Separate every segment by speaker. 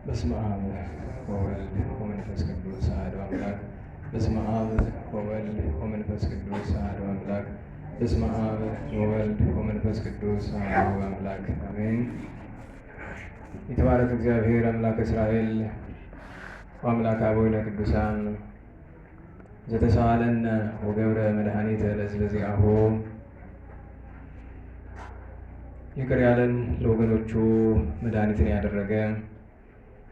Speaker 1: በስመ አብ ወወልድ ወመንፈስ ቅዱስ አሐዱ አምላክ። በስመ አብ ወወልድ ወመንፈስ ቅዱስ አሐዱ አምላክ። በስመ አብ ወወልድ ወመንፈስ ቅዱስ አሐዱ አምላክ አሜን። የተባረከ እግዚአብሔር አምላክ እስራኤል ወአምላክ አበዊነ ቅዱሳን ዘተሳሃለነ ወገብረ መድኃኒተ ለሕዝበ ዚአሁ ይቅር ያለን ለወገኖቹ መድኃኒትን ያደረገ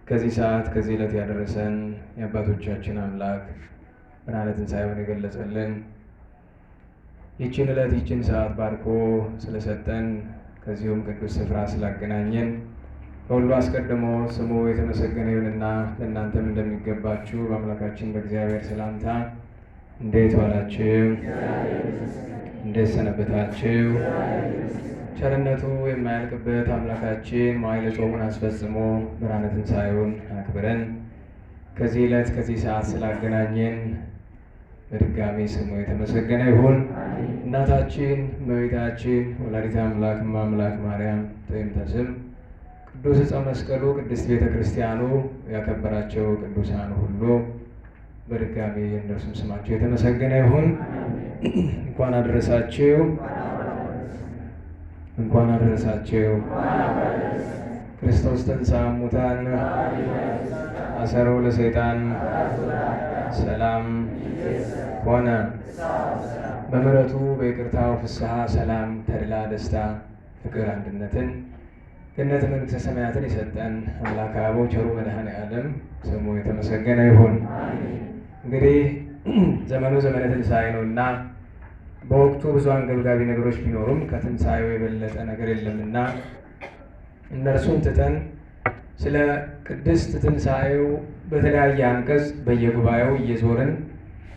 Speaker 1: ከዚህ ሰዓት ከዚህ ዕለት ያደረሰን የአባቶቻችን አምላክ ብርሃነ ትንሣኤውን የገለጸልን ይችን ዕለት ይችን ሰዓት ባርኮ ስለሰጠን ከዚሁም ቅዱስ ስፍራ ስላገናኘን ከሁሉ አስቀድሞ ስሙ የተመሰገነ ይሁንና ለእናንተም እንደሚገባችሁ በአምላካችን በእግዚአብሔር ሰላምታ እንዴት ዋላችሁ? እንዴት ሰነበታችሁ? ቸርነቱ የማያልቅበት አምላካችን መዋዕለ ጾሙን አስፈጽሞ ብርሃነ ትንሣኤውን አክብረን ከዚህ ዕለት ከዚህ ሰዓት ስላገናኘን በድጋሚ ስሙ የተመሰገነ ይሁን። እናታችን እመቤታችን ወላዲተ አምላክ እማምላክ ማርያም ጥዕምተ ስም ቅዱስ ዕፀ መስቀሉ ቅድስት ቤተ ክርስቲያኑ ያከበራቸው ቅዱሳን ሁሉ በድጋሚ እነርሱም ስማቸው የተመሰገነ ይሁን። እንኳን አደረሳችሁ። እንኳን አደረሳችሁ። ክርስቶስ ተንሥአ እሙታን አሰሮ ለሰይጣን ሰላም ሆነ። በምሕረቱ በይቅርታው ፍስሐ፣ ሰላም፣ ተድላ፣ ደስታ፣ ፍቅር፣ አንድነትን ገነት መንግሥተ ሰማያትን የሰጠን አምላከ አበው ቸሩ መድኃኔ ዓለም ስሙ የተመሰገነ ይሁን። እንግዲህ ዘመኑ ዘመነ ትንሣኤ ነውና በወቅቱ ብዙ አንገብጋቢ ነገሮች ቢኖሩም ከትንሣኤው የበለጠ ነገር የለምና እነርሱን ትተን ስለ ቅድስት ትንሣኤው በተለያየ አንቀጽ በየጉባኤው እየዞርን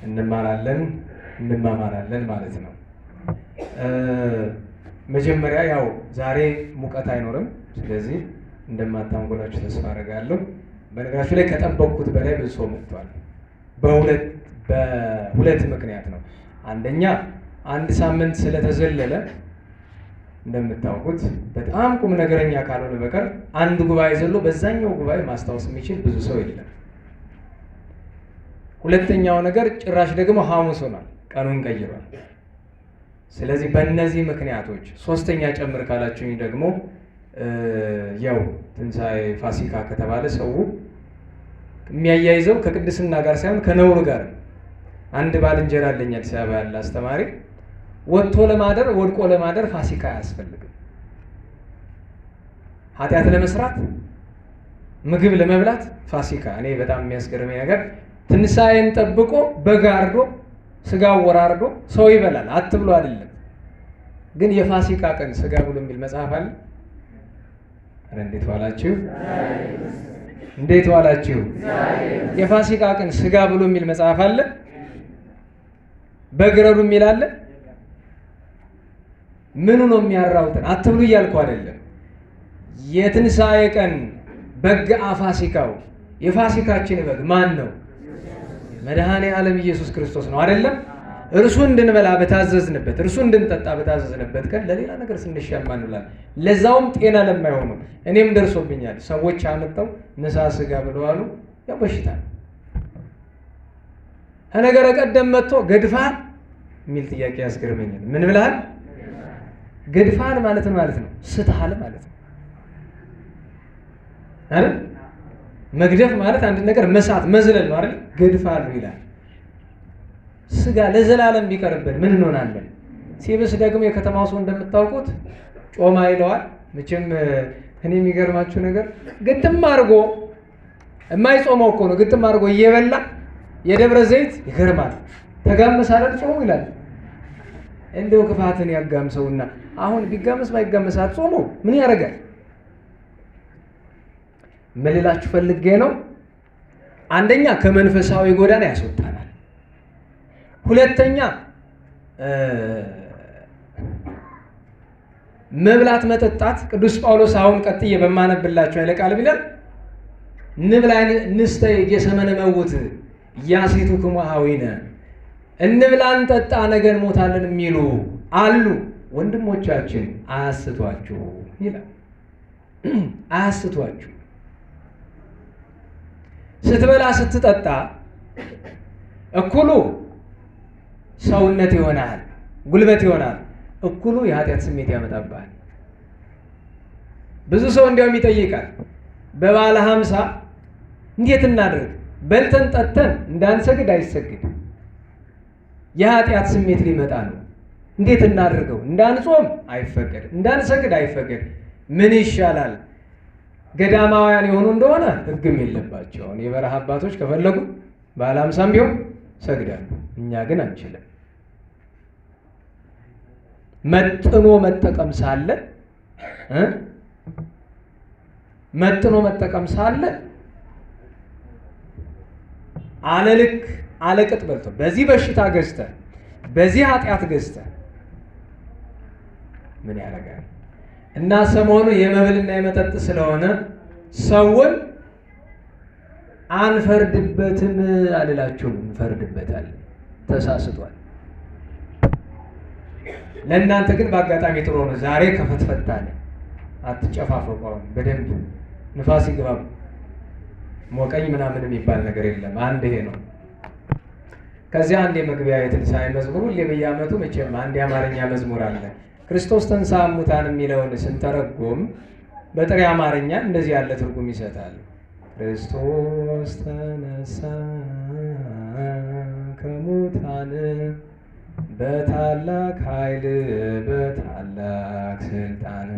Speaker 1: እንማማራለን ማለት ነው። መጀመሪያ ያው ዛሬ ሙቀት አይኖርም፣ ስለዚህ እንደማታንጎላችሁ ተስፋ አደርጋለሁ። በነገራችሁ ላይ ከጠበቅኩት በላይ ብዙ ሰው መጥቷል። በሁለት ምክንያት ነው። አንደኛ አንድ ሳምንት ስለተዘለለ እንደምታውቁት በጣም ቁም ነገረኛ ካልሆነ በቀር አንድ ጉባኤ ዘሎ በዛኛው ጉባኤ ማስታወስ የሚችል ብዙ ሰው የለም። ሁለተኛው ነገር ጭራሽ ደግሞ ሐሙስ ሆኗል፣ ቀኑን ቀይሯል። ስለዚህ በእነዚህ ምክንያቶች ሶስተኛ ጨምር ካላችሁኝ ደግሞ ያው ትንሣኤ ፋሲካ ከተባለ ሰው የሚያያይዘው ከቅድስና ጋር ሳይሆን ከነውር ጋር። አንድ ባልንጀራ አለኝ አዲስ አበባ ያለ አስተማሪ፣ ወጥቶ ለማደር ወድቆ ለማደር ፋሲካ አያስፈልግም። ኃጢአት ለመስራት ምግብ ለመብላት ፋሲካ። እኔ በጣም የሚያስገርመኝ ነገር ትንሣኤን ጠብቆ በግ አርዶ ስጋ ወራርዶ ሰው ይበላል። አትብሎ አይደለም ግን የፋሲካ ቀን ስጋ ብሎ የሚል መጽሐፍ አለ። እንዴት ዋላችሁ? እንዴት ዋላችሁ? የፋሲካ ቀን ስጋ ብሎ የሚል መጽሐፍ አለ። በግረዱ የሚል አለ። ምኑ ነው የሚያራውጠን? አትብሉ እያልኩ አይደለም። የትንሣኤ ቀን በግ ፋሲካው የፋሲካችን በግ ማን ነው? መድኃኔ ዓለም ኢየሱስ ክርስቶስ ነው አይደለም? እርሱ እንድንበላ በታዘዝንበት፣ እርሱ እንድንጠጣ በታዘዝንበት ቀን ለሌላ ነገር ስንሻማ እንውላለን። ለዛውም ጤና ለማይሆኑ እኔም ደርሶብኛል። ሰዎች አመጣው ምሳ ስጋ ብለዋሉ። ያው በሽታ ነው። ከነገረ ቀደም መጥቶ ገድፋል የሚል ጥያቄ ያስገርመኛል። ምን ብለሃል? ገድፋል ማለት ነው ስትሃል ማለት ነው አይደል? መግደፍ ማለት አንድ ነገር መሳት መዝለል ነው አይደል? ገድፋል ይላል። ስጋ ለዘላለም ቢቀርብን ምን እንሆናለን? ሲብስ ደግሞ የከተማው ሰው እንደምታውቁት ጮማ ይለዋል። መቼም እኔ የሚገርማችሁ ነገር ግጥም አድርጎ የማይጾመው እኮ ነው ግጥም አድርጎ እየበላ የደብረ ዘይት ይገርማል። ተጋመስ አይደል ጾሙ ይላል። እንደው ክፋትን ያጋምሰውና አሁን ቢጋመስ ባይጋመስ አትጾሙ ምን ያደርጋል? ምን ልላችሁ ፈልጌ ነው፣ አንደኛ ከመንፈሳዊ ጎዳና ያስወጣናል። ሁለተኛ መብላት መጠጣት፣ ቅዱስ ጳውሎስ አሁን ቀጥዬ በማነብላችሁ ኃይለ ቃል ቢለን ንብላ ንስተይ የሰመነ መውት ያሴቱ ክሙሃዊነ፣ እንብላ እንጠጣ ነገ እንሞታለን የሚሉ አሉ። ወንድሞቻችን አያስቷችሁ ይላል። አያስቷችሁ ስትበላ ስትጠጣ እኩሉ ሰውነት ይሆናል፣ ጉልበት ይሆናል፣ እኩሉ የኃጢአት ስሜት ያመጣብሃል። ብዙ ሰው እንዲያውም ይጠይቃል፣ በበዓለ ሀምሳ እንዴት እናድርግ? በልተን ጠጥተን እንዳንሰግድ አይሰግድ፣ የኃጢአት ስሜት ሊመጣ ነው። እንዴት እናድርገው? እንዳንጾም አይፈቀድ፣ እንዳንሰግድ አይፈቀድ። ምን ይሻላል? ገዳማውያን የሆኑ እንደሆነ ሕግም የለባቸውን የበረሃ አባቶች ከፈለጉ በዓለ ሀምሳም ቢሆን ሰግዳሉ። እኛ ግን አንችልም። መጥኖ መጠቀም ሳለ አለልክ አለቅጥ በልቶ በዚህ በሽታ ገዝተ በዚህ ኃጢአት ገዝተ ምን ያደርጋል? እና ሰሞኑ የመብልና የመጠጥ ስለሆነ ሰውን አንፈርድበትም አልላችሁም፣ እንፈርድበታለን። ተሳስቷል። ለእናንተ ግን በአጋጣሚ ጥሩ ነው። ዛሬ ከፈትፈት አለ። አትጨፋፈቁ። በደንብ ንፋስ ይግባ። ሞቀኝ ምናምን የሚባል ነገር የለም። አንድ ይሄ ነው። ከዚያ አንድ የመግቢያ የትንሣኤ መዝሙር ሁሌ በየዓመቱ መቼም አንድ የአማርኛ መዝሙር አለ። ክርስቶስ ተንሥአ እሙታን የሚለውን ስንተረጎም በጥሬ አማርኛ እንደዚህ ያለ ትርጉም ይሰጣል። ክርስቶስ ተነሳ ከሙታን በታላቅ ኃይል በታላቅ ስልጣን።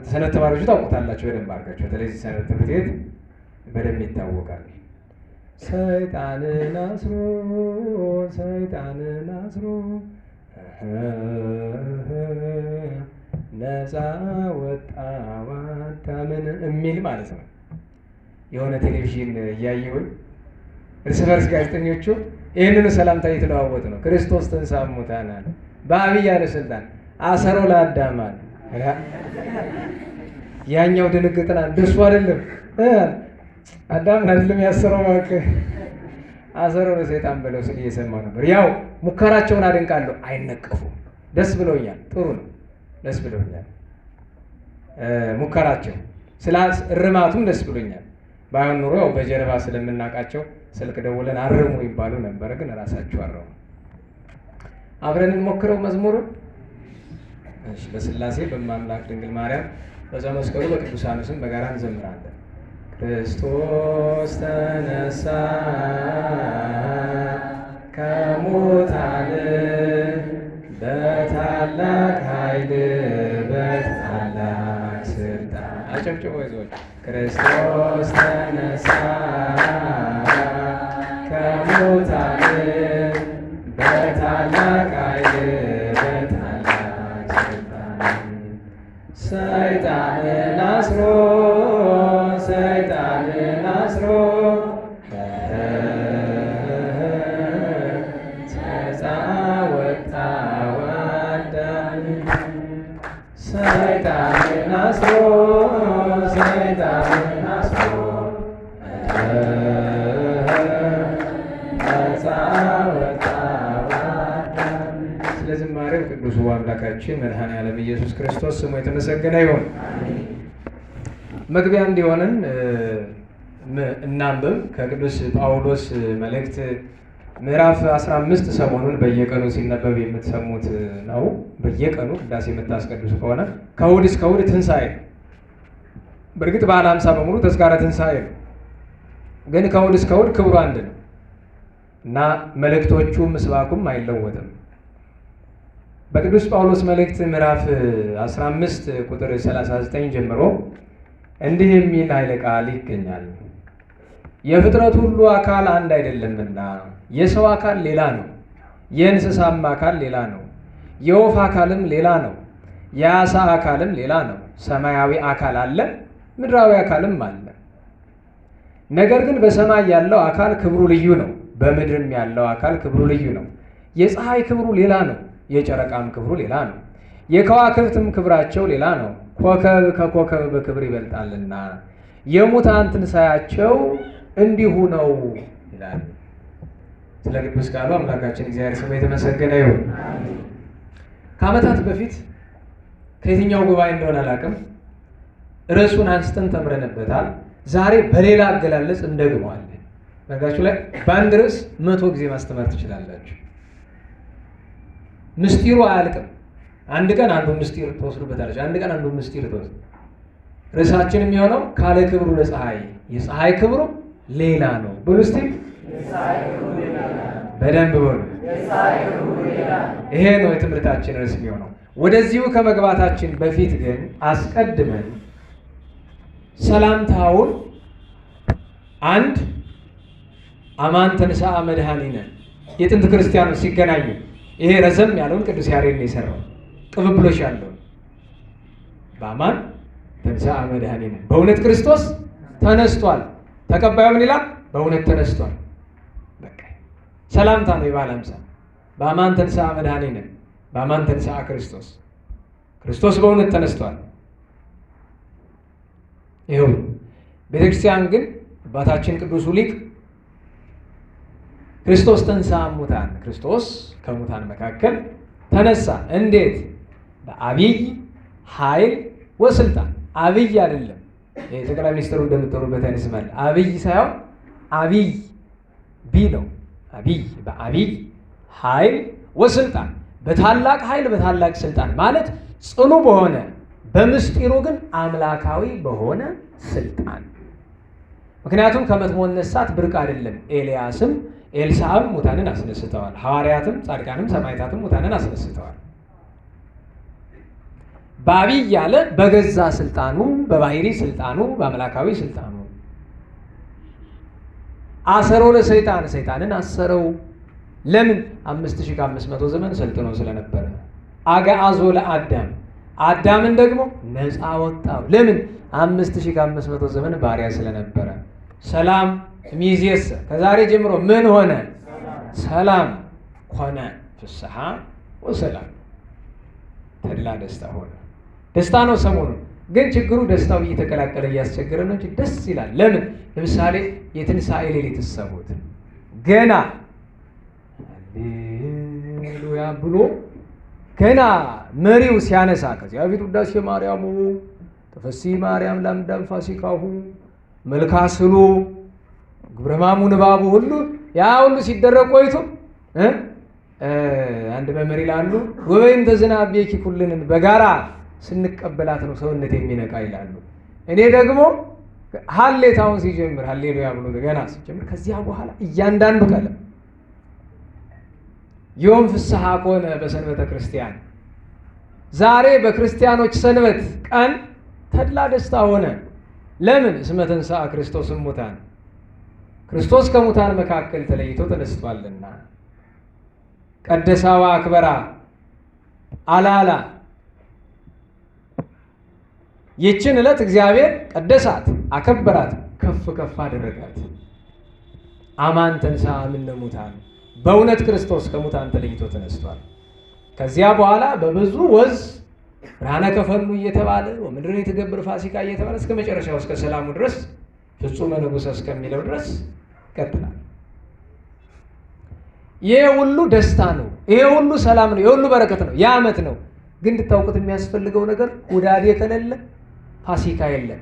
Speaker 1: ሰንበት ተማሪዎች ታውቁታላችሁ በደንብ አድርጋችሁ። በተለይ ሰንበት ትምህርት ቤት በደንብ ይታወቃል። ሰይጣንን አስሮ ነፃ ወጣ አዳምን የሚል ማለት ነው። የሆነ ቴሌቪዥን እያየሁኝ እርስ በርስ ጋዜጠኞቹ ይህንኑ ሰላምታ እየተለዋወጡ ነው። ክርስቶስ ተንሥአ እሙታን አለ፣ በዐቢይ ኃይለ ሥልጣን አሰሮ ለአዳም አለ። ያኛው ድንግጥና እንደሱ አይደለም፣ አዳምን አይደለም ያሰረው፣ እባክህ አሰሮ ለሰይጣን በለው ስል እየሰማሁ ነበር። ያው ሙከራቸውን አደንቃለሁ። አይነቀፉም። ደስ ብሎኛል። ጥሩ ነው። ደስ ብሎኛል ሙከራቸው። ስለ እርማቱም ደስ ብሎኛል። ባይሆን ኑሮ ያው በጀርባ ስለምናውቃቸው ስልክ ደውለን አርሙ ይባሉ ነበረ። ግን ራሳቸው አረሙ። አብረን እንሞክረው መዝሙሩን። እሺ። በሥላሴ በማምላክ ድንግል ማርያም በዘመስቀሉ በቅዱሳኑ ስም በጋራ እንዘምራለን። ክርስቶስ ተነሳ ከሙታን በታላቅ ኃይል በታላቅ ስልጣን። አጨብጭቦ ይዞች ክርስቶስ ተነሳ ከሙታን በታላቅ ኃይል በታላቅ ስልጣን ሰይጣንን አስሮ ሰይጣንን አስሮ ስለ ዝማሬው ቅዱሱ አምላካችን መድኃኔዓለም ኢየሱስ ክርስቶስ ስሙ የተመሰገነ ይሁን። መግቢያ እንዲሆንን እናንብብ። ከቅዱስ ጳውሎስ መልእክት ምዕራፍ 15 ሰሞኑን በየቀኑ ሲነበብ የምትሰሙት ነው። በየቀኑ ቅዳሴ የምታስቀድሱ ከሆነ ከእሑድ እስከ እሑድ ትንሣኤ ነው። በእርግጥ በዓለ ሀምሳ በሙሉ ተስካረ ትንሣኤ ነው፣ ግን ከእሑድ እስከ እሑድ ክብሩ አንድ ነው እና መልእክቶቹም ምስባኩም አይለወጥም። በቅዱስ ጳውሎስ መልእክት ምዕራፍ 15 ቁጥር 39 ጀምሮ እንዲህ የሚል ኃይለ ቃል ይገኛል። የፍጥረት ሁሉ አካል አንድ አይደለምና የሰው አካል ሌላ ነው፣ የእንስሳም አካል ሌላ ነው፣ የወፍ አካልም ሌላ ነው፣ የዓሣ አካልም ሌላ ነው። ሰማያዊ አካል አለ፣ ምድራዊ አካልም አለ። ነገር ግን በሰማይ ያለው አካል ክብሩ ልዩ ነው፣ በምድርም ያለው አካል ክብሩ ልዩ ነው። የፀሐይ ክብሩ ሌላ ነው፣ የጨረቃም ክብሩ ሌላ ነው፣ የከዋክብትም ክብራቸው ሌላ ነው። ኮከብ ከኮከብ በክብር ይበልጣልና የሙታን ትንሣኤያቸው እንዲሁ ነው ይላል። ስለ ቅዱስ ቃሉ አምላካችን እግዚአብሔር ስሙ የተመሰገነ ይሁን። ከዓመታት በፊት ከየትኛው ጉባኤ እንደሆነ አላውቅም፣ ርዕሱን አንስተን ተምረንበታል። ዛሬ በሌላ አገላለጽ እንደግመዋለን። በነገራችሁ ላይ በአንድ ርዕስ 100 ጊዜ ማስተማር ትችላላችሁ። ምስጢሩ አያልቅም። አንድ ቀን አንዱ ምስጢር ትወስዱበታለች፣ አንድ ቀን አንዱ ምስጢር ትወስዱ። ርዕሳችን የሚሆነው ካለ ክብሩ ለፀሐይ የፀሐይ ክብሩ ሌላ ነው ብሉ እስቲ። በደንብ በሉ። ይሄ ነው የትምህርታችን ርዕስ የሚሆነው። ወደዚሁ ከመግባታችን በፊት ግን አስቀድመን ሰላምታውን አንድ አማን ተንሥአ መድኃኒነ የጥንት ክርስቲያኖች ሲገናኙ ይሄ ረዘም ያለውን ቅዱስ ያሬድ ነው የሰራው። ቅብብሎሽ ያለውን በአማን ተንሥአ መድኃኒነ በእውነት ክርስቶስ ተነስቷል። ተቀባዩ ምን ይላል? በእውነት ተነስቷል። በቃ ሰላምታ ነው የበዓለ ሃምሳ። በአማን ተንሥአ መድኃኒነ በአማን ተንሥአ ክርስቶስ፣ ክርስቶስ በእውነት ተነስቷል። ይኸው ቤተክርስቲያን ግን አባታችን ቅዱሱ ሊቅ ክርስቶስ ተንሥአ እሙታን፣ ክርስቶስ ከሙታን መካከል ተነሳ። እንዴት? በአብይ ኃይል ወስልጣን። አብይ አይደለም ጠቅላይ ሚኒስትሩ እንደምትጠሩበት አይነት ስም አለ። አብይ ሳይሆን አብይ ቢ ነው። አብይ በአብይ ኃይል ወስልጣን፣ በታላቅ ኃይል በታላቅ ስልጣን ማለት ጽኑ በሆነ በምስጢሩ ግን አምላካዊ በሆነ ስልጣን። ምክንያቱም ከሞት መነሳት ብርቅ አይደለም። ኤልያስም ኤልሳዕም ሙታንን አስነስተዋል። ሐዋርያትም ጻድቃንም ሰማዕታትም ሙታንን አስነስተዋል። በአብይ ያለ በገዛ ስልጣኑ በባህሪ ስልጣኑ በአምላካዊ ስልጣኑ አሰሮ ለሰይጣን፣ ሰይጣንን አሰረው። ለምን? 5500 ዘመን ሰልጥኖ ስለነበረ። አግዓዞ ለአዳም፣ አዳምን ደግሞ ነፃ ወጣው። ለምን? 5500 ዘመን ባሪያ ስለነበረ። ሰላም እምይእዜሰ፣ ከዛሬ ጀምሮ ምን ሆነ? ሰላም ሆነ። ፍስሐ ወሰላም፣ ተድላ ደስታ ሆነ። ደስታ ነው ሰሞኑ። ግን ችግሩ ደስታው እየተቀላቀለ እያስቸገረ ነው እንጂ ደስ ይላል። ለምን? ለምሳሌ የትንሣኤ ሌሊት እሰቡት። ገና ሃሌሉያ ብሎ ገና መሪው ሲያነሳ ከዚያ በፊት ውዳሴ ማርያሙ ተፈሥሒ ማርያም ለአምዳም ፋሲካሁ መልካ ስሉ ግብረ ሕማሙ ንባቡ ሁሉ ያ ሁሉ ሲደረግ ቆይቶ አንድ መምህር ይላሉ ወበይንተ ዝናቤኪ ኩልንን በጋራ ስንቀበላት ነው ሰውነት የሚነቃ ይላሉ። እኔ ደግሞ ሀሌታውን ሲጀምር ሃሌሉያ ብሎ ገና ሲጀምር ከዚያ በኋላ እያንዳንዱ ቀለም ዮም ፍስሐ ኮነ በሰንበተ ክርስቲያን፣ ዛሬ በክርስቲያኖች ሰንበት ቀን ተድላ ደስታ ሆነ። ለምን? እስመ ተንሥአ ክርስቶስ እሙታን፣ ክርስቶስ ከሙታን መካከል ተለይቶ ተነስቷልና። ቀደሳዋ አክበራ አላላ፣ ይችን ዕለት እግዚአብሔር ቀደሳት፣ አከበራት፣ ከፍ ከፍ አደረጋት። አማን ተንሥአ እምነ ሙታን፣ በእውነት ክርስቶስ ከሙታን ተለይቶ ተነስቷል። ከዚያ በኋላ በብዙ ወዝ ብርሃነ ከፈኑ እየተባለ ወምድርን የተገብር ፋሲካ እየተባለ እስከ መጨረሻው እስከ ሰላሙ ድረስ ፍጹመ ንጉሠ እስከሚለው ድረስ ይቀጥላል። ይሄ ሁሉ ደስታ ነው። ይሄ ሁሉ ሰላም ነው። ይሄ ሁሉ በረከት ነው። የዓመት ነው። ግን እንድታውቁት የሚያስፈልገው ነገር ውዳዴ ከሌለ ፋሲካ የለም።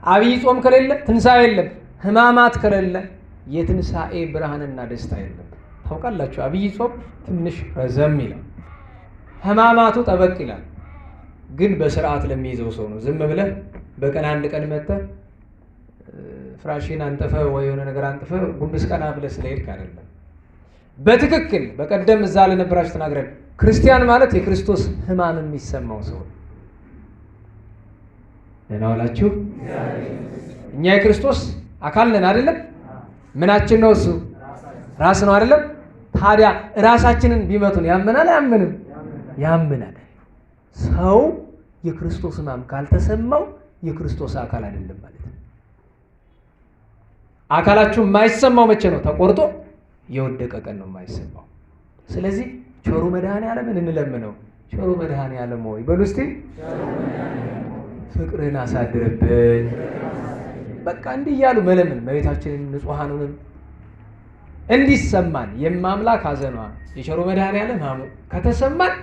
Speaker 1: አብይ ጾም ከሌለ ትንሣኤ የለም። ሕማማት ከሌለ የትንሣኤ ብርሃንና ደስታ የለም። ታውቃላችሁ፣ አብይ ጾም ትንሽ ረዘም ይላል፣ ሕማማቱ ጠበቅ ይላል። ግን በስርዓት ለሚይዘው ሰው ነው። ዝም ብለህ በቀን አንድ ቀን መጥተህ ፍራሽን አንጥፈ ወይ የሆነ ነገር አንጥፈ ጉንብስ ቀና ብለህ ስለሄድክ አይደለም። በትክክል በቀደም እዛ ለነበራችሁ ተናግረን ክርስቲያን ማለት የክርስቶስ ሕማም የሚሰማው ሰው ነው። ደህና ዋላችሁ። እኛ የክርስቶስ አካል ነን አይደለም? ምናችን ነው? እሱ ራስ ነው አይደለም? ታዲያ ራሳችንን ቢመቱን ያመናል አያምንም? ያምናል። ሰው የክርስቶስ ሕማም ካልተሰማው የክርስቶስ አካል አይደለም ማለት ነው። አካላችሁ የማይሰማው መቼ ነው? ተቆርጦ የወደቀ ቀን ነው የማይሰማው። ስለዚህ ቸሩ መድኃኔዓለምን እንለምነው። ቸሩ መድኃኔዓለም ሆይ በሉ እስቲ ፍቅርህን አሳድርብን። በቃ እንዲህ እያሉ መለምን እመቤታችንን ንጹሐኑንም እንዲሰማን የማምላክ ሐዘኗ የቸሩ መድኃኔዓለም ሕማሙ ከተሰማን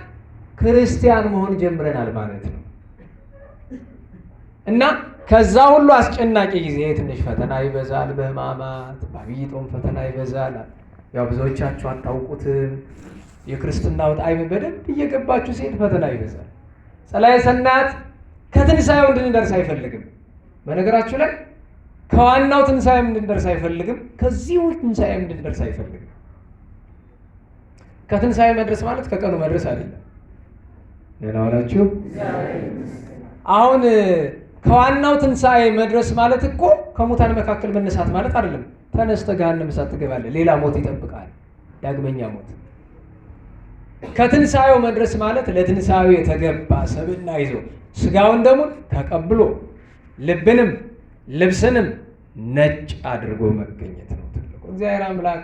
Speaker 1: ክርስቲያን መሆን ጀምረናል ማለት ነው። እና ከዛ ሁሉ አስጨናቂ ጊዜ ትንሽ ፈተና ይበዛል። በሕማማት በዐቢይ ጾም ፈተና ይበዛል። ያው ብዙዎቻችሁ አታውቁትም። የክርስትናው ጣዕም በደንብ እየገባችሁ ሲሄድ ፈተና ይበዛል። ጸላዔ ሰናያት ከትንሣኤው እንድንደርስ አይፈልግም። በነገራችሁ ላይ ከዋናው ትንሣኤ እንድንደርስ አይፈልግም። ከዚሁ ትንሣኤ እንድንደርስ አይፈልግም። ከትንሣኤ መድረስ ማለት ከቀኑ መድረስ አይደለም። ደህና ዋላችሁ። አሁን ከዋናው ትንሣኤ መድረስ ማለት እኮ ከሙታን መካከል መነሳት ማለት አይደለም። ተነስተ ገሃነመ እሳት ትገባለህ። ሌላ ሞት ይጠብቃል፣ ዳግመኛ ሞት። ከትንሣኤው መድረስ ማለት ለትንሣኤው የተገባ ሰብዕና ይዞ ስጋውን ደሙን ተቀብሎ ልብንም ልብስንም ነጭ አድርጎ መገኘት ነው ትልቁ። እግዚአብሔር አምላክ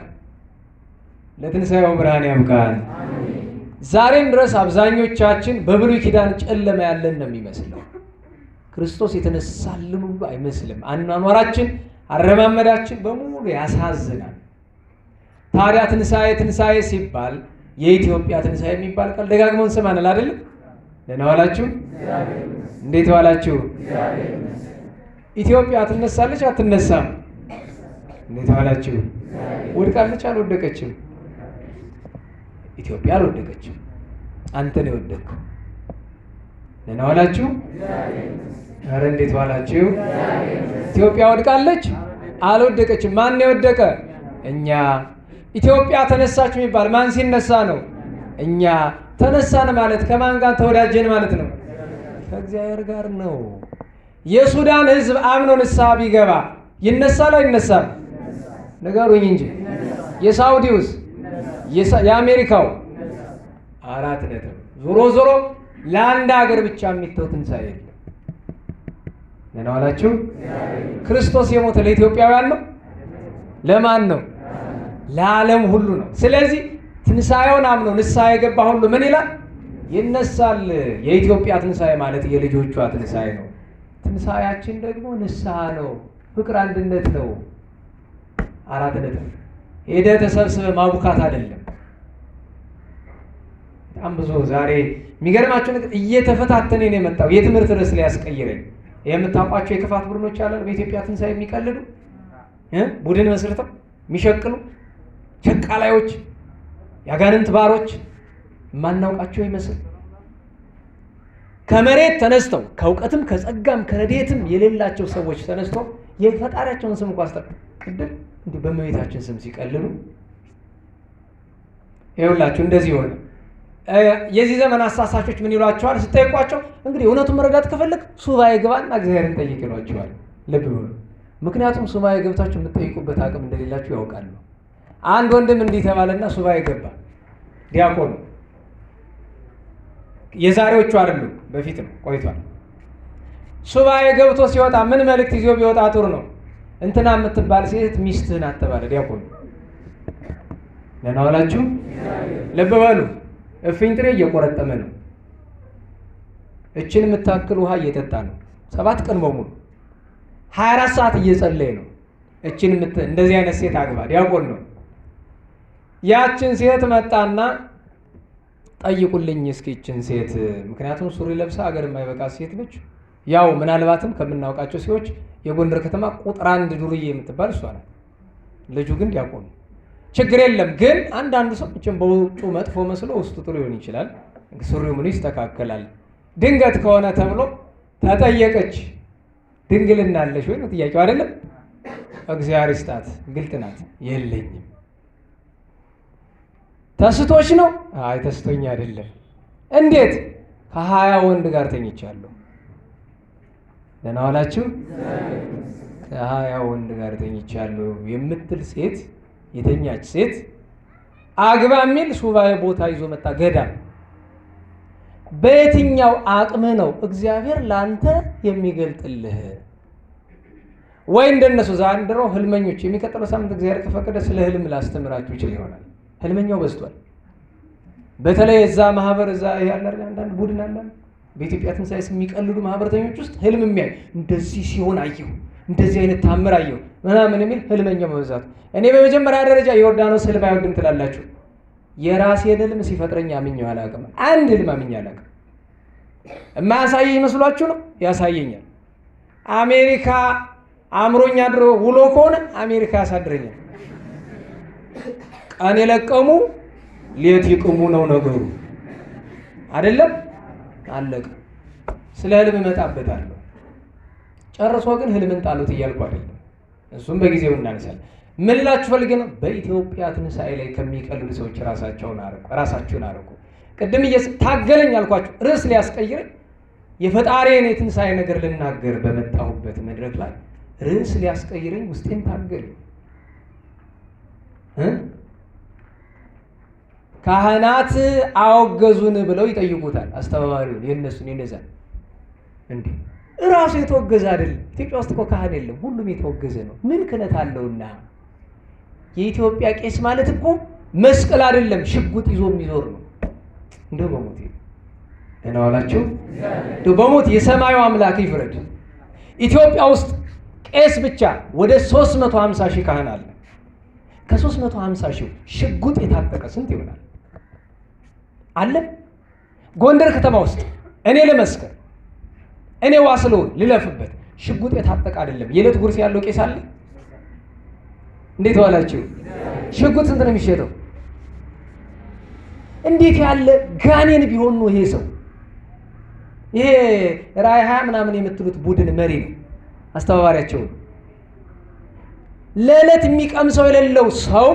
Speaker 1: ለትንሣኤው ብርሃን ያብቃን። ዛሬም ድረስ አብዛኞቻችን በብሉይ ኪዳን ጨለማ ያለን ነው የሚመስለው። ክርስቶስ የተነሳልን ሁሉ አይመስልም። አኗኗራችን፣ አረማመዳችን በሙሉ ያሳዝናል። ታዲያ ትንሣኤ ትንሣኤ ሲባል የኢትዮጵያ ትንሣኤ የሚባል ቃል ደጋግመን እንሰማለን አይደለም? ደህና ዋላችሁ። እንዴት ዋላችሁ? ኢትዮጵያ ትነሳለች አትነሳም? እንዴት ዋላችሁ? ወድቃለች አልወደቀችም? ኢትዮጵያ አልወደቀችም። አንተ ነው የወደቅከው። ደህና ዋላችሁ። ኧረ እንዴት ዋላችሁ? ኢትዮጵያ ወድቃለች አልወደቀችም? ማን የወደቀ? እኛ። ኢትዮጵያ ተነሳች የሚባል ማን ሲነሳ ነው? እኛ። ተነሳን ማለት ከማን ጋር ተወዳጀን ማለት ነው? ከእግዚአብሔር ጋር ነው። የሱዳን ሕዝብ አምኖ ንስሐ ቢገባ ይነሳል አይነሳም? ንገሩኝ እንጂ። የሳውዲውስ የአሜሪካው 4 ነጥብ። ዞሮ ዞሮ ለአንድ ሀገር ብቻ የሚተው ትንሣኤ የለም። ደህና ዋላችሁ። ክርስቶስ የሞተ ለኢትዮጵያውያን ነው? ለማን ነው? ለዓለም ሁሉ ነው። ስለዚህ ትንሣኤውን አምኖ ንስሐ የገባ ሁሉ ምን ይላል? ይነሳል። የኢትዮጵያ ትንሣኤ ማለት የልጆቿ ትንሣኤ ነው። ትንሣኤያችን ደግሞ ንስሐ ነው፣ ፍቅር፣ አንድነት ነው። 4 ነጥብ። ሄደህ ተሰብስበህ ማቡካት አይደለም። በጣም ብዙ ዛሬ የሚገርማቸው ነገር እየተፈታተነ ነው የመጣው። የትምህርት ርዕስ ላይ ያስቀይረኝ። የምታውቋቸው የክፋት ቡድኖች አለ በኢትዮጵያ ትንሣኤ የሚቀልዱ ቡድን መስርተው የሚሸቅሉ ሸቃላዮች፣ የአጋንንት ባሮች የማናውቃቸው ይመስል ከመሬት ተነስተው ከእውቀትም ከጸጋም ከረድኤትም የሌላቸው ሰዎች ተነስተው የፈጣሪያቸውን ስም እንኳ አስጠቅድም እንዲህ በእመቤታችን ስም ሲቀልሉ ይኸውላችሁ እንደዚህ ሆነ። የዚህ ዘመን አሳሳቾች ምን ይሏቸዋል ስጠይቋቸው? እንግዲህ እውነቱን መረዳት ከፈለግ ሱባኤ ግባና እግዚአብሔርን ጠይቅ ይሏቸዋል። ልብ በሉ። ምክንያቱም ሱባኤ ገብታችሁ የምትጠይቁበት አቅም እንደሌላችሁ ያውቃሉ። አንድ ወንድም እንዲህ ተባለና ሱባኤ ገባ። ዲያቆኑ የዛሬዎቹ አይደሉም፣ በፊት ነው፣ ቆይቷል። ሱባኤ ገብቶ ሲወጣ ምን መልእክት ይዞ ቢወጣ ጥሩ ነው? እንትና የምትባል ሴት ሚስትህ ናት ተባለ። ዲያቆኑ ደህና ዋላችሁ። ልብ በሉ። እፍኝ ጥሬ እየቆረጠመ ነው። እችን የምታክል ውሃ እየጠጣ ነው። 7 ቀን በሙሉ 24 ሰዓት እየጸለየ ነው። እችን እንደዚህ አይነት ሴት አግባ። ዲያቆን ነው። ያችን ሴት መጣና ጠይቁልኝ እስኪ እችን ሴት፣ ምክንያቱም ሱሪ ለብሳ አገር የማይበቃ ሴት ነች። ያው ምናልባትም ከምናውቃቸው ሰዎች የጎንደር ከተማ ቁጥር 1 ዱርዬ የምትባል እሷ ናት። ልጁ ግን ዲያቆን። ችግር የለም ግን አንዳንዱ ሰው እችን በውጩ መጥፎ መስሎ ውስጡ ጥሩ ሊሆን ይችላል። ሱሪው ምኑ ይስተካከላል። ድንገት ከሆነ ተብሎ ተጠየቀች። ድንግልና አለሽ ወይ ነው ጥያቄው አይደለም? እግዚአብሔር ይስጣት፣ ግልጥ ናት። የለኝም። ተስቶች ነው? አይ ተስቶኝ አይደለም። እንዴት? ከ20 ወንድ ጋር ተኝቻለሁ። ደህና ዋላችሁ። ከ20 ወንድ ጋር ተኝቻለሁ የምትል ሴት፣ የተኛች ሴት አግባ የሚል ሱባኤ ቦታ ይዞ መጣ። ገዳም። በየትኛው አቅምህ ነው እግዚአብሔር ላንተ የሚገልጥልህ? ወይ እንደነሱ ዘንድሮ ህልመኞች፣ የሚቀጥለው ሳምንት እግዚአብሔር ከፈቀደ ስለ ህልም ላስተምራችሁ ይችል ይሆናል። ህልመኛው በዝቷል። በተለይ እዛ ማህበር እዛ ያለ አንዳንድ ቡድን አለ በኢትዮጵያ ትንሣኤ የሚቀልዱ ማህበረተኞች ውስጥ ህልም የሚያይ እንደዚህ ሲሆን አየሁ፣ እንደዚህ አይነት ታምር አየሁ ምናምን የሚል ህልመኛው መበዛቱ። እኔ በመጀመሪያ ደረጃ ዮርዳኖስ ህልም አይወድም ትላላችሁ። የራሴን ህልም ሲፈጥረኝ አምኜው አላውቅም። አንድ ህልም አምኜ አላውቅም። የማያሳየኝ መስሏችሁ ነው? ያሳየኛል። አሜሪካ አምሮኛ ድሮ ውሎ ከሆነ አሜሪካ ያሳድረኛል። ቀን የለቀሙ ሌት ይቅሙ ነው ነገሩ አይደለም። አለቀ። ስለ ህልም እመጣበታለሁ። ጨርሶ ግን ህልምን ጣሉት እያልኩ አይደለም። እሱም በጊዜው እናነሳለን። ምን ልላችሁ ፈልጌ ነው? በኢትዮጵያ ትንሣኤ ላይ ከሚቀልዱ ሰዎች ራሳችሁን አርቁ። ቅድም ታገለኝ አልኳችሁ። ርዕስ ሊያስቀይረኝ የፈጣሪን የትንሣኤ ነገር ልናገር በመጣሁበት መድረክ ላይ ርዕስ ሊያስቀይረኝ ውስጤን ታገለኝ። ካህናት አወገዙን ብለው ይጠይቁታል አስተባባሪውን፣ የእነሱን የነዛን። እንዴ እራሱ የተወገዘ አይደለም? ኢትዮጵያ ውስጥ እኮ ካህን የለም፣ ሁሉም የተወገዘ ነው። ምን ክህነት አለውና? የኢትዮጵያ ቄስ ማለት እኮ መስቀል አይደለም ሽጉጥ ይዞ የሚዞር ነው። እንደው በሞት ደህና ዋላችሁ። እንደው በሞት የሰማዩ አምላክ ይፍረድ። ኢትዮጵያ ውስጥ ቄስ ብቻ ወደ 350 ሺህ ካህን አለ። ከ350 ሺህ ሽጉጥ የታጠቀ ስንት ይሆናል? አለ። ጎንደር ከተማ ውስጥ እኔ ልመስከር፣ እኔ ዋስለውን ልለፍበት፣ ሽጉጥ የታጠቀ አይደለም የዕለት ጉርስ ያለው ቄስ አለ? እንዴት ዋላችሁ? ሽጉጥ ስንት ነው የሚሸጠው? እንዴት ያለ ጋኔን ቢሆን ነው ይሄ ሰው? ይሄ ራዕይ 20 ምናምን የምትሉት ቡድን መሪ ነው፣ አስተባባሪያቸው ነው። ለዕለት የሚቀምሰው የሌለው ሰው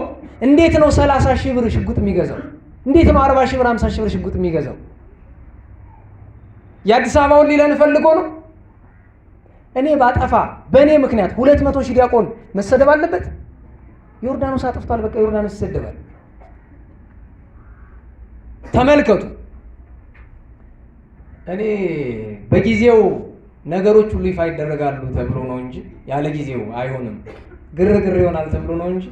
Speaker 1: እንዴት ነው 30 ሺህ ብር ሽጉጥ የሚገዛው? እንዴት ነው 40 ሺህ ብር 50 ሺህ ብር ሽጉጥ የሚገዛው? የአዲስ አበባውን ሊለን ፈልጎ ነው። እኔ ባጠፋ በእኔ ምክንያት 200 ሺህ ዲያቆን መሰደብ አለበት? ዮርዳኖስ አጥፍቷል፣ በቃ ዮርዳኖስ ይሰደባል። ተመልከቱ። እኔ በጊዜው ነገሮች ሁሉ ይፋ ይደረጋሉ ተብሎ ነው እንጂ ያለ ጊዜው አይሆንም፣ ግርግር ይሆናል ተብሎ ነው እንጂ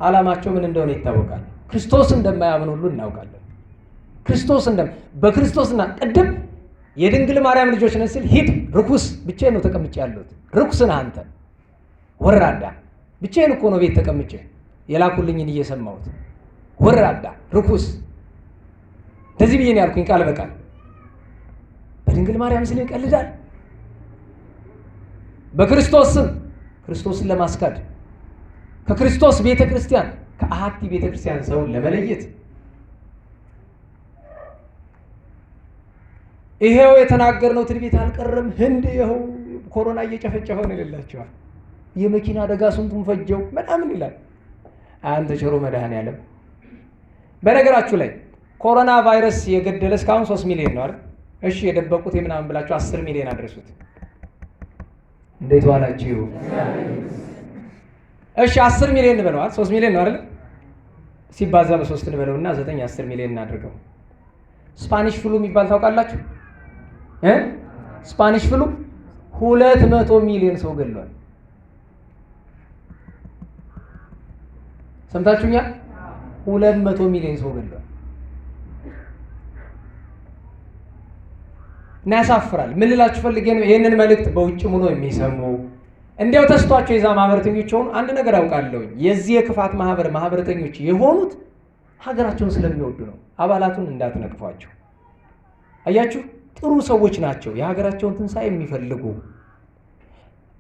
Speaker 1: ዓላማቸው ምን እንደሆነ ይታወቃል። ክርስቶስ እንደማያምን ሁሉ እናውቃለን። በክርስቶስና ቅድም የድንግል ማርያም ልጆች ነን ሲል ሂድ ርኩስ፣ ብቻዬን ነው ተቀምጬ ያለሁት። ርኩስ ነህ አንተ ወራዳ፣ ብቻዬን እኮ ነው ቤት ተቀምጬ የላኩልኝን እየሰማሁት። ወራዳ ርኩስ፣ እንደዚህ ብዬ ነው ያልኩኝ ቃል በቃል። በድንግል ማርያም ስም ይቀልዳል። በክርስቶስ ስም ክርስቶስን ለማስካድ ከክርስቶስ ቤተ ክርስቲያን ከአሐቲ ቤተ ክርስቲያን ሰውን ለመለየት ይሄው የተናገርነው ትንቢት አልቀረም። ህንድ ይኸው ኮሮና እየጨፈጨፈ ነው ይላቸዋል። የመኪና አደጋ ስንቱን ፈጀው ምናምን ይላል። አንተ ቸሮ መድኃኔዓለም። በነገራችሁ ላይ ኮሮና ቫይረስ የገደለ እስካሁን 3 ሚሊዮን ነው አይደል? እሺ የደበቁት የምናምን ብላችሁ 10 ሚሊዮን አድርሱት። እንዴት ዋላችሁ? እሺ 10 ሚሊዮን እንበለዋል። 3 ሚሊዮን ነው አይደል? ሲባዛ በ3 እንበለውና 9 10 ሚሊዮን እናድርገው። ስፓኒሽ ፍሉ የሚባል ታውቃላችሁ? ስፓኒሽ ፍሉ 200 ሚሊዮን ሰው ገድሏል። ሰምታችሁኛል? 200 ሚሊዮን ሰው ገድሏል። እና ያሳፍራል። ምን ልላችሁ ፈልጌ ነው? ይህንን መልእክት በውጭም ሆኖ የሚሰሙ እንዲያው ተስቷቸው የዛ ማህበረተኞች የሆኑ አንድ ነገር አውቃለሁ። የዚህ የክፋት ማህበረተኞች የሆኑት ሀገራቸውን ስለሚወዱ ነው። አባላቱን እንዳትነቅፏቸው። አያችሁ፣ ጥሩ ሰዎች ናቸው። የሀገራቸውን ትንሣኤ የሚፈልጉ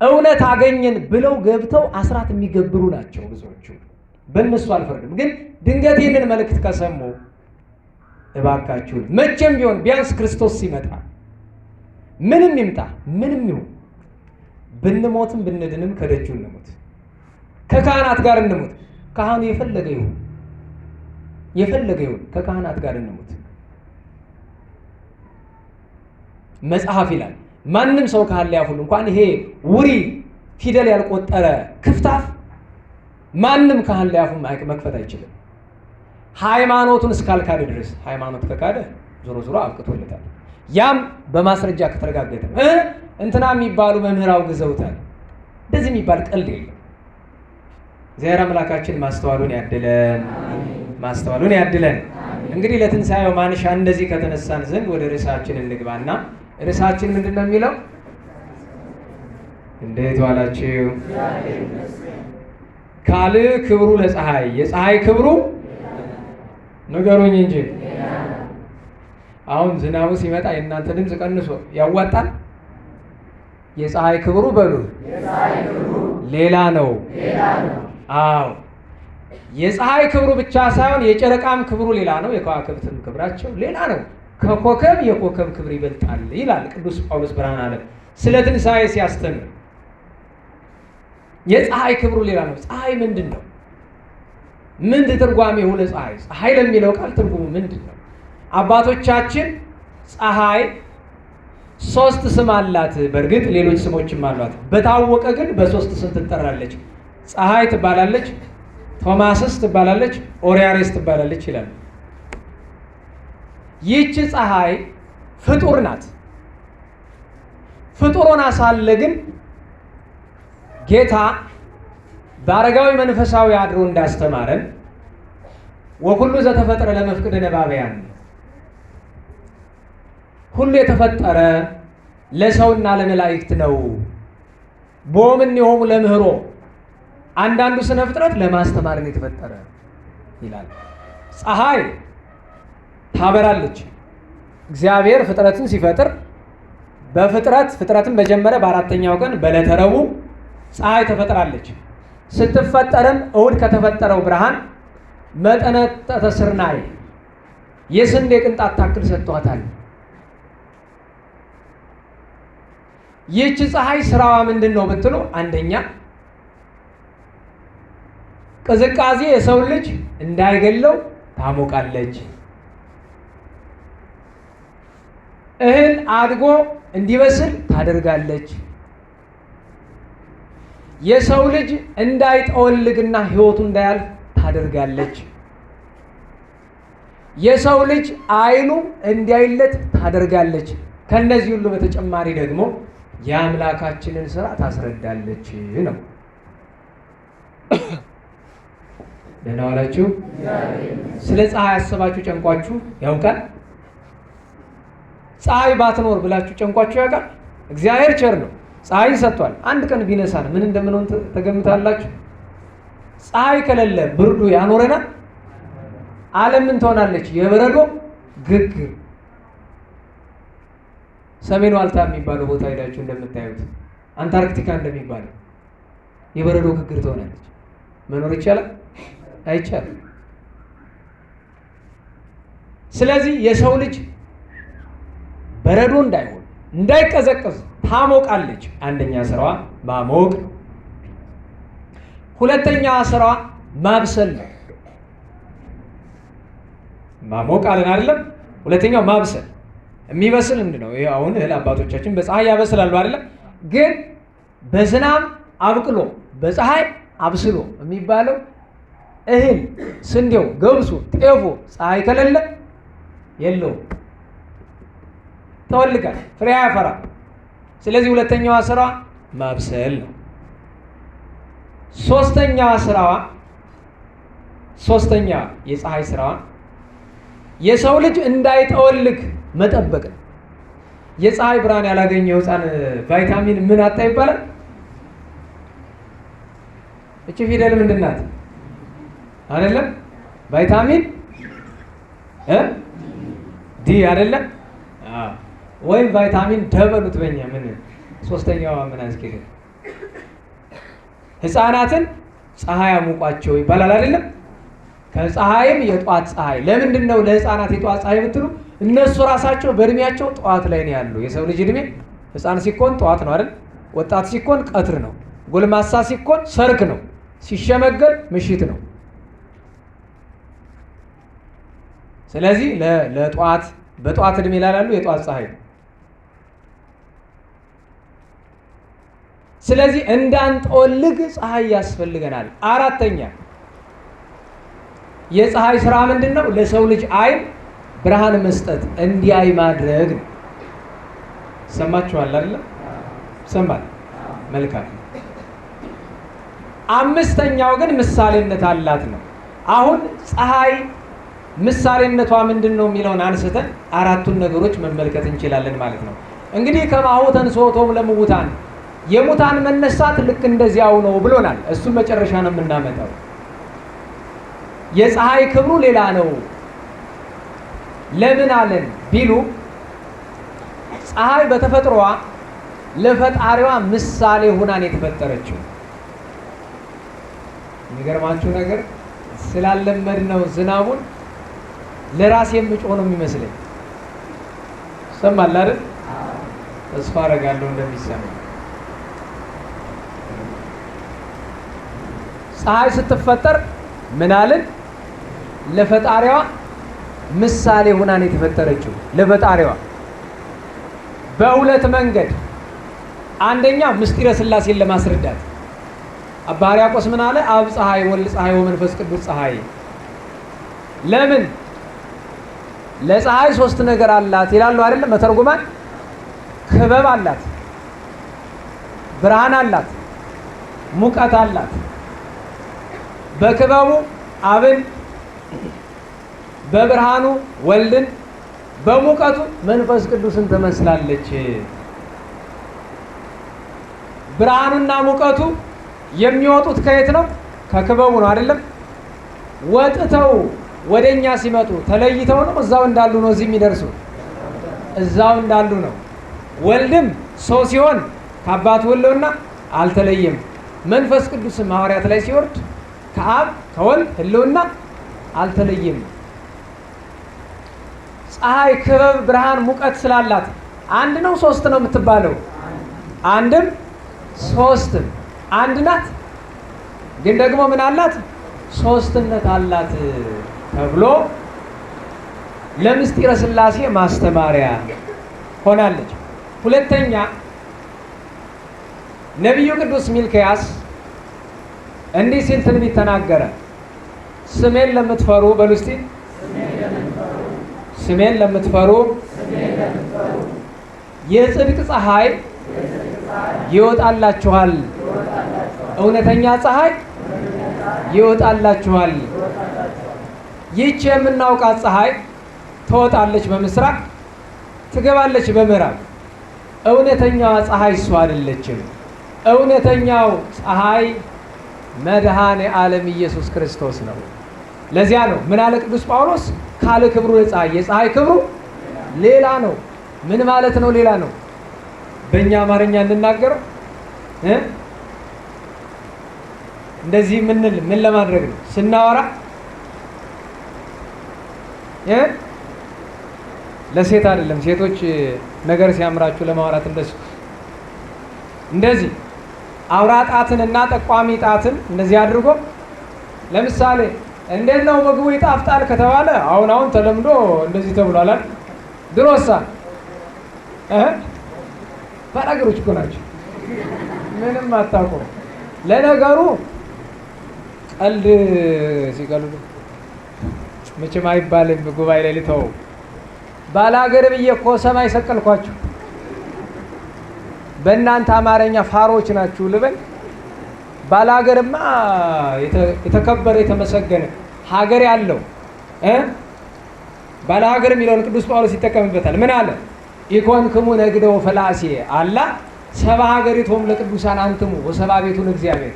Speaker 1: እውነት አገኘን ብለው ገብተው አስራት የሚገብሩ ናቸው ብዙዎቹ። በእነሱ አልፈርድም። ግን ድንገት ይህንን መልእክት ከሰሙ እባካችሁን መቼም ቢሆን ቢያንስ ክርስቶስ ሲመጣ ምንም ይምጣ ምንም ይሁን ብንሞትም ብንድንም ከደጁ እንሙት፣ ከካህናት ጋር እንሙት። ካህኑ የፈለገ ይሁን ከካህናት ጋር እንሙት። መጽሐፍ ይላል ማንም ሰው ካህን ሊያፉል እንኳን ይሄ ውሪ ፊደል ያልቆጠረ ክፍታፍ ማንም ካህን ሊያፉን መክፈት አይችልም፣ ሃይማኖቱን እስካልካደ ድረስ። ሃይማኖት ከካደ ዞሮ ዞሮ አብቅቶለታል። ያም በማስረጃ ከተረጋገጠ እንትና የሚባሉ መምህር አውግዘውታል። እንደዚህ የሚባል ቀልድ የለም። እግዚአብሔር አምላካችን ማስተዋሉን ያድለን። እንግዲህ ለትንሣኤው ማንሻ እንደዚህ ከተነሳን ዘንድ ወደ ርዕሳችን እንግባና ርዕሳችን ምንድን ነው የሚለው? እንዴት ዋላችሁ? ካልዕ ክብሩ ለፀሐይ፣ የፀሐይ ክብሩ ንገሩኝ እንጂ። አሁን ዝናቡ ሲመጣ የእናንተ ድምፅ ቀንሶ ያዋጣል? የፀሐይ ክብሩ በሉ ሌላ ነው። አዎ የፀሐይ ክብሩ ብቻ ሳይሆን የጨረቃም ክብሩ ሌላ ነው። የከዋክብትም ክብራቸው ሌላ ነው። ከኮከብ የኮከብ ክብር ይበልጣል ይላል ቅዱስ ጳውሎስ ብርሃነ ዓለም ስለ ትንሣኤ ሲያስተምር። የፀሐይ ክብሩ ሌላ ነው። ፀሐይ ምንድን ነው? ምን ትርጓሜ ሆነ? ፀሐይ ለሚለው ቃል ትርጉሙ ምንድን ነው? አባቶቻችን ፀሐይ 3 ስም አላት። በእርግጥ ሌሎች ስሞችም አሏት። በታወቀ ግን በ3 ስም ትጠራለች። ፀሐይ ትባላለች፣ ቶማስስ ትባላለች፣ ኦሪያሬስ ትባላለች ይላል። ይህች ፀሐይ ፍጡር ናት። ፍጡር ሆና ሳለ ግን ጌታ በአረጋዊ መንፈሳዊ አድሮ እንዳስተማረን ወኩሉ ዘተፈጠረ ለመፍቅደ ነባብያን፣ ሁሉ የተፈጠረ ለሰውና ለመላእክት ነው። ቦምኔሆሙ ለምህሮ፣ አንዳንዱ ስነ ፍጥረት ለማስተማር ነው የተፈጠረ ይላል። ፀሐይ ታበራለች። እግዚአብሔር ፍጥረትን ሲፈጥር ፍጥረትን በጀመረ በ4ኛው ቀን በዕለተ ረቡዕ ፀሐይ ተፈጥራለች። ስትፈጠርም እሑድ ከተፈጠረው ብርሃን መጠነ ተስርናይ የስንዴ ቅንጣት ታክል ሰጥቷታል። ይህች ፀሐይ ስራዋ ምንድን ነው ብትሉ፣ አንደኛ ቅዝቃዜ የሰው ልጅ እንዳይገለው ታሞቃለች። እህል አድጎ እንዲበስል ታደርጋለች። የሰው ልጅ እንዳይጠወልግና ሕይወቱ እንዳያልፍ ታደርጋለች። የሰው ልጅ ዓይኑ እንዲያይለት ታደርጋለች። ከነዚህ ሁሉ በተጨማሪ ደግሞ የአምላካችንን ስራ ታስረዳለች ነው። ደህና ዋላችሁ። ስለ ፀሐይ አስባችሁ ጨንቋችሁ ያውቃል? ፀሐይ ባትኖር ብላችሁ ጨንቋችሁ ያውቃል? እግዚአብሔር ቸር ነው፣ ፀሐይን ሰጥቷል። አንድ ቀን ቢነሳን ምን እንደምንሆን ተገምታላችሁ? ፀሐይ ከሌለ ብርዱ ያኖረናል። ዓለም ምን ትሆናለች? የበረዶ ግግር። ሰሜን ዋልታ የሚባለው ቦታ ሄዳችሁ እንደምታዩት አንታርክቲካ እንደሚባለው የበረዶ ግግር ትሆናለች። መኖር ይቻላል? አይቻልም። ስለዚህ የሰው ልጅ በረዶ እንዳይሆን እንዳይቀዘቀዝ ታሞቃለች። አንደኛ ስራዋ ማሞቅ ነው። ሁለተኛ ስራዋ ማብሰል ነው። ማሞቅ አለን አይደለም? ሁለተኛው ማብሰል። የሚበስል ምንድን ነው? ይሄ አሁን እህል አባቶቻችን በፀሐይ ያበስላሉ አይደለም? ግን በዝናብ አብቅሎ በፀሐይ አብስሎ የሚባለው እህል ስንዴው፣ ገብሱ፣ ጤፉ ፀሐይ ከሌለ የለውም፣ ተወልጋል፣ ፍሬ ያፈራ። ስለዚህ ሁለተኛዋ ስራዋ ማብሰል ነው። ሶስተኛ የፀሐይ ስራዋ የሰው ልጅ እንዳይጠወልግ መጠበቅ ነው። የፀሐይ ብርሃን ያላገኘው ሕፃን ቫይታሚን ምን አጣ ይባላል? እቺ ፊደል ምንድን ናት? አይደለም ቫይታሚን ዲ አይደለም? ወይም ቫይታሚን ደበሉት በእኛ ምን ሶስተኛዋ ምን አስኬደ? ሕፃናትን ፀሐይ አሙቋቸው ይባላል አይደለም? ከፀሐይም የጧት ፀሐይ። ለምንድን ነው ለሕፃናት የጧት ፀሐይ ብትሉ፣ እነሱ ራሳቸው በእድሜያቸው ጠዋት ላይ ነው ያሉ። የሰው ልጅ እድሜ ሕፃን ሲኮን ጠዋት ነው አይደል? ወጣት ሲኮን ቀትር ነው። ጎልማሳ ሲኮን ሰርክ ነው። ሲሸመገል ምሽት ነው። ስለዚህ ለጠዋት በጠዋት እድሜ ላይ ያሉ የጠዋት ፀሐይ ነው። ስለዚህ እንዳንጠወልግ ፀሐይ ያስፈልገናል። አራተኛ የፀሐይ ስራ ምንድን ነው? ለሰው ልጅ ዓይን ብርሃን መስጠት፣ እንዲያይ ማድረግ ነው። ሰማችኋል አይደል? ሰማል። መልካም። አምስተኛው ግን ምሳሌነት አላት ነው። አሁን ፀሐይ ምሳሌነቷ ምንድን ነው የሚለውን አንስተን አራቱን ነገሮች መመልከት እንችላለን ማለት ነው። እንግዲህ ከማሁ ተንሥኦቶሙ ለሙታን፣ የሙታን መነሳት ልክ እንደዚያው ነው ብሎናል። እሱም መጨረሻ ነው የምናመጣው። የፀሐይ ክብሩ ሌላ ነው። ለምን አለን ቢሉ፣ ፀሐይ በተፈጥሮዋ ለፈጣሪዋ ምሳሌ ሆና ነው የተፈጠረችው። የሚገርማችሁ ነገር ስላለመድነው ዝናቡን ለራሴ የምጮህ ነው የሚመስለኝ። ሰማል አይደል? ተስፋ አደርጋለሁ እንደሚሰማ። ፀሐይ ስትፈጠር ምን አልን? ለፈጣሪዋ ምሳሌ ሆና ነው የተፈጠረችው። ለፈጣሪዋ በሁለት መንገድ፣ አንደኛ ምስጢረ ሥላሴን ለማስረዳት አባ ሕርያቆስ ምን አለ? አብ ፀሐይ፣ ወልድ ፀሐይ፣ ወመንፈስ ቅዱስ ፀሐይ። ለምን? ለፀሐይ ሶስት ነገር አላት ይላሉ አይደለም መተርጉማን። ክበብ አላት፣ ብርሃን አላት፣ ሙቀት አላት። በክበቡ አብን፣ በብርሃኑ ወልድን፣ በሙቀቱ መንፈስ ቅዱስን ትመስላለች። ብርሃኑና ሙቀቱ የሚወጡት ከየት ነው? ከክበቡ ነው አይደለም? ወጥተው ወደኛ ሲመጡ ተለይተው ነው? እዛው እንዳሉ ነው እዚህ የሚደርሱ? እዛው እንዳሉ ነው። ወልድም ሰው ሲሆን ከአባቱ ሕልውና አልተለየም። መንፈስ ቅዱስም ሐዋርያት ላይ ሲወርድ ከአብ ከወልድ ሕልውና አልተለየም። ፀሐይ ክበብ፣ ብርሃን፣ ሙቀት ስላላት አንድ ነው ሶስት ነው የምትባለው? አንድም ሶስትም አንድ ናት። ግን ደግሞ ምን አላት? ሶስትነት አላት ተብሎ ለምስጢረ ሥላሴ ማስተማሪያ ሆናለች። ሁለተኛ ነቢዩ ቅዱስ ሚልክያስ እንዲህ ሲል ትንቢት ተናገረ። ስሜን ለምትፈሩ በሉ እስቲ፣ ስሜን ለምትፈሩ የጽድቅ ፀሐይ ይወጣላችኋል፣ እውነተኛ ፀሐይ ይወጣላችኋል። ይህች የምናውቃት ፀሐይ ትወጣለች በምስራቅ ትገባለች በምዕራብ። እውነተኛዋ ፀሐይ እሷ አይደለችም። እውነተኛው ፀሐይ መድኃኔ ዓለም ኢየሱስ ክርስቶስ ነው። ለዚያ ነው ምን አለ ቅዱስ ጳውሎስ? ካለ ክብሩ የፀሐይ የፀሐይ ክብሩ ሌላ ነው። ምን ማለት ነው? ሌላ ነው። በእኛ አማርኛ እንናገረው እንደዚህ ምንል ምን ለማድረግ ነው? ስናወራ ለሴት አይደለም። ሴቶች ነገር ሲያምራችሁ ለማውራት እንደዚህ አውራ ጣትንና ጠቋሚ ጣትን እንደዚህ አድርጎ ለምሳሌ እንዴት ነው ምግቡ ይጣፍጣል ከተባለ አሁን ተለምዶ እንደዚህ ተብሏል አይደል? ድሮሳ ባላገሮች እኮ ናቸው። ምንም አታውቁም። ለነገሩ ቀልድ ሲቀልዱ መቼም አይባልም። ጉባኤ ላይ ልተው። ባላገር ብዬ እኮ ሰማይ ሰቀልኳችሁ። በእናንተ አማርኛ ፋሮች ናችሁ ልበል? ባላገርማ የተከበረ የተመሰገነ ሀገር ያለው ባላገር የሚለውን ቅዱስ ጳውሎስ ይጠቀምበታል። ምን አለ? ኢኮንክሙ ነግደው ፈላሴ አላ ሰባ ሀገሪቱም ለቅዱሳን አንትሙ ወሰባ ቤቱን እግዚአብሔር።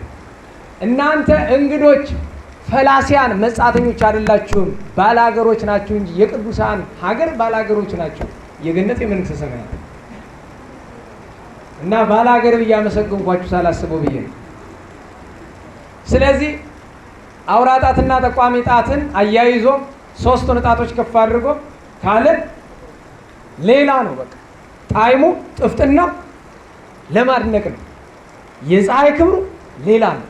Speaker 1: እናንተ እንግዶች ፈላሲያን መጻተኞች አይደላችሁም፣ ባላገሮች ናችሁ እንጂ የቅዱሳን ሀገር ባላገሮች ናችሁ፣ የገነት የመንግስተ ሰማያት። እና ባላገር ብዬ አመሰግንኳችሁ ሳላስበው ብዬ ነው። ስለዚህ አውራ ጣትና ጠቋሚ ጣትን አያይዞ ሶስቱን ጣቶች ከፍ አድርጎ ካለ ሌላ ነው። በቃ ጣዕሙ ጥፍጥናው ለማድነቅ ነው። የፀሐይ ክብሩ ሌላ ነው።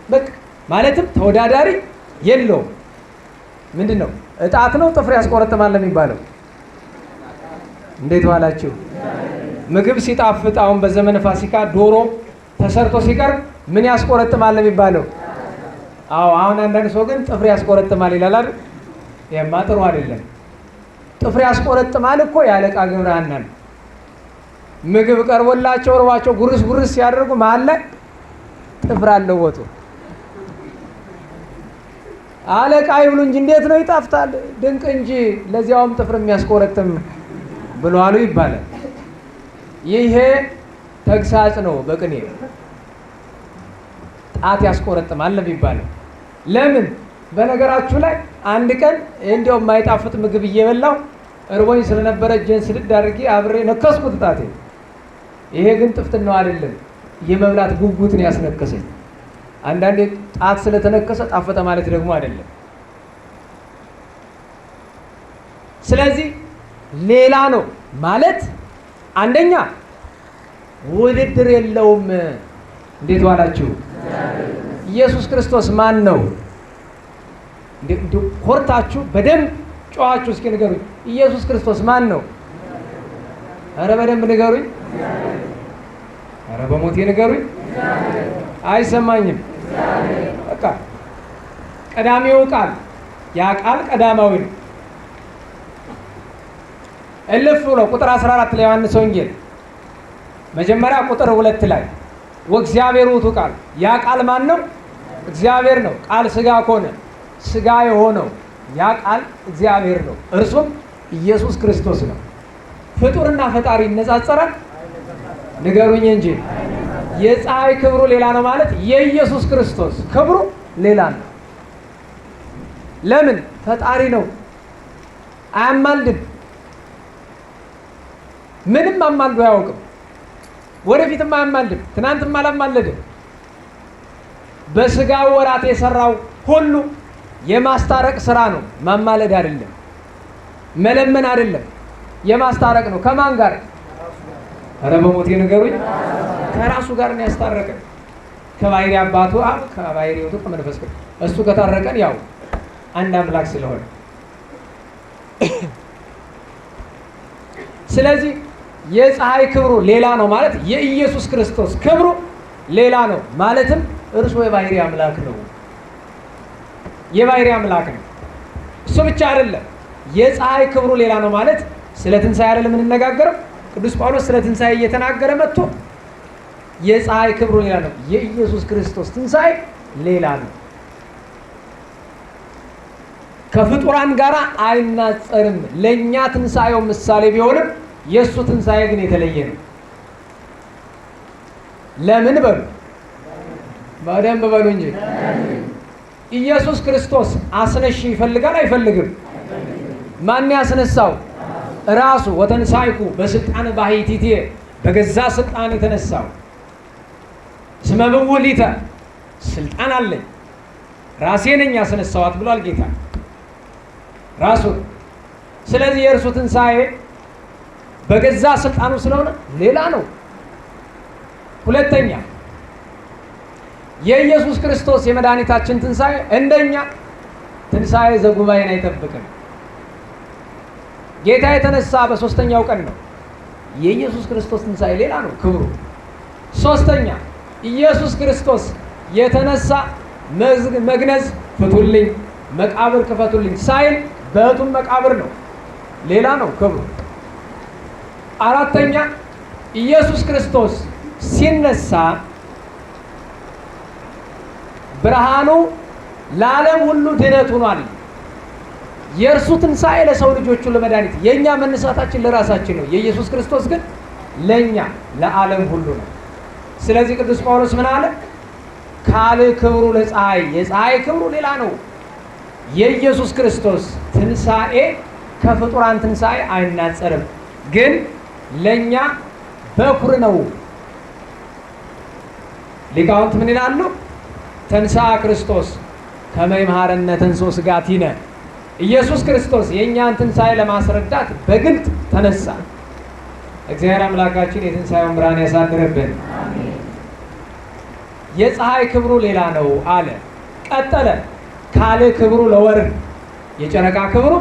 Speaker 1: በቃ ማለትም ተወዳዳሪ የለውም። ምንድን ነው? እጣት ነው ጥፍር ያስቆረጥማል የሚባለው። እንዴት ዋላችሁ? ምግብ ሲጣፍጥ አሁን በዘመነ ፋሲካ ዶሮ ተሰርቶ ሲቀርብ ምን ያስቆረጥማል የሚባለው? አዎ። አሁን አንዳንድ ሰው ግን ጥፍር ያስቆረጥማል ይላል አይደል? ይሄማ ጥሩ አይደለም። ጥፍር ያስቆረጥማል እኮ የአለቃ ገብረሐና ነው። ምግብ ቀርቦላቸው እርቧቸው ጉርስ ጉርስ ሲያደርጉ መሀል ላይ ጥፍር አለው ወጡ። አለቃ ይብሉ እንጂ እንዴት ነው ይጣፍጣል፣ ድንቅ እንጂ ለዚያውም ጥፍር የሚያስቆረጥም ብሎ አሉ ይባላል። ይሄ ተግሳጽ ነው። በቅኔ ጣት ያስቆረጥማል የሚባለው ለምን? በነገራችሁ ላይ አንድ ቀን እንዲያው የማይጣፍጥ ምግብ እየበላው እርቦኝ ስለነበረ እጄን ስድድ አድርጌ አብሬ ነከስኩት ጣቴ። ይሄ ግን ጥፍጥናው አይደለም፣ የመብላት ጉጉትን ያስነከሰኝ። አንዳንዴ ጣት ስለተነከሰ ጣፈጠ ማለት ደግሞ አይደለም። ስለዚህ ሌላ ነው ማለት አንደኛ ውድድር የለውም። እንዴት ዋላችሁ? ኢየሱስ ክርስቶስ ማን ነው? ኮርታችሁ በደንብ ጮኻችሁ እስኪ ንገሩኝ። ኢየሱስ ክርስቶስ ማን ነው? ኧረ በደንብ ንገሩኝ። ኧረ በሞቴ ንገሩኝ። አይሰማኝም። በቃ ቀዳሚው ቃል፣ ያ ቃል ቀዳማዊ ነው። እልፍ ብሎ ቁጥር 14 ላይ ዮሐንስ ወንጌል መጀመሪያ ቁጥር 2 ላይ ወእግዚአብሔር ውእቱ ቃል፣ ያ ቃል ማን ነው? እግዚአብሔር ነው። ቃል ሥጋ ከሆነ ሥጋ የሆነው ያ ቃል እግዚአብሔር ነው፣ እርሱም ኢየሱስ ክርስቶስ ነው። ፍጡርና ፈጣሪ ይነጻጸራል? ንገሩኝ እንጂ። የፀሐይ ክብሩ ሌላ ነው ማለት የኢየሱስ ክርስቶስ ክብሩ ሌላ ነው። ለምን? ፈጣሪ ነው፣ አያማልድም። ምንም አማልዶ አያውቅም፣ ወደፊትም አያማልድም፣ ትናንትም አላማለድም። በሥጋው ወራት የሰራው ሁሉ የማስታረቅ ስራ ነው፣ ማማለድ አይደለም፣ መለመን አይደለም፣ የማስታረቅ ነው። ከማን ጋር? ኧረ በሞቴ ንገሩኝ። ከራሱ ጋር ነው ያስታረቀን። ከባሕሪ አባቱ አብ፣ ከባሕሪ ሕይወቱ ከመንፈስ ቅዱስ እሱ ከታረቀን ያው አንድ አምላክ ስለሆነ። ስለዚህ የፀሐይ ክብሩ ሌላ ነው ማለት የኢየሱስ ክርስቶስ ክብሩ ሌላ ነው ማለትም እርሱ የባሕሪ አምላክ ነው። የባሕሪ አምላክ ነው። እሱ ብቻ አይደለም። የፀሐይ ክብሩ ሌላ ነው ማለት ስለ ትንሣኤ አይደለም የምንነጋገረው። ቅዱስ ጳውሎስ ስለ ትንሣኤ እየተናገረ መጥቶ የፀሐይ ክብሩ ሌላ ነው፣ የኢየሱስ ክርስቶስ ትንሣኤ ሌላ ነው። ከፍጡራን ጋር አይናጸርም። ለእኛ ትንሣኤው ምሳሌ ቢሆንም የእሱ ትንሣኤ ግን የተለየ ነው። ለምን በሉ፣ በደንብ በሉ እንጂ። ኢየሱስ ክርስቶስ አስነሺ ይፈልጋል አይፈልግም? ማን ያስነሳው? ራሱ። ወተንሳይኩ በስልጣን ባሕቲቴ፣ በገዛ ስልጣን የተነሳው። እስመ ብውሊተ፣ ስልጣን አለኝ ራሴ ነኝ ያስነሳዋት ብሏል ጌታ ራሱ። ስለዚህ የእርሱ ትንሣኤ በገዛ ስልጣኑ ስለሆነ ሌላ ነው። ሁለተኛ የኢየሱስ ክርስቶስ የመድኃኒታችን ትንሣኤ እንደኛ ትንሣኤ ዘጉባኤን አይጠብቅም። ጌታ የተነሳ በሶስተኛው ቀን ነው። የኢየሱስ ክርስቶስ ትንሣኤ ሌላ ነው ክብሩ። ሶስተኛ ኢየሱስ ክርስቶስ የተነሳ መግነዝ ፍቱልኝ፣ መቃብር ክፈቱልኝ ሳይል በሕቱም መቃብር ነው፣ ሌላ ነው ክብሩ። አራተኛ ኢየሱስ ክርስቶስ ሲነሳ ብርሃኑ ለዓለም ሁሉ ድነት ሆኗል። የእርሱ ትንሣኤ ለሰው ልጆቹ ለመድኃኒት፣ የእኛ መነሳታችን ለራሳችን ነው። የኢየሱስ ክርስቶስ ግን ለእኛ ለዓለም ሁሉ ነው። ስለዚህ ቅዱስ ጳውሎስ ምን አለ? ካል ክብሩ ለፀሐይ፣ የፀሐይ ክብሩ ሌላ ነው። የኢየሱስ ክርስቶስ ትንሣኤ ከፍጡራን ትንሣኤ አይናጸርም፣ ግን ለእኛ በኩር ነው። ሊቃውንት ምን ይላሉ? ተንሥአ ክርስቶስ ከመ ይምሃረነ ተንሥኦ ሥጋቲነ። ኢየሱስ ክርስቶስ የእኛን ትንሣኤ ለማስረዳት በግልጥ ተነሳ። እግዚአብሔር አምላካችን የትንሣኤውን ብርሃን ያሳድርብን። የፀሐይ ክብሩ ሌላ ነው አለ። ቀጠለ። ካል ክብሩ ለወርኅ፣ የጨረቃ ክብሩ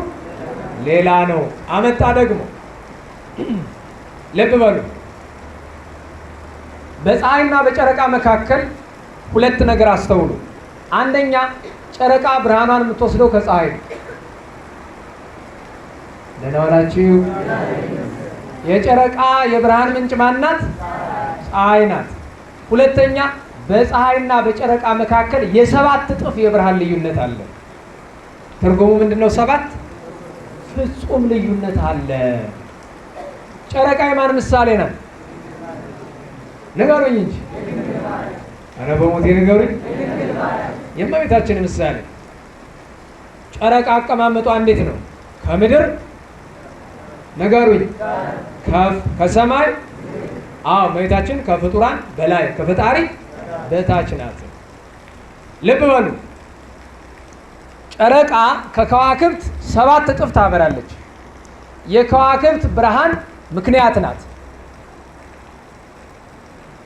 Speaker 1: ሌላ ነው አመጣ። ደግሞ ልብ በሉ፣ በፀሐይና በጨረቃ መካከል ሁለት ነገር አስተውሉ። አንደኛ ጨረቃ ብርሃኗን የምትወስደው ከፀሐይ ነው። ደህና ዋላችሁ። የጨረቃ የብርሃን ምንጭ ማናት? ፀሐይ ናት። ሁለተኛ በፀሐይና በጨረቃ መካከል የ7 እጥፍ የብርሃን ልዩነት አለ። ትርጉሙ ምንድነው? 7 ፍጹም ልዩነት አለ። ጨረቃ የማን ምሳሌ ናት? ንገሩኝ እንጂ። ኧረ በሞቴ ንገሩኝ። የእመቤታችን ምሳሌ። ጨረቃ አቀማመጧ እንዴት ነው? ከምድር ንገሩኝ። ከፍ ከሰማይ እመቤታችን ከፍጡራን በላይ ከፈጣሪ በታች ናት። ልብ በሉ። ጨረቃ ከከዋክብት 7 እጥፍ ታበራለች። የከዋክብት ብርሃን ምክንያት ናት።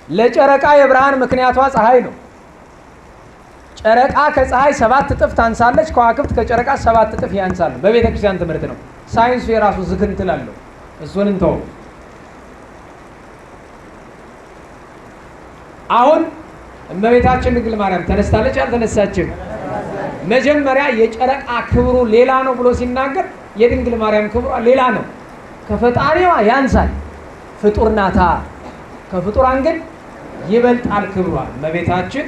Speaker 1: ለጨረቃ የብርሃን ምክንያቷ ፀሐይ ነው። ጨረቃ ከፀሐይ 7 እጥፍ ታንሳለች። ከዋክብት ከጨረቃ 7 እጥፍ ያንሳሉ። በቤተ ክርስቲያን ትምህርት ነው። ሳይንሱ የራሱ ዝክንትል አለው። እሱን እንተው። አሁን እመቤታችን ድንግል ማርያም ተነስታለች አልተነሳችም? መጀመሪያ የጨረቃ ክብሩ ሌላ ነው ብሎ ሲናገር የድንግል ማርያም ክብሯ ሌላ ነው። ከፈጣሪዋ ያንሳል፣ ፍጡር ናታ። ከፍጡራን ግን ይበልጣል ክብሯ። እመቤታችን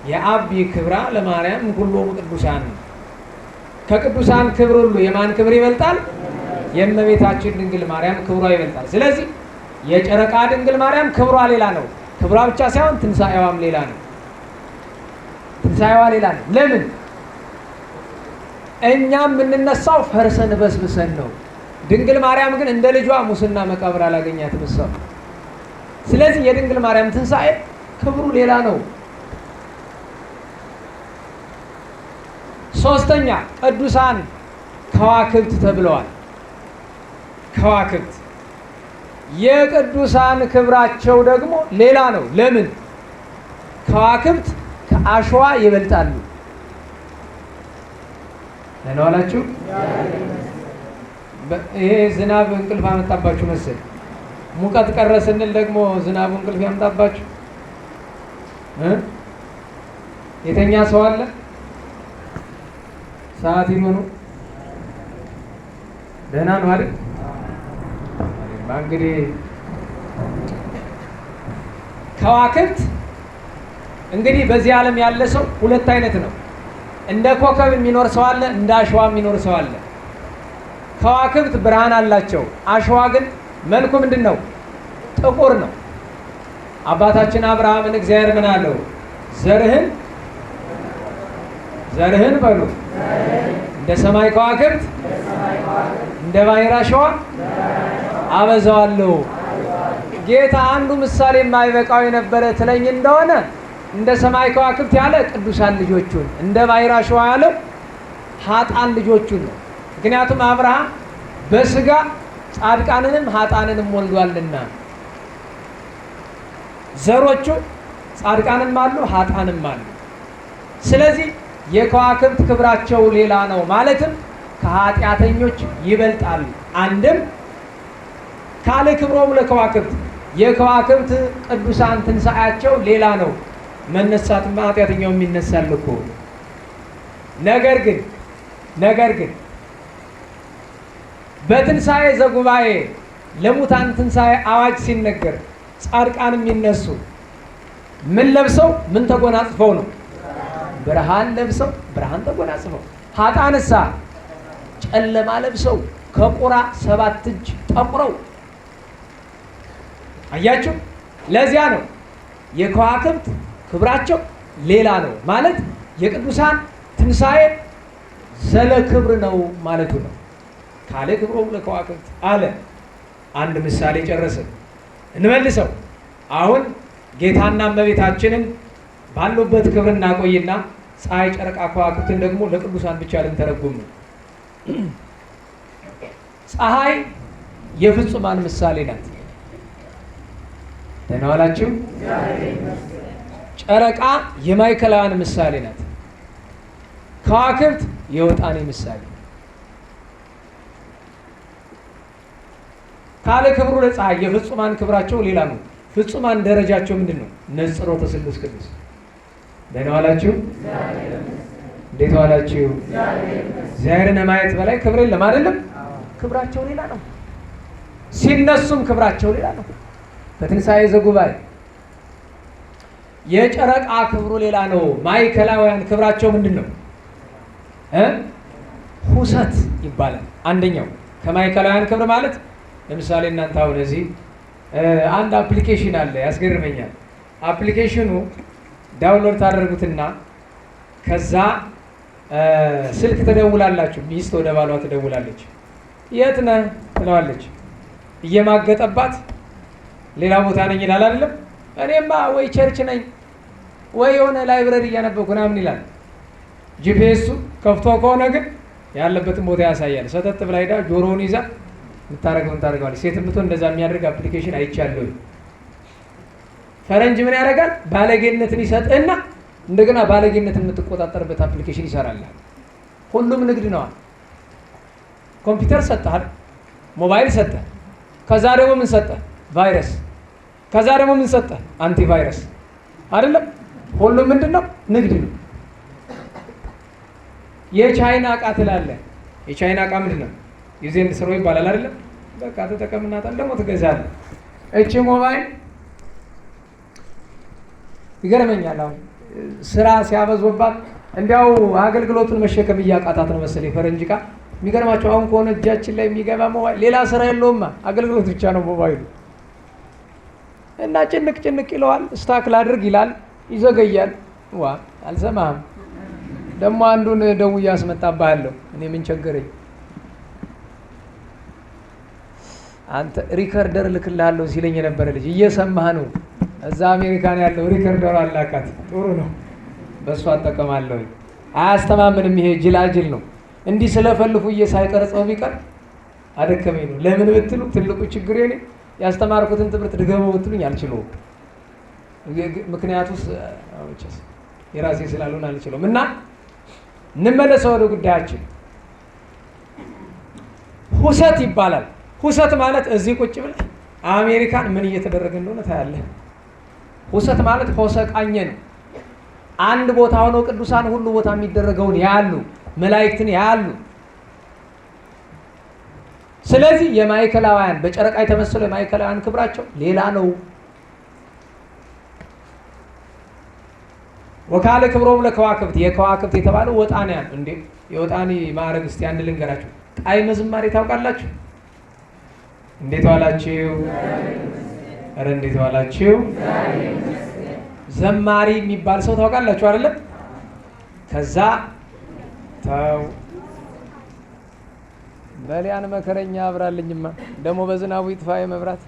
Speaker 1: የአቢ ክብራ ለማርያም ሁሉም ቅዱሳን፣ ከቅዱሳን ክብር ሁሉ የማን ክብር ይበልጣል? የእመቤታችን ድንግል ማርያም ክብሯ ይበልጣል። ስለዚህ የጨረቃ ድንግል ማርያም ክብሯ ሌላ ነው። ክብሯ ብቻ ሳይሆን ትንሣኤዋም ሌላ ነው። ትንሣኤዋ ሌላ ነው። ለምን? እኛ የምንነሳው ፈርሰን በስብሰን ነው። ድንግል ማርያም ግን እንደ ልጇ ሙስና መቃብር አላገኛትም እሷ። ስለዚህ የድንግል ማርያም ትንሣኤ ክብሩ ሌላ ነው። ሶስተኛ ቅዱሳን ከዋክብት ተብለዋል። ከዋክብት የቅዱሳን ክብራቸው ደግሞ ሌላ ነው። ለምን? ከዋክብት ከአሸዋ ይበልጣሉ። ለነዋላችሁ ይሄ ዝናብ እንቅልፍ አመጣባችሁ መሰል። ሙቀት ቀረ ስንል ደግሞ ዝናቡ እንቅልፍ ያመጣባችሁ የተኛ ሰው አለ? ሰዓት ይሆኑ ደህና ነው አይደል? እንግዲህ ከዋክብት እንግዲህ በዚህ ዓለም ያለ ሰው ሁለት አይነት ነው። እንደ ኮከብ የሚኖር ሰው አለ፣ እንደ አሸዋ የሚኖር ሰው አለ። ከዋክብት ብርሃን አላቸው። አሸዋ ግን መልኩ ምንድን ነው? ጥቁር ነው። አባታችን አብርሃምን እግዚአብሔር ምን አለው? ዘርህን በሉ እንደ ሰማይ ከዋክብት እንደ ባሕር አሸዋ አበዛዋለሁ። ጌታ አንዱ ምሳሌ የማይበቃው የነበረ ትለኝ እንደሆነ እንደ ሰማይ ከዋክብት ያለ ቅዱሳን ልጆቹን፣ እንደ ባሕር አሸዋ ያለው ኃጥአን ልጆቹን ነው። ምክንያቱም አብርሃም በስጋ ጻድቃንንም ኃጥአንንም ወልዷልና ዘሮቹ ጻድቃንም አሉ ኃጥአንም አሉ። ስለዚህ የከዋክብት ክብራቸው ሌላ ነው። ማለትም ከኃጢአተኞች ይበልጣሉ። አንድም ካለ ክብሮሙ ለከዋክብት የከዋክብት ቅዱሳን ትንሣኤያቸው ሌላ ነው። መነሳትማ ኃጢአተኛውም ይነሳል እኮ። ነገር ግን በትንሣኤ ዘጉባኤ ለሙታን ትንሣኤ አዋጅ ሲነገር ጻድቃን የሚነሱ ምን ለብሰው ምን ተጎናጽፈው ነው? ብርሃን ለብሰው ብርሃን ተጎናጽፈው። ኃጥአንሳ ጨለማ ለብሰው ከቁራ 7 እጅ ጠቁረው። አያችሁ? ለዚያ ነው የከዋክብት ክብራቸው ሌላ ነው ማለት የቅዱሳን ትንሣኤ ዘለ ክብር ነው ማለቱ ነው። ካለ ክብሮሙ ለከዋክብት አለ። አንድ ምሳሌ ጨረስን፣ እንመልሰው። አሁን ጌታና እመቤታችንን ባሉበት ክብር እናቆይና ፀሐይ፣ ጨረቃ፣ ከዋክብትን ደግሞ ለቅዱሳን ብቻ ልንተረጉም ነው። ፀሐይ የፍጹማን ምሳሌ ናት። ደህና ዋላችሁ። ጨረቃ የማዕከላውያን ምሳሌ ናት። ከዋክብት የወጣኔ ምሳሌ። ካለ ክብሩ ለፀሐይ የፍጹማን ክብራቸው ሌላ ነው። ፍጹማን ደረጃቸው ምንድን ነው? ነጽሮተ ስሉስ ቅዱስ። ደህና ዋላችሁ። እንዴት ዋላችሁ? እግዚአብሔርን ማየት በላይ ክብር የለም አይደለም? ክብራቸው ሌላ ነው። ሲነሱም ክብራቸው ሌላ ነው። በትንሣኤ ዘጉባኤ የጨረቃ ክብሩ ሌላ ነው። ማዕከላውያን ክብራቸው ምንድን ነው? ሁሰት ይባላል። አንደኛው ከማዕከላውያን ክብር ማለት ለምሳሌ እናንተ አሁን እዚህ አንድ አፕሊኬሽን አለ፣ ያስገርመኛል። አፕሊኬሽኑ ዳውንሎድ ታደርጉትና ከዛ ስልክ ትደውላላችሁ። ሚስት ወደ ባሏ ትደውላለች። የት ነህ ትለዋለች። እየማገጠባት ሌላ ቦታ ነኝ ይላል አይደለም? እኔማ ወይ ቸርች ነኝ ወይ የሆነ ላይብረሪ እያነበብኩ ምናምን ይላል። ጂፒኤሱ ከፍቶ ከሆነ ግን ያለበትን ቦታ ያሳያል። ሰተት ብላ ሄዳ ጆሮውን ይዛ የምታደርገውን ታደርገዋለች። ሴትም ብትሆን እንደዛ የሚያደርግ አፕሊኬሽን አይቻለሁ። ፈረንጅ ምን ያደርጋል? ባለጌነትን ይሰጥህና እንደገና ባለጌነትን የምትቆጣጠርበት አፕሊኬሽን ይሰራልሃል። ሁሉም ንግድ ነዋ። ኮምፒውተር ሰጥሃል፣ ሞባይል ሰጠህ፣ ከዛ ደግሞ ምን ሰጠህ? ቫይረስ። ከዛ ደግሞ ምን ሰጠህ? አንቲቫይረስ አይደለም? ሁሉም ምንድን ነው? ንግድ ነው። የቻይና እቃ ትላለህ። የቻይና እቃ ምንድን ነው? ዩዜንድ ስሮ ይባላል አይደለም? በቃ ተጠቀምና ደግሞ ትገዛለህ። እቺ ሞባይል ይገርመኛል። አሁን ስራ ሲያበዙባት እንዲያው አገልግሎቱን መሸከም እያቃታት ነው መሰለኝ ፈረንጅ እቃ። የሚገርማቸው አሁን ከሆነ እጃችን ላይ የሚገባ ሞባይል ሌላ ስራ የለውማ፣ አገልግሎት ብቻ ነው ሞባይሉ። እና ጭንቅ ጭንቅ ይለዋል። ስታክ ላድርግ ይላል፣ ይዘገያል። ዋ አልሰማህም። ደግሞ አንዱን ደውዬ አስመጣብሃለሁ። እኔ ምን ቸገረኝ። አንተ ሪከርደር ልክልሃለሁ ሲለኝ የነበረ ልጅ እየሰማህ ነው። እዛ አሜሪካን ያለው ሪከርደር አላካት። ጥሩ ነው፣ በእሱ አጠቀማለሁ። አያስተማምንም። ይሄ ጅላጅል ነው። እንዲህ ስለፈልፉ ሳይቀርጸው ቢቀር አደከመኝ ነው። ለምን ብትሉ ትልቁ ችግር የኔ ያስተማርኩትን ትምህርት ድገመው ብትሉኝ አልችለውም። ምክንያቱስ የራሴ ስላልሆነ አልችለውም። እና እንመለሰው ወደ ጉዳያችን። ሁሰት ይባላል። ሁሰት ማለት እዚህ ቁጭ ብለህ አሜሪካን ምን እየተደረገ እንደሆነ ታያለህ። ሁሰት ማለት ሆሰቃኘ ነው። አንድ ቦታ ሆነው ቅዱሳን ሁሉ ቦታ የሚደረገውን ያሉ መላእክትን ያሉ። ስለዚህ የማዕከላውያን በጨረቃ የተመሰለው የማዕከላውያን ክብራቸው ሌላ ነው። ወካለ ክብሮም ለከዋክብት የከዋክብት የተባለው ወጣንያን እንዴ የወጣኒ ማዕረግ እስቲ አንድ ልንገራችሁ። ጣዕመ ዝማሬ ታውቃላችሁ? እንዴት ዋላችሁ? ኧረ እንዴት ዋላችሁ? ዘማሪ የሚባል ሰው ታውቃላችሁ አይደለም? ከዛ ተው በሊያን መከረኛ አብራልኝማ ደግሞ በዝናቡ ይጥፋ የመብራት።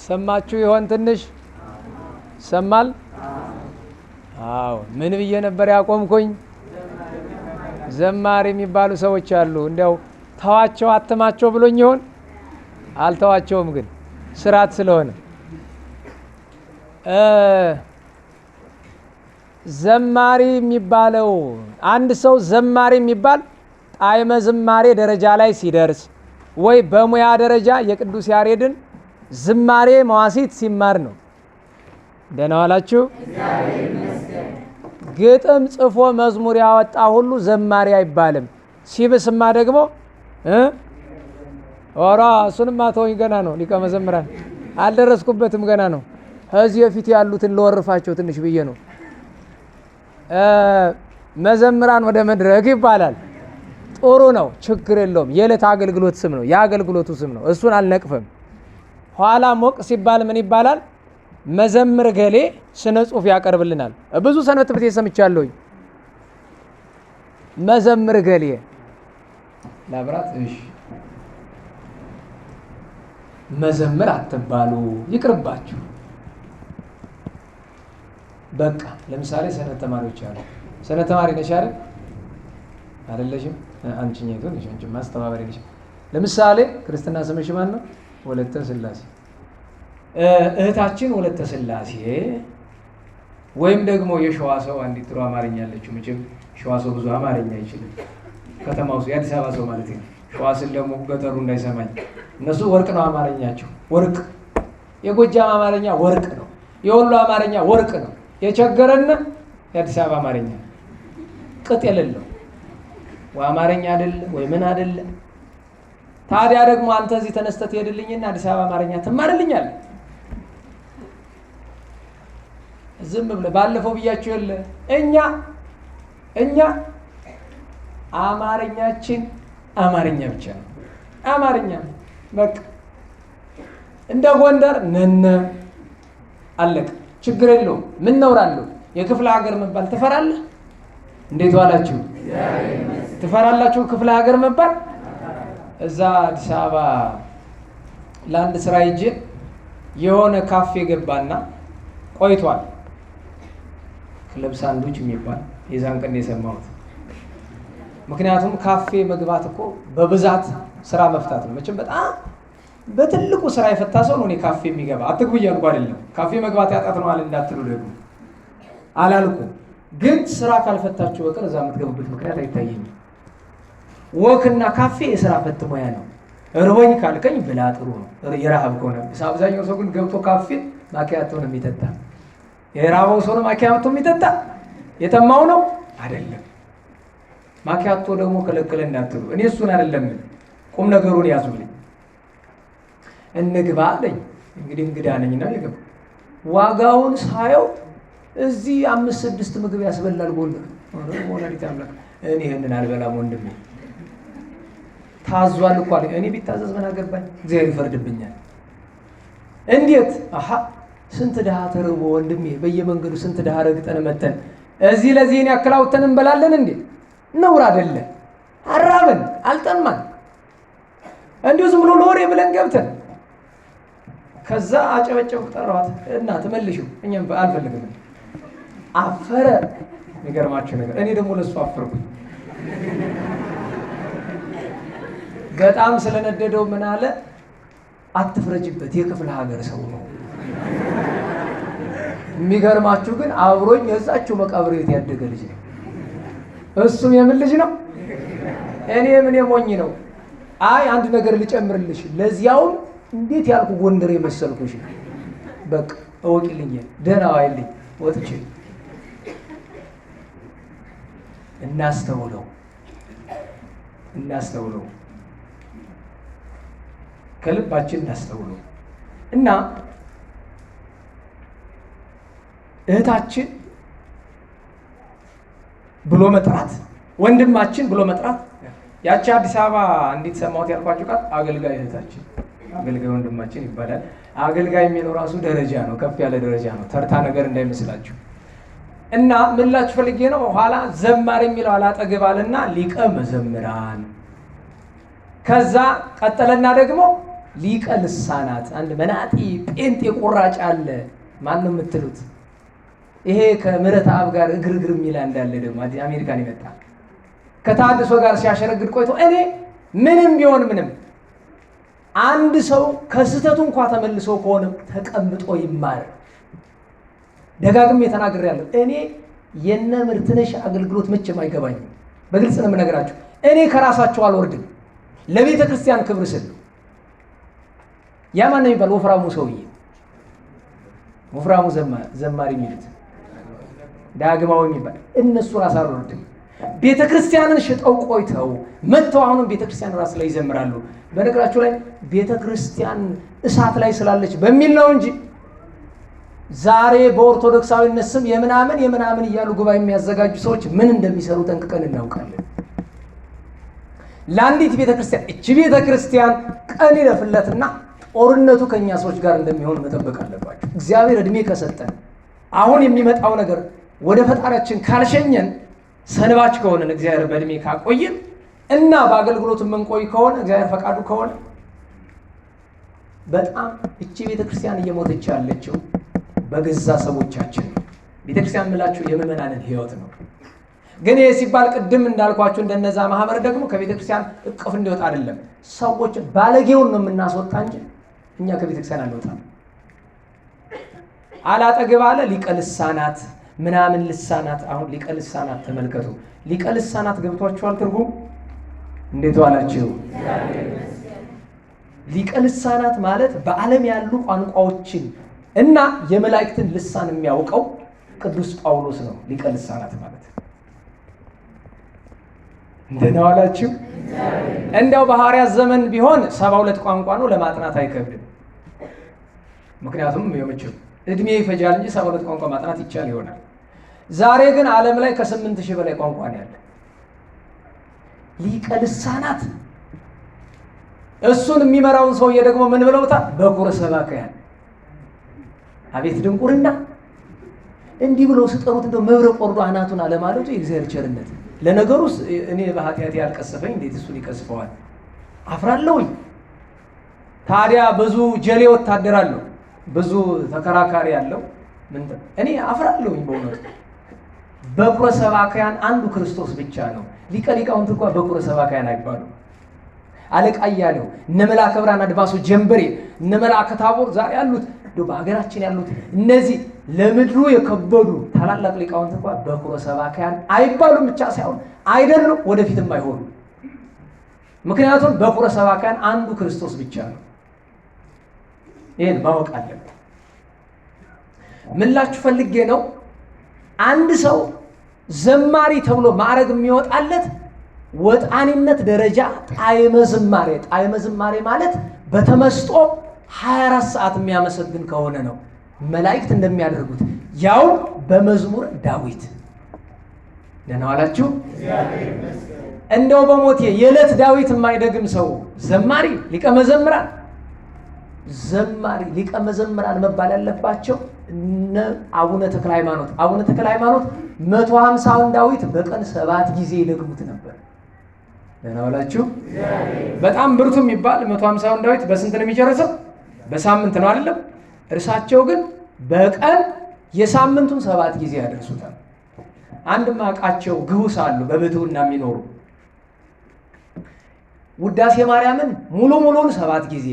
Speaker 1: ሰማችሁ ይሆን? ትንሽ ሰማል? አዎ። ምን ብዬ ነበር ያቆምኩኝ? ዘማሪ የሚባሉ ሰዎች አሉ። እንዲያው ተዋቸው አትማቸው ብሎኝ ይሆን? አልተዋቸውም፣ ግን ስርዓት ስለሆነ ዘማሪ የሚባለው አንድ ሰው ዘማሪ የሚባል ጣዕመ ዝማሬ ደረጃ ላይ ሲደርስ ወይ በሙያ ደረጃ የቅዱስ ያሬድን ዝማሬ መዋሲት ሲማር ነው። ደህና ዋላችሁ? ግጥም ጽፎ መዝሙር ያወጣ ሁሉ ዘማሪ አይባልም። ሲብስማ ደግሞ ኦራ እሱንማ ተወኝ፣ ገና ነው። ሊቀ መዘምራን አልደረስኩበትም፣ ገና ነው። ከዚህ በፊት ያሉትን ለወርፋቸው ትንሽ ብዬ ነው። መዘምራን ወደ መድረክ ይባላል። ጥሩ ነው፣ ችግር የለውም። የዕለት አገልግሎት ስም ነው፣ የአገልግሎቱ ስም ነው። እሱን አልነቅፍም። ኋላ ሞቅ ሲባል ምን ይባላል? መዘምር ገሌ ስነ ጽሑፍ ያቀርብልናል። ብዙ ሰንበት ትምህርት ቤት ሰምቻለሁኝ። መዘምር ገሌ ላብራት። እሺ መዘምር አትባሉ፣ ይቅርባችሁ። በቃ ለምሳሌ ሰንበት ተማሪዎች አሉ። ሰንበት ተማሪ ነሽ አይደል? አይደለሽም? አንቺኛይቱ ነሽ፣ አንቺ ማስተባበሪ ነሽ። ለምሳሌ ክርስትና ስምሽ ማን ነው? ወለተ ስላሴ። እህታችን ወለተ ስላሴ ወይም ደግሞ የሸዋ ሰው አንዲት ጥሩ አማርኛ አለችው። መቼም ሸዋ ሰው ብዙ አማርኛ አይችልም። ከተማው ሰው የአዲስ አበባ ሰው ማለት ነው። ሸዋ ስል ደግሞ ገጠሩ እንዳይሰማኝ። እነሱ ወርቅ ነው አማርኛቸው፣ ወርቅ። የጎጃም አማርኛ ወርቅ ነው። የወሎ አማርኛ ወርቅ ነው። የቸገረን የአዲስ አበባ አማርኛ ቅጥ የሌለው ወይ አማርኛ አይደለ ወይ ምን አይደለ። ታዲያ ደግሞ አንተ እዚህ ተነስተህ ትሄድልኝና አዲስ አበባ አማርኛ ትማርልኛለህ? ዝም ብለህ ባለፈው ብያችሁ የለ እኛ አማርኛችን አማርኛ ብቻ ነው። አማርኛ በቃ እንደ ጎንደር ነነ አለቀ። ችግር የለውም። ምን ነውራለሁ? የክፍለ ሀገር መባል ትፈራለህ? እንዴት ዋላችሁ? ትፈራላችሁ ክፍለ ሀገር መባል? እዛ አዲስ አበባ ለአንድ ስራ ሂጄ የሆነ ካፌ ገባና ቆይቷል። ክለብ ሳንዱች የሚባል የዛን ቀን የሰማሁት። ምክንያቱም ካፌ መግባት እኮ በብዛት ስራ መፍታት ነው። መቼም በጣም በትልቁ ስራ የፈታ ሰው ነው እኔ ካፌ የሚገባ። አትግቡ እያልኩ አይደለም። ካፌ መግባት ያጣት ነው አለ እንዳትሉ ደግሞ አላልኩም። ግን ስራ ካልፈታችሁ በቀር እዛ የምትገቡበት ምክንያት አይታየኝም። ወክና ካፌ የስራ ፈት ሙያ ነው። እርቦኝ ካልከኝ ብላ ጥሩ ነው። የረሃብ ከሆነ አብዛኛው ሰው ግን ገብቶ ካፌ ማኪያቶ ነው የሚጠጣ። የራበው ሰው ነው ማኪያቶ የሚጠጣ። የተማው ነው አይደለም። ማኪያቶ ደግሞ ከለከለ እንዳትሉ። እኔ እሱን አይደለም ቁም ነገሩን ያዙልኝ። እንግባ አለኝ። እንግዲህ እንግዳ ነኝና ይገባ። ዋጋውን ሳየው እዚህ 5-6 ምግብ ያስበላል። ጎንደር ወላዲተ አምላክ እኔ ይሄንን አልበላም ወንድሜ ታዟል እኮ አለኝ። እኔ ቢታዘዝ ምን አገባኝ? እግዚአብሔር ይፈርድብኛል። እንዴት? አሃ ስንት ድሃ ተርቦ ወንድሜ በየመንገዱ ስንት ድሃ ረግጠን መተን እዚህ ለዚህን ያክላውተን እንበላለን እንዴ? ነውር አይደለ? አራበን አልጠማን እንዲሁ ዝም ብሎ ለወሬ ብለን ገብተን ከዛ አጨበጨብኩ ጠራኋት እና ተመልሽው እኛም አልፈልግም አፈረ። የሚገርማችሁ ነገር እኔ ደግሞ ለሱ አፈርኩኝ። በጣም ስለነደደው ምን አለ፣ አትፍረጅበት የክፍለ ሀገር ሰው ነው። የሚገርማችሁ ግን አብሮኝ የዛችሁ መቃብር ቤት ያደገ ልጅ ነው። እሱም የምን ልጅ ነው? እኔ ምን የሞኝ ነው። አይ አንድ ነገር ልጨምርልሽ፣ ለዚያውም እንዴት ያልኩ ጎንደር የመሰልኩሽ። በቃ እወቂልኝ፣ ደህና ዋይልኝ። ወጥቼ እናስተውለው ከልባችን እናስተውለው እና እህታችን ብሎ መጥራት፣ ወንድማችን ብሎ መጥራት። ያቺ አዲስ አበባ እንዴት ሰማሁት ያልኳችሁ ቃል አገልጋይ እህታችን፣ አገልጋይ ወንድማችን ይባላል። አገልጋይ የሚለው ራሱ ደረጃ ነው፣ ከፍ ያለ ደረጃ ነው። ተርታ ነገር እንዳይመስላችሁ። እና ምን ላችሁ ፈልጌ ነው፣ ኋላ ዘማሪ የሚለው አላጠገብ አለና ሊቀ መዘምራን፣ ከዛ ቀጠለና ደግሞ ሊቀ ልሳናት። አንድ መናጢ ጴንጤ ቁራጭ አለ። ማን ነው የምትሉት? ይሄ ከምሕረት አብ ጋር እግርግር የሚል እንዳለ ደግሞ አሜሪካን ይመጣ ከታድሶ ጋር ሲያሸረግድ ቆይቶ እኔ ምንም ቢሆን ምንም አንድ ሰው ከስህተቱ እንኳን ተመልሶ ከሆነ ተቀምጦ ይማር። ደጋግሜ ተናግሬያለሁ። እኔ የነ ምርትነሽ አገልግሎት መቼም አይገባኝም። በግልጽ ነው የምነግራችሁ። እኔ ከራሳቸው አልወርድም፣ ለቤተ ክርስቲያን ክብር ስል። ያ ማን ነው የሚባል ወፍራሙ ሰውዬ፣ ወፍራሙ ዘማሪ የሚሉት ዳግማዊ የሚባል እነሱ ራስ አልወርድም። ቤተ ክርስቲያንን ሽጠው ቆይተው መጥተው አሁንም ቤተ ክርስቲያን ራስ ላይ ይዘምራሉ። በነገራችሁ ላይ ቤተ ክርስቲያን እሳት ላይ ስላለች በሚል ነው እንጂ ዛሬ በኦርቶዶክሳዊነት ስም የምናምን እያሉ ጉባኤ የሚያዘጋጁ ሰዎች ምን እንደሚሰሩ ጠንቅቀን እናውቃለን። ለአንዲት ቤተ ክርስቲያን እቺ ቤተ ክርስቲያን ቀን ይለፍለትና ጦርነቱ ከኛ ሰዎች ጋር እንደሚሆን መጠበቅ አለባቸው። እግዚአብሔር እድሜ ከሰጠን አሁን የሚመጣው ነገር ወደ ፈጣሪያችን ካልሸኘን ሰንባች ከሆነን እግዚአብሔር በእድሜ ካቆየን እና በአገልግሎት የምንቆይ ከሆነ እግዚአብሔር ፈቃዱ ከሆነ በጣም እቺ ቤተ ክርስቲያን እየሞተች ያለችው በገዛ ሰዎቻችን ነው። ቤተ ክርስቲያን የምላችሁ የምዕመናንን ሕይወት ነው። ግን ይህ ሲባል ቅድም እንዳልኳችሁ እንደነዛ ማህበር ደግሞ ከቤተ ክርስቲያን እቅፍ እንዲወጣ አይደለም። ሰዎች ባለጌውን ነው የምናስወጣ እንጂ እኛ ከቤተ ክርስቲያን አንወጣም። አላጠገብ አለ ሊቀ ልሳናት ምናምን ልሳናት። አሁን ሊቀ ልሳናት ተመልከቱ። ሊቀ ልሳናት ገብቷችኋል? ትርጉም እንዴት ዋላችሁ? ሊቀ ልሳናት ማለት በዓለም ያሉ ቋንቋዎችን እና የመላእክትን ልሳን የሚያውቀው ቅዱስ ጳውሎስ ነው። ሊቀ ልሳናት ማለት እንደና ዋላችሁ። እንደው በሐዋርያት ዘመን ቢሆን 72 ቋንቋ ነው፣ ለማጥናት አይከብድም። ምክንያቱም የመቼም እድሜ ይፈጃል እንጂ 72 ቋንቋ ማጥናት ይቻል ይሆናል። ዛሬ ግን ዓለም ላይ ከ8000 በላይ ቋንቋ ነው ያለ። ሊቀ ልሳናት እሱን የሚመራውን ሰውዬ ደግሞ ምን ብለውታል? በኩረ ሰባክያን። አቤት ድንቁርና! እንዲህ ብለው ስጠሩት እንደው መብረቅ ወርዶ አናቱን አለማለቱ የእግዚአብሔር ቸርነት። ለነገሩስ እኔ በኃጢአት ያልቀሰፈኝ እንዴት እሱን ይቀስፈዋል? አፍራለሁኝ። ታዲያ ብዙ ጀሌ ወታደር አለው፣ ብዙ ተከራካሪ ያለው እኔ አፍራለሁኝ በእውነቱ። በኩረ ሰባክያን አንዱ ክርስቶስ ብቻ ነው። ሊቀ ሊቃውንት እንኳን በኩረ ሰባክያን አይባሉ። አለቃ እያለው እነ መልአከ ብርሃን አድማሱ ጀንበሬ፣ እነ መልአከ ታቦር ዛሬ ያሉት በሀገራችን ያሉት እነዚህ ለምድሩ የከበዱ ታላላቅ ሊቃውንት እንኳን በኩረ ሰባክያን አይባሉም ብቻ ሳይሆን አይደሉም፣ ወደፊትም አይሆኑ። ምክንያቱም በኩረ ሰባክያን አንዱ ክርስቶስ ብቻ ነው። ይህን ማወቅ አለብን። ምን ላችሁ ፈልጌ ነው፣ አንድ ሰው ዘማሪ ተብሎ ማዕረግ የሚወጣለት ወጣኒነት ደረጃ ጣዕመ ዝማሬ። ጣዕመ ዝማሬ ማለት በተመስጦ 24 ሰዓት የሚያመሰግን ከሆነ ነው መላእክት እንደሚያደርጉት፣ ያው በመዝሙር ዳዊት። ደህና ዋላችሁ። እንደው በሞቴ የዕለት ዳዊት የማይደግም ሰው ዘማሪ ሊቀ መዘምራን ዘማሪ ሊቀ መዘምራን መባል ያለባቸው እነ አቡነ ተክለ ሃይማኖት። አቡነ ተክለ ሃይማኖት 150ውን ዳዊት በቀን 7 ጊዜ ይደግሙት ነበር። ደህና ዋላችሁ። በጣም ብርቱ የሚባል 150ውን ዳዊት በስንት ነው የሚጨርሰው? በሳምንት ነው አይደለም? እርሳቸው ግን በቀን የሳምንቱን 7 ጊዜ ያደርሱታል። አንድ ማቃቸው ግሁስ አሉ በብሕትውና የሚኖሩ ውዳሴ ማርያምን ሙሉውን 7 ጊዜ።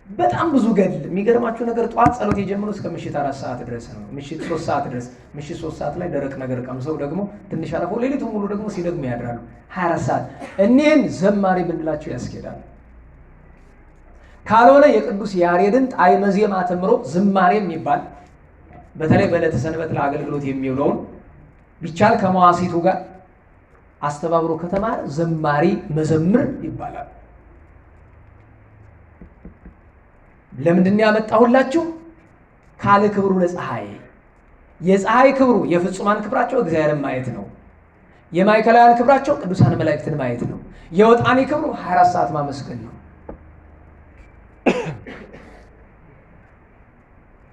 Speaker 1: በጣም ብዙ ገድል። የሚገርማችሁ ነገር ጠዋት ጸሎት የጀመሩ እስከ ምሽት 4 ሰዓት ድረስ ነው። ምሽት 3 ሰዓት ድረስ። ምሽት 3 ሰዓት ላይ ደረቅ ነገር ቀምሰው ደግሞ ትንሽ አረፈው ሌሊቱን ሙሉ ደግሞ ሲደግሙ ያድራሉ 24 ሰዓት። እኒህን ዘማሪ ብንላቸው ያስኬዳል። ካልሆነ የቅዱስ ያሬድን ጣዕመ ዜማ ተምሮ ዝማሬ የሚባል በተለይ በዕለተ ሰንበት ለአገልግሎት የሚውለውን ቢቻል ከመዋሲቱ ጋር አስተባብሮ ከተማረ ዘማሪ መዘምር ይባላል። ለምንድን ያመጣሁላችሁ? ካለ ክብሩ ለፀሐይ። የፀሐይ ክብሩ የፍጹማን ክብራቸው እግዚአብሔርን ማየት ነው። የማዕከላውያን ክብራቸው ቅዱሳን መላእክትን ማየት ነው። የወጣኒ ክብሩ 24 ሰዓት ማመስገን ነው።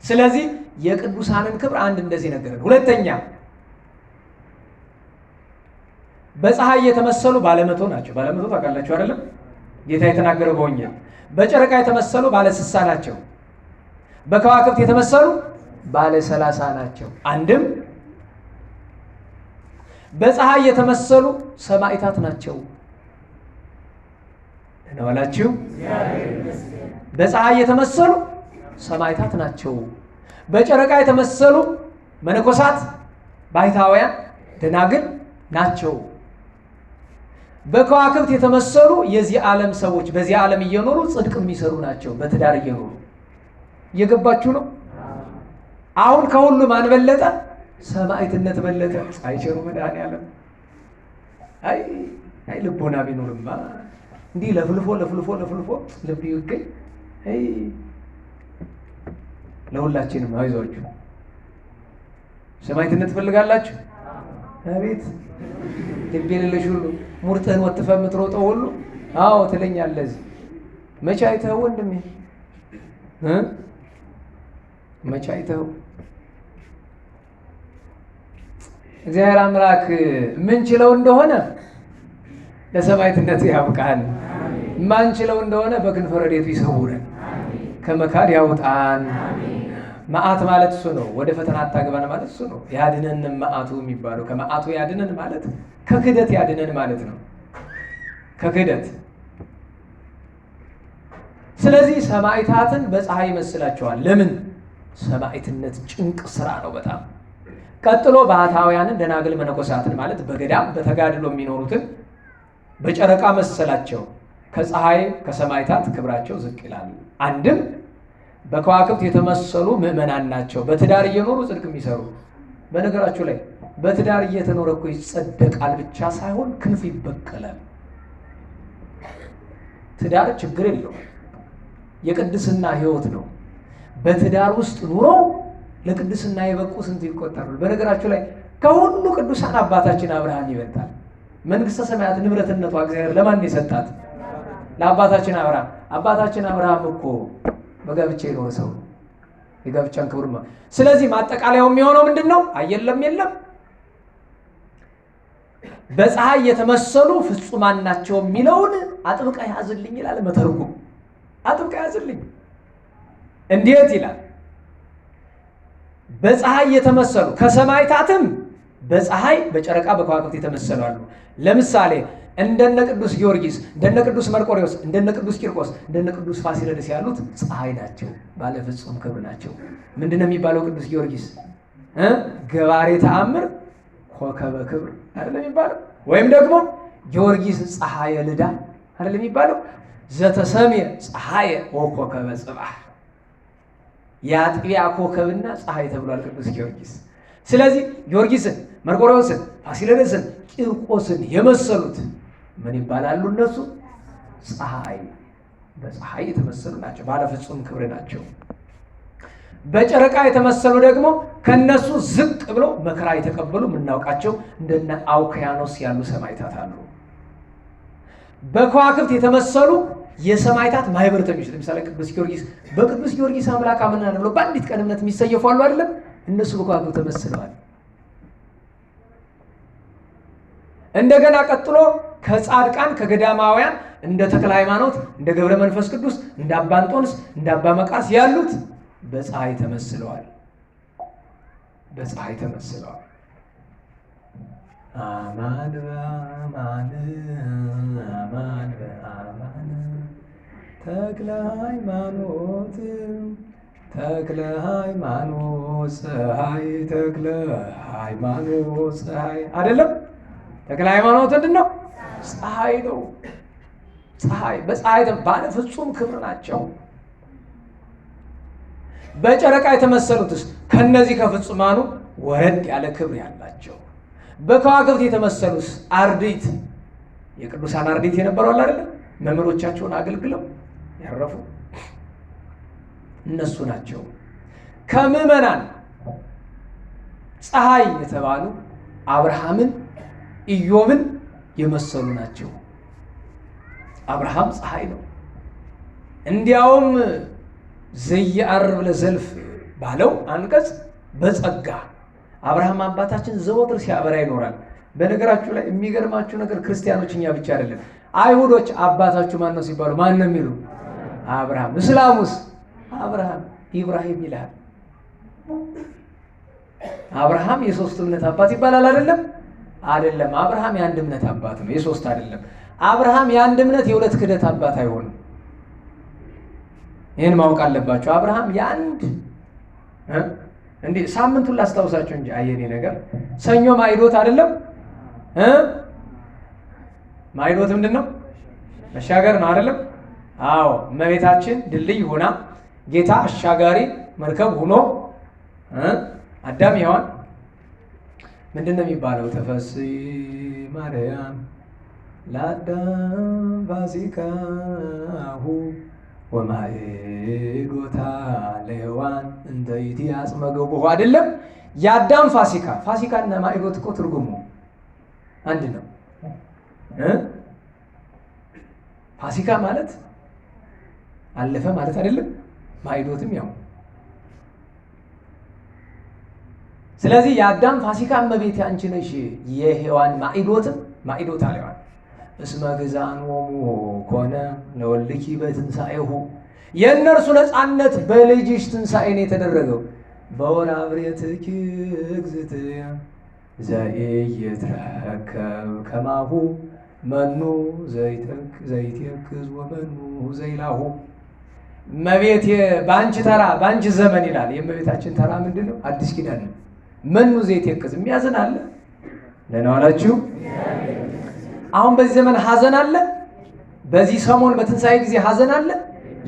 Speaker 1: ስለዚህ የቅዱሳንን ክብር አንድ እንደዚህ ነገርን። ሁለተኛ በፀሐይ የተመሰሉ ባለመቶ ናቸው። ባለመቶ ታውቃላችሁ አይደለም? ጌታ የተናገረው በወንጌል። በጨረቃ የተመሰሉ ባለ 60 ናቸው። በከዋክብት የተመሰሉ ባለ 30 ናቸው። አንድም በፀሐይ የተመሰሉ ሰማዕታት ናቸው። እናወላችሁ በፀሐይ የተመሰሉ ሰማዕታት ናቸው። በጨረቃ የተመሰሉ መነኮሳት ባሕታውያን ደናግል ናቸው። በከዋክብት የተመሰሉ የዚህ ዓለም ሰዎች በዚህ ዓለም እየኖሩ ጽድቅ የሚሰሩ ናቸው። በትዳር እየኖሩ እየገባችሁ ነው። አሁን ከሁሉ ማን በለጠ? ሰማዕትነት በለጠ። አይቸሩ መድኃኔዓለም አይ ልቦና ቢኖርማ እንዲህ ለፍልፎ ልብ ይገኝ። ለሁላችንም አይዟችሁ። ሰማዕትነት ትፈልጋላችሁ? አቤት ልብ የሌለሽ ሁሉ ሙርተህን ወጥፈህ የምትሮጠው ሁሉ አዎ ትለኛለህ። መቼ አይተኸው ወንድሜ? መቼ አይተኸው? እግዚአብሔር አምላክ ምንችለው እንደሆነ ለሰማዕትነት ያብቃን። ማንችለው እንደሆነ በክንፈ ረድኤቱ ይሰውረን፣ ከመካድ ያውጣን። መዓት ማለት እሱ ነው። ወደ ፈተና አታግባን ማለት እሱ ነው። ያድነን መዓቱ የሚባለው ከመዓቱ ያድነን ማለት ከክህደት ያድነን ማለት ነው። ከክህደት። ስለዚህ ሰማዕታትን በፀሐይ ይመስላቸዋል። ለምን? ሰማዕትነት ጭንቅ ስራ ነው በጣም። ቀጥሎ ባህታውያንን ደናግል መነኮሳትን ማለት በገዳም በተጋድሎ የሚኖሩትን በጨረቃ መሰላቸው። ከፀሐይ ከሰማዕታት ክብራቸው ዝቅ ይላል። አንድም በከዋክብት የተመሰሉ ምዕመናን ናቸው። በትዳር እየኖሩ ጽድቅ የሚሰሩ። በነገራችሁ ላይ በትዳር እየተኖረ እኮ ይጸደቃል ብቻ ሳይሆን ክንፍ ይበቀላል። ትዳር ችግር የለውም፣ የቅድስና ሕይወት ነው። በትዳር ውስጥ ኑሮ ለቅድስና የበቁ ስንት ይቆጠራሉ። በነገራችሁ ላይ ከሁሉ ቅዱሳን አባታችን አብርሃም ይበልጣል። መንግስተ ሰማያት ንብረትነቷ እግዚአብሔር ለማን የሰጣት? ለአባታችን አብርሃም። አባታችን አብርሃም እኮ በጋብቻ የኖረ ሰው ነው። የጋብቻን ክብር ነው። ስለዚህ ማጠቃለያው የሚሆነው ምንድን ነው? አየለም የለም በፀሐይ የተመሰሉ ፍጹማን ናቸው የሚለውን አጥብቃ ያዝልኝ ይላል መተርጉም። አጥብቃ ያዝልኝ እንዴት ይላል? በፀሐይ የተመሰሉ ከሰማዕታትም በፀሐይ በጨረቃ በከዋክብት የተመሰሉ አሉ። ለምሳሌ እንደነ ቅዱስ ጊዮርጊስ፣ እንደነ ቅዱስ መርቆሬዎስ፣ እንደነ ቅዱስ ቂርቆስ፣ እንደነ ቅዱስ ፋሲለደስ ያሉት ፀሐይ ናቸው፣ ባለ ፍጹም ክብር ናቸው። ምንድነው የሚባለው? ቅዱስ ጊዮርጊስ ገባሬ ተአምር ኮከበ ክብር አይደለም የሚባለው? ወይም ደግሞ ጊዮርጊስ ፀሐየ ልዳ አይደለም የሚባለው? ዘተሰምየ ፀሐየ ወኮከበ ጽባሕ፣ የአጥቢያ ኮከብና ፀሐይ ተብሏል ቅዱስ ጊዮርጊስ። ስለዚህ ጊዮርጊስን፣ መርቆሬዎስን፣ ፋሲለደስን፣ ቂርቆስን የመሰሉት ምን ይባላሉ? እነሱ ፀሐይ፣ በፀሐይ የተመሰሉ ናቸው፣ ባለ ፍጹም ክብር ናቸው። በጨረቃ የተመሰሉ ደግሞ ከነሱ ዝቅ ብለው መከራ የተቀበሉ የምናውቃቸው እንደነ አውክያኖስ ያሉ ሰማዕታት አሉ። በከዋክብት የተመሰሉ የሰማዕታት ማህበረተኞች፣ ለምሳሌ ቅዱስ ጊዮርጊስ፣ በቅዱስ ጊዮርጊስ አምላክ አምነናል ብለው በአንዲት ቀን እምነት የሚሰየፉ አሉ አይደለም? እነሱ በከዋክብት ተመስለዋል። እንደገና ቀጥሎ ከጻድቃን ከገዳማውያን እንደ ተክለ ሃይማኖት፣ እንደ ገብረ መንፈስ ቅዱስ፣ እንደ አባ እንጦንስ፣ እንደ አባ መቃርስ ያሉት በፀሐይ ተመስለዋል። በፀሐይ ተመስለዋል። አማን በአማን አማን በአማን ተክለ ሃይማኖት ተክለ ሃይማኖት ፀሐይ ተክለ ሃይማኖት ፀሐይ አይደለም? ተክለ ሃይማኖት ምንድን ነው? ፀሐይ ነው። ፀሐይ በፀሐይ ባለ ፍጹም ክብር ናቸው። በጨረቃ የተመሰሉትስ ከነዚህ ከፍጹማኑ ወረድ ያለ ክብር ያላቸው። በከዋክብት የተመሰሉስ አርድእት፣ የቅዱሳን አርድእት የነበሩ አለ አይደል? መምህሮቻቸውን አገልግለው ያረፉ እነሱ ናቸው። ከምዕመናን ፀሐይ የተባሉ አብርሃምን ኢዮብን የመሰሉ ናቸው። አብርሃም ፀሐይ ነው። እንዲያውም ዘየዐርብ ለዘልፍ ባለው አንቀጽ በጸጋ አብርሃም አባታችን ዘወትር ሲያበራ ይኖራል። በነገራችሁ ላይ የሚገርማችሁ ነገር ክርስቲያኖች እኛ ብቻ አይደለም፣ አይሁዶች አባታችሁ ማን ነው ሲባሉ ማን ነው የሚሉ? አብርሃም። እስላሙስ አብርሃም ኢብራሂም ይላል። አብርሃም የሶስት እምነት አባት ይባላል አይደለም? አይደለም። አብርሃም የአንድ እምነት አባት ነው፣ የሶስት አይደለም። አብርሃም የአንድ እምነት የሁለት ክህደት አባት አይሆንም። ይህን ማወቅ አለባቸው። አብርሃም የአንድ እንዴ ሳምንቱን ላስታውሳቸው እንጂ አየኔ ነገር ሰኞ ማይዶት አይደለም? ማይዶት ምንድን ነው? መሻገር ነው አይደለም? አዎ እመቤታችን ድልድይ ሆና ጌታ አሻጋሪ መርከብ ሆኖ አዳም ሔዋን ምንድን ነው የሚባለው? ተፈሥሒ ማርያም ለአዳም ፋሲካሁ ወማዕዶታ ለሔዋን እንተ ኢትያጽመ ገቦሁ አይደለም? የአዳም ፋሲካ፣ ፋሲካና ማዕዶት እኮ ትርጉሙ አንድ ነው። ፋሲካ ማለት አለፈ ማለት አይደለም? ማዕዶትም ያው። ስለዚህ የአዳም ፋሲካ እመቤቴ አንቺ ነሽ፣ የሔዋን ማዕዶትም ማዕዶት አለዋል። እስመ ግዛኖሙ ኮነ ለወልድኪ በትንሣኤሁ፣ የእነርሱ ነፃነት በልጅሽ ትንሣኤ ነው የተደረገው። በወራብሬትኪ እግዝእትየ ዘኢይትረከብ ከማሁ መኑ ዘይትየክዝ ወመኑ ዘይላሁ። እመቤቴ በአንቺ ተራ በአንቺ ዘመን ይላል። የእመቤታችን ተራ ምንድን ነው? አዲስ ኪዳን ነው። መኑ ዘይትየክዝ የሚያዝን አለ? ደህና ዋላችሁ? አሁን በዚህ ዘመን ሐዘን አለ? በዚህ ሰሞን በትንሣኤ ጊዜ ሐዘን አለ?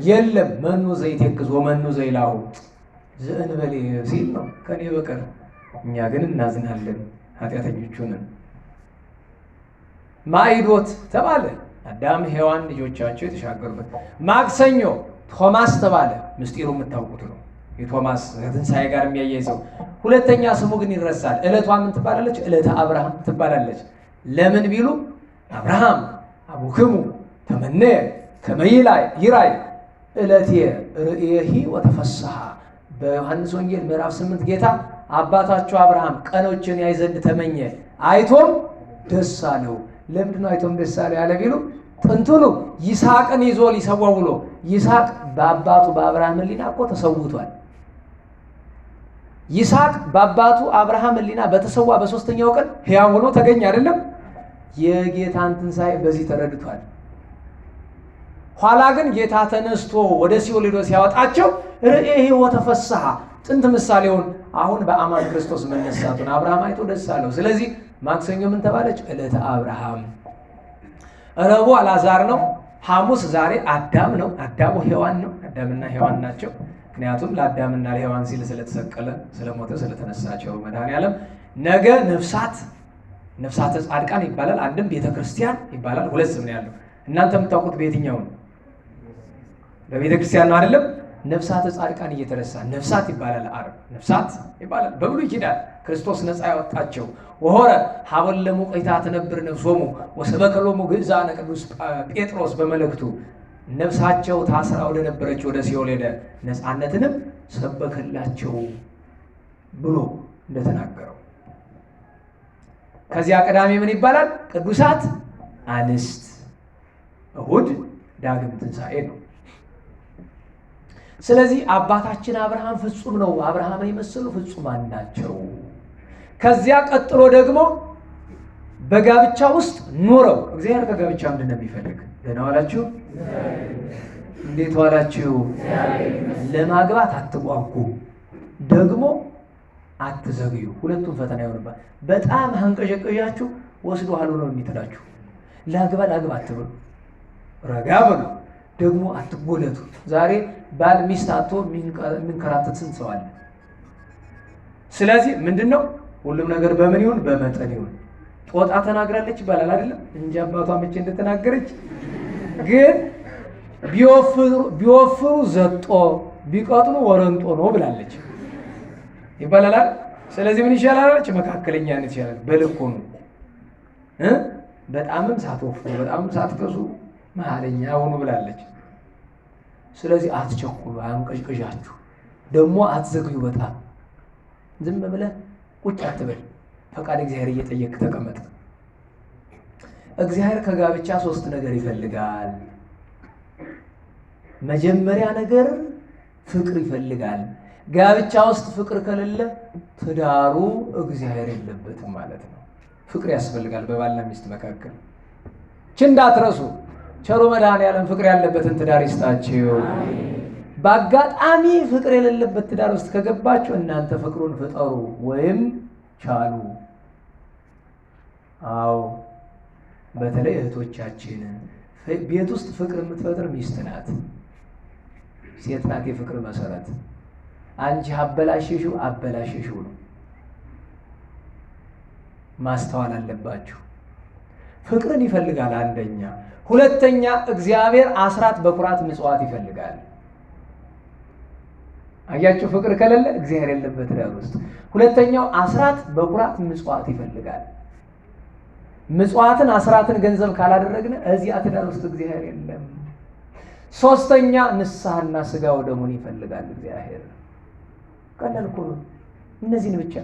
Speaker 1: የለም። መኑ ዘይትየክዝ ወመኑ ዘይላሁ ዘእንበሌ ሲል ነው ከኔ በቀር። እኛ ግን እናዝናለን፣ ኃጢአተኞቹ ነን። ማዕዶት ተባለ፣ አዳም ሔዋን ልጆቻቸው የተሻገሩበት። ማክሰኞ ቶማስ ተባለ፣ ምስጢሩ የምታውቁት ነው። የቶማስ ከትንሣኤ ጋር የሚያያይዘው። ሁለተኛ ስሙ ግን ይረሳል። ዕለቷ ምን ትባላለች? ዕለተ አብርሃም ትባላለች። ለምን ቢሉ አብርሃም አቡክሙ ተመነየ ከመ ይራይ ዕለትየ ርእየሂ ወተፈስሐ። በዮሐንስ ወንጌል ምዕራፍ 8 ጌታ አባታቸው አብርሃም ቀኖችን ያይ ዘንድ ተመኘ፣ አይቶም ደስ አለው። ለምንድነው አይቶም ደስ አለው ያለ ቢሉ ጥንቱኑ ይስሐቅን ይዞ ሊሰዋው ብሎ ይስሐቅ በአባቱ በአብርሃም ሕሊና እኮ ተሰውቷል። ይስሐቅ በአባቱ አብርሃም ሕሊና በተሰዋ በሶስተኛው ቀን ሕያው ሆኖ ተገኘ አይደለም? የጌታን ትንሣኤ በዚህ ተረድቷል። ኋላ ግን ጌታ ተነስቶ ወደ ሲኦል ሄዶ ሲያወጣቸው ርኤ ወተፈስሐ ጥንት ምሳሌውን አሁን በአማን ክርስቶስ መነሳቱን አብርሃም አይቶ ደስ አለው። ስለዚህ ማክሰኞ ምን ተባለች? ዕለተ አብርሃም። ረቡዕ አልዓዛር ነው። ሐሙስ ዛሬ አዳም ነው። አዳሙ ሔዋን ነው። አዳምና ሔዋን ናቸው። ምክንያቱም ለአዳምና ለሔዋን ሲል ስለተሰቀለ ስለሞተ ስለተነሳቸው መድኃኔዓለም። ነገ ነፍሳተ ጻድቃን ይባላል። አንድም ቤተ ክርስቲያን ይባላል። ሁለት ስም ነው ያለው። እናንተ የምታውቁት በየትኛው ነው? በቤተ ክርስቲያን ነው አይደለም? ነፍሳተ ጻድቃን እየተረሳ ነፍሳት ይባላል። ዓርብ ነፍሳት ይባላል። በብሉይ ኪዳን ክርስቶስ ነፃ ያወጣቸው ወሆረ ሀበለሙ ቆይታ ተነብር ነፍሶሙ ወሰበከሎሙ ግእዛነ ቅዱስ ጴጥሮስ በመልእክቱ ነፍሳቸው ታስራ ወደ ነበረች ወደ ሲኦል ሄደ፣ ነፃነትንም ሰበከላቸው ብሎ እንደተናገረው። ከዚያ ቅዳሜ ምን ይባላል? ቅዱሳት አንስት። እሁድ ዳግም ትንሣኤ ነው። ስለዚህ አባታችን አብርሃም ፍጹም ነው። አብርሃምን የመሰሉ ፍጹማን ናቸው። ከዚያ ቀጥሎ ደግሞ በጋብቻ ውስጥ ኑረው እግዚአብሔር ከጋብቻ ምንድን ነው የሚፈልግ? ደህና ዋላችሁ? እንዴት ዋላችሁ? ለማግባት አትጓጉ፣ ደግሞ አትዘግዩ። ሁለቱም ፈተና ይሆንባል። በጣም አንቀዠቀዣችሁ ወስዶ ኋላ ነው የሚጥላችሁ። ላግባ አትበሉ፣ ረጋ በሉ፣ ደግሞ አትጎለቱ። ዛሬ ባል ሚስት አጥቶ የሚንከራተት ስንት ሰው አለ? ስለዚህ ምንድነው ሁሉም ነገር በምን ይሁን? በመጠን ይሁን። ጦጣ ተናግራለች ይባላል አይደለም? እንጂ አባቷ መቼ እንደተናገረች ግን ቢወፍሩ ዘጦ ቢቀጥኑ ወረንጦ ነው ብላለች ይባላል። ስለዚህ ምን ይሻላል? መካከለኛነት ይሻላል። በልኩ ነው። በጣምም ሳትወፍሩ በጣምም ሳትከሱ መሀለኛ ሆኑ ብላለች። ስለዚህ አትቸኩሉ፣ አንቀዥቅዣችሁ፣ ደግሞ አትዘግዩ። በጣም ዝም ብለህ ቁጭ አትበል። ፈቃድ እግዚአብሔር እየጠየቅ ተቀመጥ። እግዚአብሔር ከጋብቻ 3 ነገር ይፈልጋል። መጀመሪያ ነገር ፍቅር ይፈልጋል። ጋብቻ ውስጥ ፍቅር ከሌለ ትዳሩ እግዚአብሔር የለበትም ማለት ነው። ፍቅር ያስፈልጋል በባልና ሚስት መካከል። እንዳትረሱ። ቸሩ መድኃኔዓለም ፍቅር ያለበትን ትዳር ይስጣችሁ። በአጋጣሚ ፍቅር የሌለበት ትዳር ውስጥ ከገባችሁ እናንተ ፍቅሩን ፍጠሩ ወይም ቻሉ። አዎ በተለይ እህቶቻችን ቤት ውስጥ ፍቅር የምትፈጥር ሚስት ናት። ሴት ናት የፍቅር መሰረት። አንቺ አበላሽሽው ነው። ማስተዋል አለባችሁ። ፍቅርን ይፈልጋል አንደኛ። ሁለተኛ እግዚአብሔር አስራት በኩራት ምጽዋት ይፈልጋል። አያችሁ፣ ፍቅር ከሌለ እግዚአብሔር የለበት ትዳር ውስጥ። ሁለተኛው አስራት በኩራት ምጽዋት ይፈልጋል። ምጽዋትን አስራትን ገንዘብ ካላደረግን እዚያ ትዳር ውስጥ እግዚአብሔር የለም። ሶስተኛ ንስሐና ስጋው ደሙን ይፈልጋል እግዚአብሔር። ቀላል እኮ ነው። እነዚህን ብቻ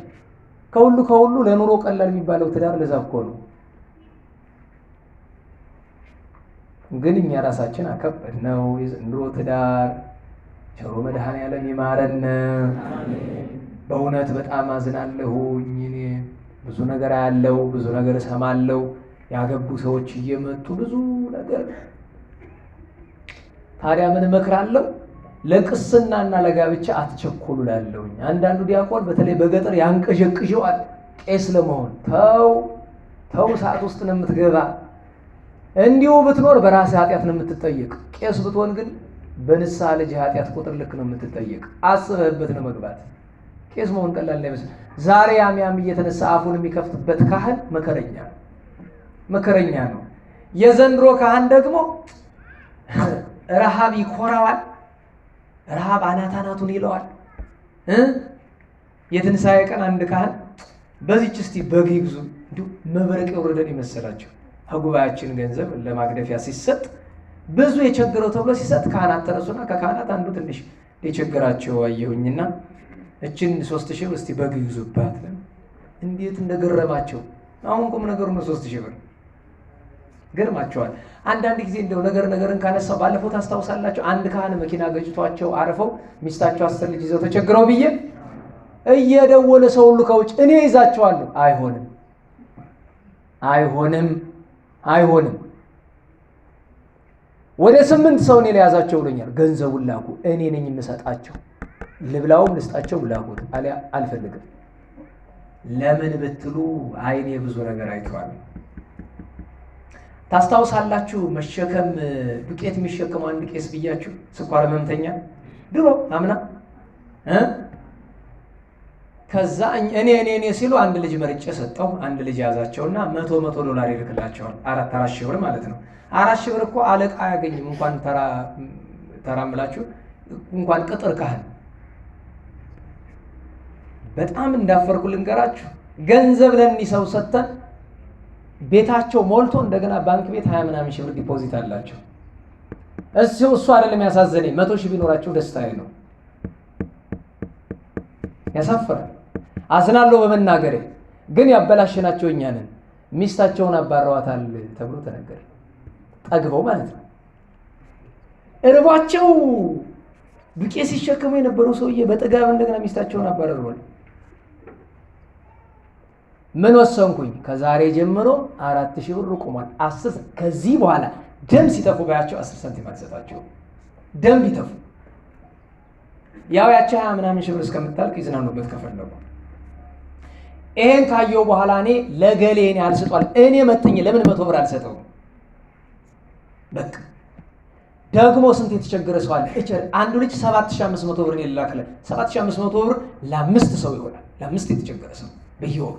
Speaker 1: ከሁሉ ለኑሮ ቀላል የሚባለው ትዳር ለዛ እኮ ነው። ግን እኛ ራሳችን አከበድ ነው የዘንድሮ ትዳር። ቸሩ መድኃኔዓለም ይማረን። በእውነት በጣም አዝናለሁኝ። እኔ ብዙ ነገር ያለው ብዙ ነገር እሰማለሁ። ያገቡ ሰዎች እየመጡ ብዙ ነገር። ታዲያ ምን እመክራለሁ? ለቅስናና ለጋብቻ አትቸኩሉ እላለሁኝ። አንዳንዱ ዲያቆን በተለይ በገጠር ያንቀዠቅዠዋል ቄስ ለመሆን። ተው ሰዓት ውስጥ ነው የምትገባ። እንዲሁ ብትኖር በራስህ ኃጢአት ነው የምትጠየቅ። ቄስ ብትሆን ግን በንስሐ ልጅ ኃጢአት ቁጥር ልክ ነው የምትጠየቅ። አስበህበት ነው መግባት። ቄስ መሆን ቀላል አይመስልም። ዛሬ ያም እየተነሳ አፉን የሚከፍትበት ካህን መከረኛ ነው። የዘንድሮ ካህን ደግሞ ረሃብ ይኮራዋል። ረሃብ አናቱን ይለዋል። የትንሣኤ ቀን አንድ ካህን በዚህች እስቲ በግ ይግዙ እንዲሁ መብረቅ የወረደን ይመሰላቸው። ከጉባኤያችን ገንዘብ ለማግደፊያ ሲሰጥ ብዙ የቸገረው ተብሎ ሲሰጥ ካህናት ተነሱና ከካህናት አንዱ ትንሽ የቸገራቸው አየሁኝና እችን 3000 እስቲ በግ ይግዙባት። እንዴት እንደገረማቸው አሁን ቁም ነገሩ ነው 3000 ብር ገርማቸዋል። አንዳንድ ጊዜ እንደው ነገርን ካነሳው ባለፈው ታስታውሳላችሁ፣ አንድ ካህን መኪና ገጭቷቸው አርፈው ሚስታቸው 10 ልጅ ይዘው ተቸግረው ብዬ እየደወለ ሰው ሁሉ ከውጭ እኔ ይዛቸዋለሁ። አይሆንም ወደ 8 ሰው እኔ ላይ ያዛቸው ብሎኛል። ገንዘቡን ላኩ፣ እኔ ነኝ የምሰጣቸው፣ ልብላውም ልስጣቸው ብላኩት። አልፈልግም። ለምን ብትሉ አይኔ ብዙ ነገር አይቷል። ታስታውሳላችሁ መሸከም ዱቄት የሚሸከመው አንድ ቄስ ብያችሁ ስኳር ህመምተኛ ድሮ አምና ከዛ እኔ ሲሉ አንድ ልጅ መርጬ ሰጠው። አንድ ልጅ ያዛቸውና $100 ይልክላቸዋል። 4 ሺህ ብር ማለት ነው። 4 ሺህ ብር እኮ አለቃ አያገኝም፣ እንኳን ተራምላችሁ እንኳን ቅጥር ካህን። በጣም እንዳፈርኩ ልንገራችሁ። ገንዘብ ለእኒህ ሰው ሰጥተን ቤታቸው ሞልቶ እንደገና ባንክ ቤት 20 ምናምን ሺህ ብር ዲፖዚት አላቸው። እሱ አይደለም ያሳዘነኝ፣ 100 ሺህ ቢኖራቸው ደስታዬ ነው። ያሳፍራል። አዝናለሁ በመናገሬ፣ ግን ያበላሽናቸው እኛ ነን። ሚስታቸውን አባረዋታል ተብሎ ተነገረ። ጠግበው ማለት ነው። እርባቸው ዱቄት ሲሸከሙ የነበሩ ሰውዬ በጥጋብ እንደገና ሚስታቸውን አባረሯል። ምን ወሰንኩኝ? ከዛሬ ጀምሮ 4000 ብር ቆሟል። 10 ከዚህ በኋላ ደም ሲተፉ ባያቸው 10 ሳንቲም አልሰጣቸው። ደም ቢተፉ ያው ያቺ 20 ምናምን ሺህ ብር እስከምታልቅ ይዝናኑበት ከፈለጉ። ይሄን ካየው በኋላ እኔ ለገሌ እኔ አልሰጧል። እኔ መጥኝ ለምን 100 ብር አልሰጠው? በቃ ደግሞ ስንት የተቸገረ ሰው አለ። አንዱ ልጅ 7500 ብር ይላከለ። 7500 ብር ለ5 ሰው ይሆናል። ለ5 የተቸገረ ሰው በየወሩ።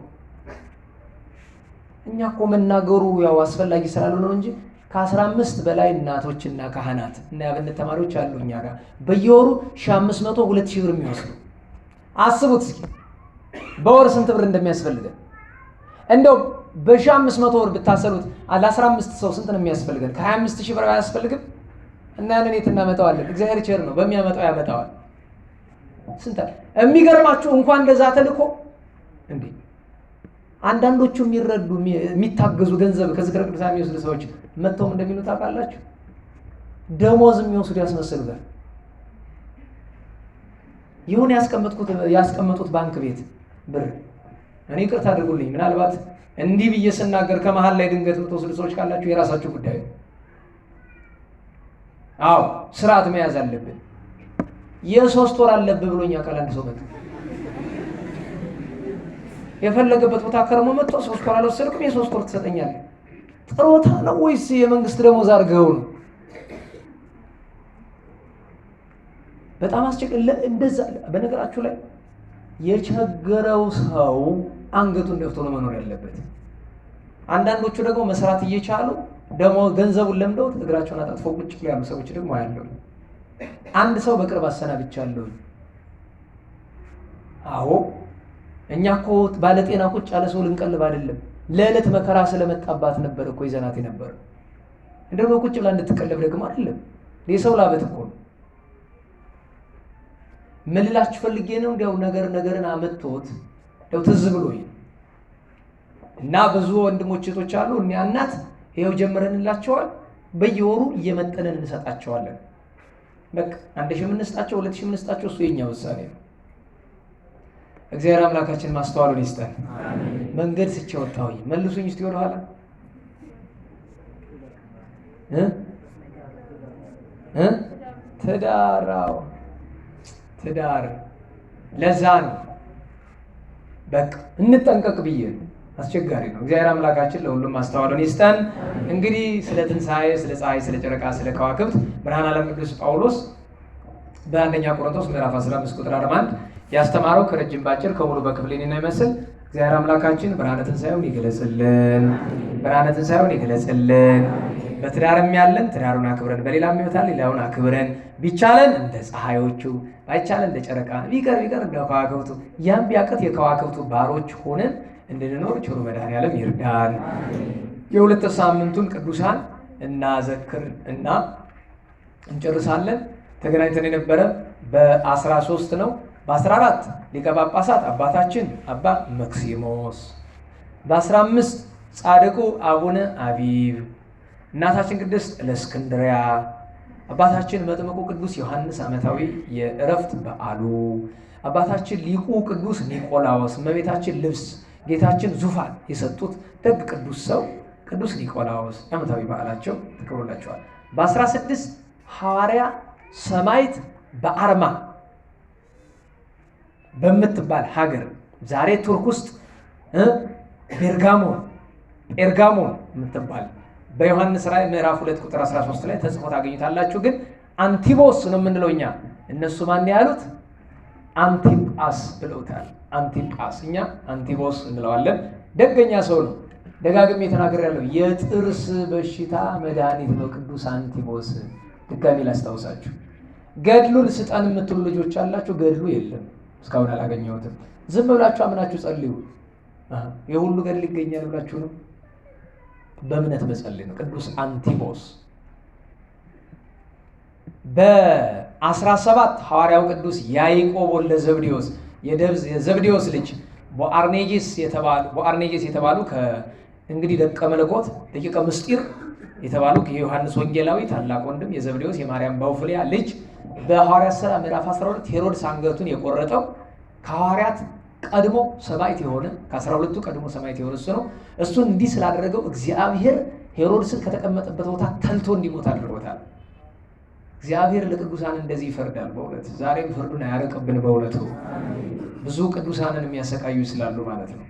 Speaker 1: እኛ እኮ መናገሩ ያው አስፈላጊ ስላልሆነ ነው እንጂ ከ15 በላይ እናቶችና ካህናት እና ያብነት ተማሪዎች አሉ እኛ ጋር በየወሩ 1500 2000 ብር የሚወስዱ። አስቡት እስኪ በወር ስንት ብር እንደሚያስፈልገን። እንደው በ1500 ብር ብታሰሉት ለ15 ሰው ስንት ነው የሚያስፈልገን? ከ25000 ብር አያስፈልግም? እና ያንን የት እናመጣዋለን? እግዚአብሔር ቸር ነው፣ በሚያመጣው ያመጣዋል። ስንት የሚገርማችሁ እንኳን እንደዛ ተልኮ እንዴ አንዳንዶቹ የሚረዱ የሚታገዙ ገንዘብ ከዝክረ ቅዱሳን የሚወስዱ ሰዎች መጥተውም እንደሚሉት ታውቃላችሁ፣ ደሞዝ የሚወስዱ ያስመስሉታል። ይሁን ያስቀመጡት ባንክ ቤት ብር እኔ ይቅርታ አድርጉልኝ፣ ምናልባት እንዲህ ብዬ ስናገር ከመሃል ላይ ድንገት የምትወስዱ ሰዎች ካላችሁ የራሳችሁ ጉዳይ ነው። አዎ ስርዓት መያዝ አለብን። የ3 ወር አለብህ ብሎኛ ቃል አንድ ሰው መጥቶ የፈለገበት ቦታ ከርሞ መጥቶ 3 ወር አልወሰድኩም የ3 ወር ትሰጠኛለህ። ጥሮታ ነው ወይስ የመንግስት ደሞዝ አድርገው ነው? በጣም አስቸጋሪ እንደዛ። በነገራችሁ ላይ የቸገረው ሰው አንገቱን ደፍቶ ነው መኖር ያለበት። አንዳንዶቹ ደግሞ መስራት እየቻሉ ደግሞ ገንዘቡን ለምደው እግራቸውን አጣጥፈው ቁጭ ያሉ ሰዎች ደግሞ አያለው። አንድ ሰው በቅርብ አሰናብቻለሁ። አዎ እኛ እኮ ባለጤና ቁጭ ያለ ሰው ልንቀልብ አይደለም፣ ለዕለት መከራ ስለመጣባት ነበር እኮ ይዘናት ነበር። እንደው ቁጭ ብላ እንድትቀልብ ደግሞ አይደለም፣ የሰው ላበት እኮ ነው። ምን ልላችሁ ፈልጌ ነው፣ እንዲያው ነገርን አመጥቶት እንደው ትዝ ብሎኝ እና ብዙ ወንድሞች እህቶች አሉ። እኛ እናት ይሄው ጀምረንላቸዋል፣ በየወሩ እየመጠነን እንሰጣቸዋለን። በቃ 1000 የምንስጣቸው 2000 የምንስጣቸው እሱ የኛ ውሳኔ ነው። እግዚአብሔር አምላካችን ማስተዋሉን ይስጠን። መንገድ ስቼ ወጣሁኝ፣ መልሱኝ እስቲ ወደ ኋላ ትዳር ለዛ ነው በቃ እንጠንቀቅ ብዬ ነው። አስቸጋሪ ነው። እግዚአብሔር አምላካችን ለሁሉም ማስተዋሉን ይስጠን። እንግዲህ ስለ ትንሣኤ፣ ስለ ፀሐይ፣ ስለ ጨረቃ፣ ስለ ከዋክብት ብርሃነ ዓለም ቅዱስ ጳውሎስ በአንደኛ ቆሮንቶስ ምዕራፍ 15 ቁጥር 41 ያስተማረው ከረጅም ባጭር ከሙሉ በክፍል ነው ይመስል። እግዚአብሔር አምላካችን ብርሃነ ትንሣኤውን ይገለጽልን፣ ብርሃነ ትንሣኤውን ይገለጽልን። በትዳርም ያለን ትዳሩን አክብረን፣ በሌላም ይወታል ሌላውን አክብረን፣ ቢቻለን እንደ ፀሐዮቹ፣ ባይቻለን እንደ ጨረቃ፣ ቢቀር እንደ ከዋክብቱ፣ ያም ቢያቀት የከዋክብቱ ባሮች ሆነን እንድንኖር ቸሩ መድኃኔዓለም ይርዳን። የሁለት ሳምንቱን ቅዱሳን እናዘክር እና እንጨርሳለን። ተገናኝተን የነበረ በ13 ነው። በ14 ሊቀ ጳጳሳት አባታችን አባ መክሲሞስ፣ በ15 ጻድቁ አቡነ አቢብ፣ እናታችን ቅድስት ለእስክንድርያ፣ አባታችን መጥምቁ ቅዱስ ዮሐንስ ዓመታዊ የእረፍት በዓሉ፣ አባታችን ሊቁ ቅዱስ ኒቆላዎስ፣ እመቤታችን ልብስ ጌታችን ዙፋን የሰጡት ደግ ቅዱስ ሰው ቅዱስ ኒቆላዎስ ዓመታዊ በዓላቸው ተከብሮላቸዋል። በ16 ሐዋርያ ሰማዕት በአርማ በምትባል ሀገር ዛሬ ቱርክ ውስጥ ጴርጋሞን የምትባል በዮሐንስ ራእይ ምዕራፍ 2 ቁጥር 13 ላይ ተጽፎ ታገኙታላችሁ። ግን አንቲቦስ ነው የምንለው እኛ። እነሱ ማን ያሉት? አንቲጳስ ብለውታል። አንቲጳስ፣ እኛ አንቲቦስ እንለዋለን። ደገኛ ሰው ነው። ደጋግሜ ተናግሬያለሁ። የጥርስ በሽታ መድኃኒት ነው ቅዱስ አንቲቦስ። ድጋሚ ላስታውሳችሁ። ገድሉን ስጠን የምትሉ ልጆች አላችሁ። ገድሉ የለም፣ እስካሁን አላገኘሁትም። ዝም ብላችሁ አምናችሁ ጸልዩ። የሁሉ ገድል ይገኛል ብላችሁ ነው? በእምነት መጸልይ ነው። ቅዱስ አንቲቦስ በ17 ሐዋርያው ቅዱስ ያዕቆብ ወልደ ዘብዴዎስ የዘብዴዎስ ልጅ ቦአርኔጌስ የተባሉ እንግዲህ ደቀ መለኮት ደቂቀ ምስጢር የተባሉ የዮሐንስ ወንጌላዊ ታላቅ ወንድም የዘብዴዎስ የማርያም ባውፍሊያ ልጅ በሐዋርያት ሥራ ምዕራፍ 12 ሄሮድስ አንገቱን የቆረጠው ከሐዋርያት ቀድሞ ሰማዕት የሆነ ከ12ቱ ቀድሞ ሰማዕት የሆነ እሱ ነው። እሱን እንዲህ ስላደረገው እግዚአብሔር ሄሮድስን ከተቀመጠበት ቦታ ተልቶ እንዲሞት አድርጎታል። እግዚአብሔር ለቅዱሳን እንደዚህ ይፈርዳል። በእውነት ዛሬም ፍርዱን አያረቅብን። በእውነቱ ብዙ ቅዱሳንን የሚያሰቃዩ ስላሉ ማለት ነው።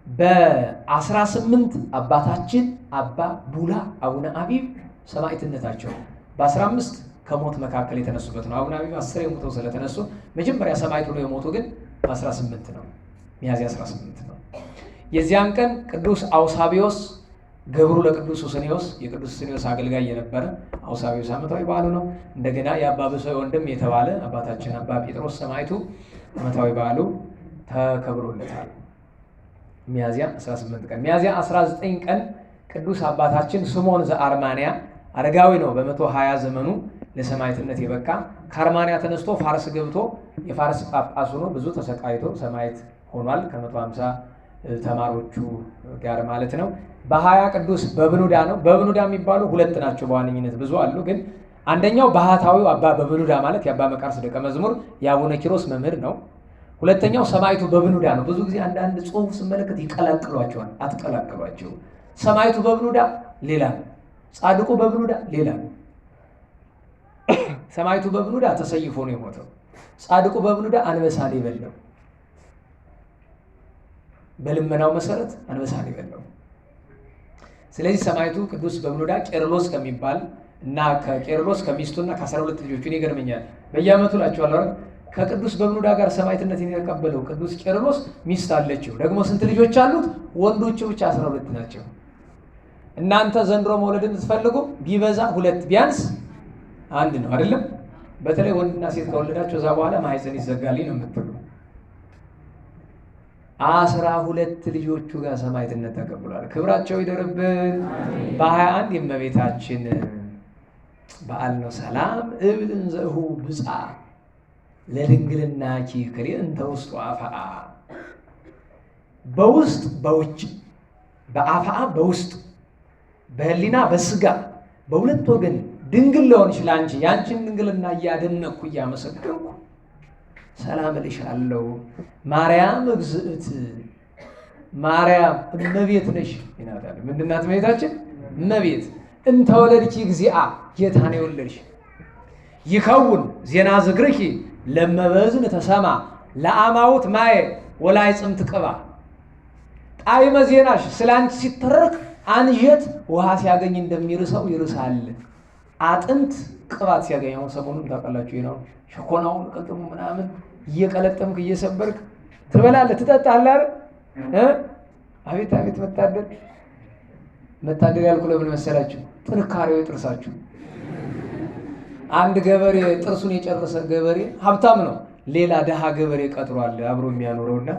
Speaker 1: በ18 አባታችን አባ ቡላ አቡነ አቢብ ሰማዕትነታቸው በ15 ከሞት መካከል የተነሱበት ነው። አቡነ አቢብ 10 የሞተው ስለተነሱ መጀመሪያ ሰማዕት ሆነው የሞቱ ግን በ18 ነው። ሚያዝያ 18 ነው። የዚያን ቀን ቅዱስ አውሳቢዮስ ገብሩ ለቅዱስ ሱስንዮስ የቅዱስ ሱስንዮስ አገልጋይ የነበረ አውሳቢዮስ ዓመታዊ በዓሉ ነው። እንደገና የአባ ብሶይ ወንድም የተባለ አባታችን አባ ጴጥሮስ ሰማዕቱ ዓመታዊ በዓሉ ተከብሮለታል። ሚያዝያ 18 ቀን። ሚያዝያ 19 ቀን ቅዱስ አባታችን ስምዖን ዘአርማንያ አረጋዊ ነው። በ120 ዘመኑ ለሰማዕትነት የበቃ ከአርማንያ ተነስቶ ፋርስ ገብቶ የፋርስ ጳጳስ ሆኖ ብዙ ተሰቃይቶ ሰማዕት ሆኗል። ከ150 ተማሪዎቹ ጋር ማለት ነው። በ20 ቅዱስ በብኑዳ ነው። በብኑዳ የሚባሉ ሁለት ናቸው በዋነኝነት፣ ብዙ አሉ ግን አንደኛው ባህታዊው አባ በብኑዳ ማለት የአባ መቃርስ ደቀ መዝሙር የአቡነ ኪሮስ መምህር ነው። ሁለተኛው ሰማዕቱ በብኑዳ ነው። ብዙ ጊዜ አንዳንድ ጽሑፍ ስመለከት ይቀላቅሏቸዋል። አትቀላቅሏቸው። ሰማዕቱ በብኑዳ ሌላ ነው፣ ጻድቁ በብኑዳ ሌላ ነው። ሰማዕቱ በብኑዳ ተሰይፎ ነው የሞተው። ጻድቁ በብኑዳ አንበሳ ነው የበላው። በልመናው መሰረት አንበሳ ነው የበላው። ስለዚህ ሰማዕቱ ቅዱስ በብኑዳ ቄርሎስ ከሚባል እና ከቄርሎስ ከሚስቱና ከ12 ልጆቹ ይገርመኛል። በየዓመቱ እላቸዋለሁ ከቅዱስ በብኑዳ ጋር ሰማዕትነትን የተቀበለው ቅዱስ ቄርሎስ ሚስት አለችው። ደግሞ ስንት ልጆች አሉት? ወንዶቹ ብቻ 12 ናቸው። እናንተ ዘንድሮ መውለድን ስትፈልጉ ቢበዛ 2 ቢያንስ 1 ነው አይደለም? በተለይ ወንድና ሴት ከወለዳቸው እዛ በኋላ ማህፀን ይዘጋልኝ ነው የምትሉ 12 ልጆቹ ጋር ሰማዕትነት ተቀብሏል። ክብራቸው ይደርብን። በ21 የእመቤታችን በዓል ነው። ሰላም እብል እንዘሁ ብፃ ለድንግልናኪ ክልኤንተ ውስጥ ወአፍአ። በውስጥ በውጭ በአፍአ በውስጥ በህሊና በስጋ በሁለት ወገን ድንግል ለሆንሽ ለአንቺ ያንቺን ድንግልና እያደነቅኩ እያመሰገንኩ ሰላም እልሻለሁ። ማርያም እግዝእት ማርያም እመቤት ነሽ ይናታል። ምንድን ናት እመቤታችን? እመቤት እንተ ወለድኪ እግዚአ ጌታን የወለድሽ ይከውን ዜና ዝግርኪ ለመበዝን ተሰማ ለአማውት ማየ ወላይ ጽምት ቅባ። ጣዕመ ዜናሽ ስላንቺ ሲተረክ አንጀት ውሃ ሲያገኝ እንደሚርሰው ይርሳል። አጥንት ቅባት ሲያገኝ አሁን ሰሞኑን ታውቃላችሁ ነው ሸኮናውን ቅልጥሙ ምናምን እየቀለጠምክ እየሰበርክ ትበላለህ ትጠጣለህ አይደል? አቤት አቤት መታደል ያልኩ ለምን መሰላችሁ? ጥንካሬው ጥርሳችሁ። አንድ ገበሬ ጥርሱን የጨረሰ ገበሬ ሀብታም ነው። ሌላ ደሃ ገበሬ ቀጥሯል አብሮ የሚያኖረውና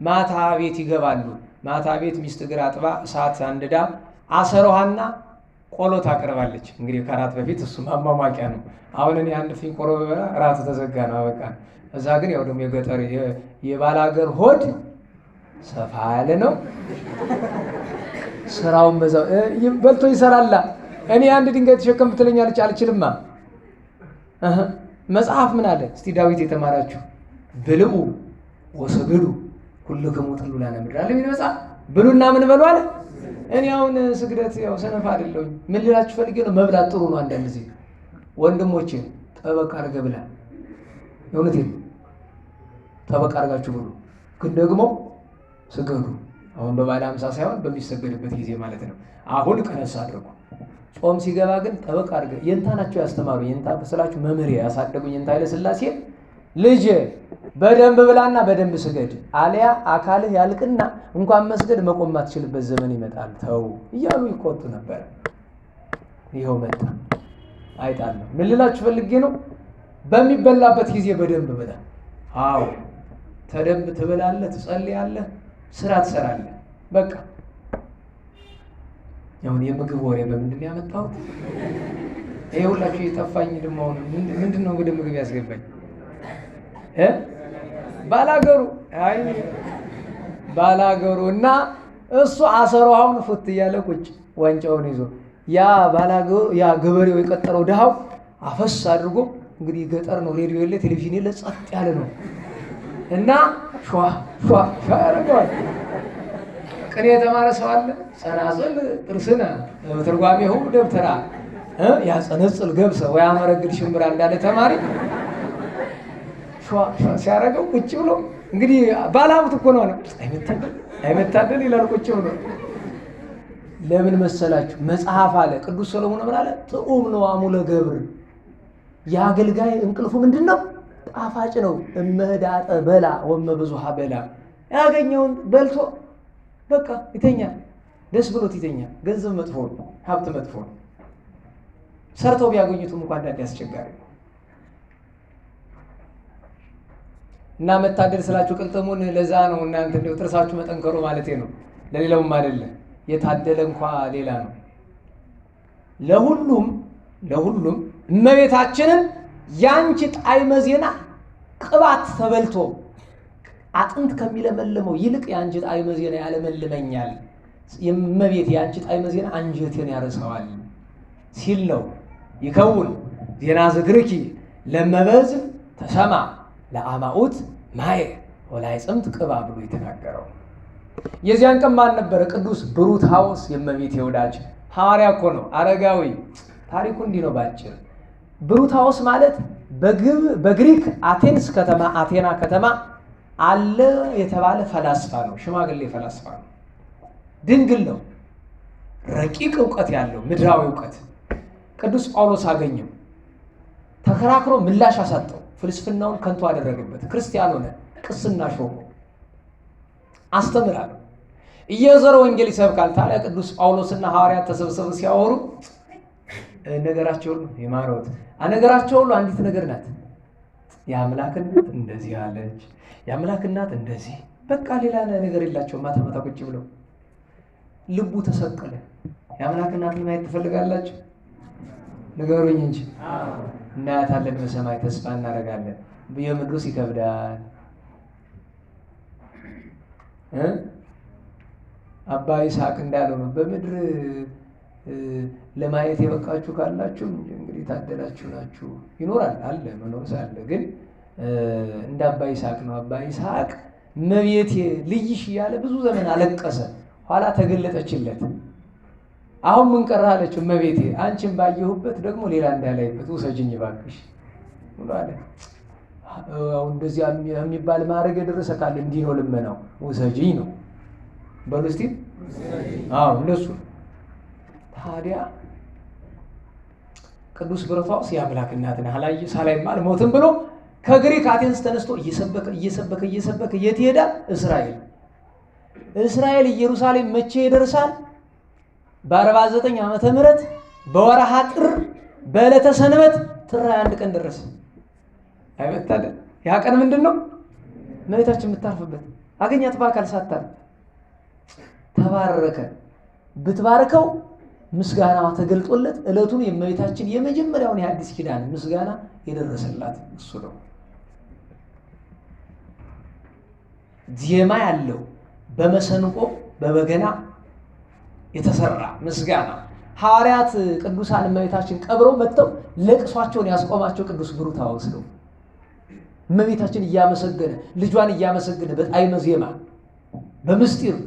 Speaker 1: ማታ ቤት ይገባሉ። ማታ ቤት ሚስት እግር አጥባ እሳት አንድዳ አሰሮሃና ቆሎ ታቀርባለች። እንግዲህ ከራት በፊት እሱ ማማማቂያ ነው። አሁን እኔ አንድ ፊኝ ቆሎ በበላ ራቱ ተዘጋ ነው በቃ። እዛ ግን ያው ደግሞ የገጠር የባላገር ሆድ ሰፋ ያለ ነው። ስራውን በዛው በልቶ ይሰራላ። እኔ አንድ ድንጋይ ተሸከም ብትለኛለች አልችልማ። መጽሐፍ ምን አለ እስቲ ዳዊት የተማራችሁ ብልዑ ወሰግዱ ኩልክሙ ጥሉላነ ምድር አለ የሚል መጽሐፍ። ብሉና ምን በሉ አለ። እኔ አሁን ስግደት ያው ሰነፍ አይደለሁኝ። ምን ልላችሁ ፈልጌ ነው፣ መብላት ጥሩ ነው። አንዳንድ ጊዜ ወንድሞቼ ጠበቅ አድርገህ ብላ። እውነቴን ጠበቅ አድርጋችሁ ብሉ፣ ግን ደግሞ ስገዱ። አሁን በባለ 50 ሳይሆን በሚሰገድበት ጊዜ ማለት ነው። አሁን ቀነስ አድርጉ። ጾም ሲገባ ግን ጠበቅ አድርገህ የንታ ናቸው ያስተማሩ የንታ በስላችሁ መምህር ያሳደጉኝ የንታ ኃይለ ሥላሴ ልጅ በደንብ ብላና በደንብ ስገድ፣ አሊያ አካልህ ያልቅና እንኳን መስገድ መቆም ማትችልበት ዘመን ይመጣል ተው እያሉ ይቆጡ ነበር። ይኸው መጣ። አይጣለሁ። ምን ልላችሁ ፈልጌ ነው፣ በሚበላበት ጊዜ በደንብ ብላ። አዎ ተደንብ ትበላለህ፣ ትጸልያለህ፣ ስራ ትሰራለህ። በቃ አሁን የምግብ ወሬ በምንድን ነው ያመጣሁት? ይሄ ሁላችሁ የጠፋኝ ደግሞ ምንድን ነው ወደ ምግብ ያስገባኝ? ባላገሩ አይ ባላገሩ እና እሱ አሰሯውን ፉት እያለ ቁጭ ዋንጫውን ይዞ ያ ባላገሩ ያ ገበሬው የቀጠረው ድሃው አፈስ አድርጎ እንግዲህ ገጠር ነው፣ ሬዲዮ የለ ቴሌቪዥን የለ፣ ጸጥ ያለ ነው እና ሿ ሿ ሿ ያደርገዋል። ቅኔ የተማረ ሰው አለ። ጸናጽል ጥርስነ ትርጓሜሁ ደብተራ ያጸነጽል ገብሰ ወያመረግድ ሽምብራ እንዳለ ተማሪ ሲያደርገው ቁጭ ብሎ እንግዲህ ባለሀብት እኮ ነው አለ። አይመታደል ይላል ቁጭ ብሎ። ለምን መሰላችሁ? መጽሐፍ አለ ቅዱስ ሰሎሞን ምን አለ? ጥዑም ነው አሙለ ገብር፣ የአገልጋይ እንቅልፉ ምንድን ነው? ጣፋጭ ነው። እመህዳጠ በላ ወመብዙሃ በላ፣ ያገኘውን በልቶ በቃ ይተኛል፣ ደስ ብሎት ይተኛል። ገንዘብ መጥፎ ነው፣ ሀብት መጥፎ ነው። ሰርተው ቢያገኙትም እንኳን አንዳንዴ አስቸጋሪ ነው። እና መታደል ስላችሁ ቅልጥሙን ለዛ ነው እናንተ እንደው ጥርሳችሁ መጠንከሩ ማለቴ ነው፣ ለሌላውም አይደለም። የታደለ እንኳ ሌላ ነው። ለሁሉም እመቤታችንን ያንቺ ጣዕመ ዜና ቅባት ተበልቶ አጥንት ከሚለመልመው ይልቅ ያንቺ ጣዕመ ዜና ያለመልመኛል፣ የእመቤት ያንቺ ጣዕመ ዜና አንጀቴን ያረሰዋል ሲል ነው። ይከውን ዜና ዝክርኪ ለመበዝህ ተሰማ ለአማኡት ማየ ወላይ ጽምት ቅባ ብሎ የተናገረው የዚያን ቀን ማን ነበረ? ቅዱስ ብሩታዎስ የእመቤቴ ወዳጅ ሐዋርያ እኮ ነው፣ አረጋዊ። ታሪኩ እንዲህ ነው ባጭር። ብሩታዎስ ማለት በግሪክ አቴና ከተማ አለ የተባለ ፈላስፋ ነው። ሽማግሌ ፈላስፋ ነው። ድንግል ነው። ረቂቅ እውቀት ያለው ምድራዊ እውቀት። ቅዱስ ጳውሎስ አገኘው፣ ተከራክሮ ምላሽ አሳጠው። ፍልስፍናውን ከንቱ አደረገበት። ክርስቲያን ሆነ። ቅስና ሾሞ አስተምራለሁ፣ እየዞረ ወንጌል ይሰብካል። ታዲያ ቅዱስ ጳውሎስና ሐዋርያት ተሰብስበው ሲያወሩ ነገራቸው ሁሉ የማረውት ነገራቸው ሁሉ አንዲት ነገር ናት። የአምላክ እናት እንደዚህ አለች፣ የአምላክ እናት እንደዚህ፣ በቃ ሌላ ነገር የላቸው። ማታ ማታ ቁጭ ብለው ልቡ ተሰቀለ። የአምላክ እናትን ማየት ትፈልጋላችሁ? ንገሩኝ እንጂ እናያታለን በሰማይ ተስፋ እናደርጋለን። የምድሩስ ይከብዳል። አባ ይስሐቅ እንዳለው ነው። በምድር ለማየት የበቃችሁ ካላችሁ እንግዲህ ታደላችሁ ናችሁ። ይኖራል አለ መኖር ሳለ ግን እንደ አባ ይስሐቅ ነው። አባ ይስሐቅ እመቤቴ ልይሽ እያለ ብዙ ዘመን አለቀሰ። ኋላ ተገለጠችለት። አሁን ምን ቀረ አለችው። እመቤቴ አንቺን ባየሁበት ደግሞ ሌላ እንዳላይበት ውሰጅኝ እባክሽ ብሎ አለ። አሁን እንደዚህ የሚባል ማድረግ የደረሰ ካለ እንዲህ ነው ልመናው፣ ውሰጅኝ ነው በሉ እስቲ። አዎ እንደሱ። ታዲያ ቅዱስ ብሩታዎስ የአምላክ እናትን ሳላይማ አልሞትም ብሎ ከግሪክ አቴንስ ተነስቶ እየሰበከ የት ይሄዳል? እስራኤል ኢየሩሳሌም መቼ ይደርሳል? በ49 ዓመተ ምህረት በወርሃ ጥር በዕለተ ሰንበት ጥር 21 ቀን ደረሰ። አይመታደል። ያ ቀን ምንድን ነው? እመቤታችን የምታርፍበት። አገኛት በአካል ሳታር ተባረከ። ብትባርከው ምስጋናዋ ተገልጦለት ዕለቱን የእመቤታችን የመጀመሪያውን የአዲስ ኪዳን ምስጋና የደረሰላት እሱ ነው። ዜማ ያለው በመሰንቆ በበገና የተሰራ ምስጋና ሐዋርያት ቅዱሳን እመቤታችን ቀብረው መጥተው ለቅሷቸውን ያስቆማቸው ቅዱስ ብሩታዎስ ነው። እመቤታችን እያመሰገነ ልጇን እያመሰገነ በጣዕመ ዜማ በምስጢር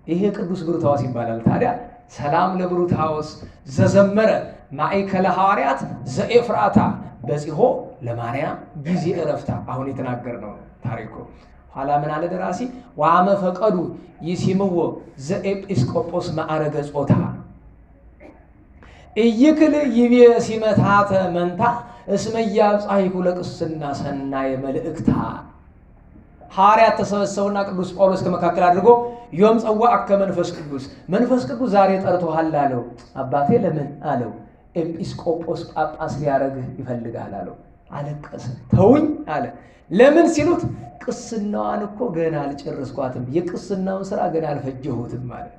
Speaker 1: ይሄ ቅዱስ ብሩታዎስ ይባላል። ታዲያ ሰላም ለብሩታዎስ ዘዘመረ ማእከለ ሐዋርያት ዘኤፍራታ በጺሖ ለማርያም ጊዜ ዕረፍታ። አሁን የተናገርነው ታሪኩ ኋላ ምን አለ ደራሲ? ወአመ ፈቀዱ ይሲምዎ ዘኤጲስቆጶስ ማዕረገ ጾታ ኢይክል ይቤ ሲመታተ መንታ እስመ ያብጻሕኩ ለቅስና ሰናየ መልእክታ። ሐዋርያት ተሰበሰቡና ቅዱስ ጳውሎስ ከመካከል አድርጎ ዮም ጸዋዕከ መንፈስ ቅዱስ፣ መንፈስ ቅዱስ ዛሬ ጠርቶሃል አለው። አባቴ ለምን አለው? ኤጲስቆጶስ ጳጳስ ሊያረግህ ይፈልጋል አለው። አለቀሰ። ተውኝ አለ። ለምን ሲሉት ቅስናዋን እኮ ገና አልጨረስኳትም፣ የቅስናውን ስራ ገና አልፈጀሁትም ማለት።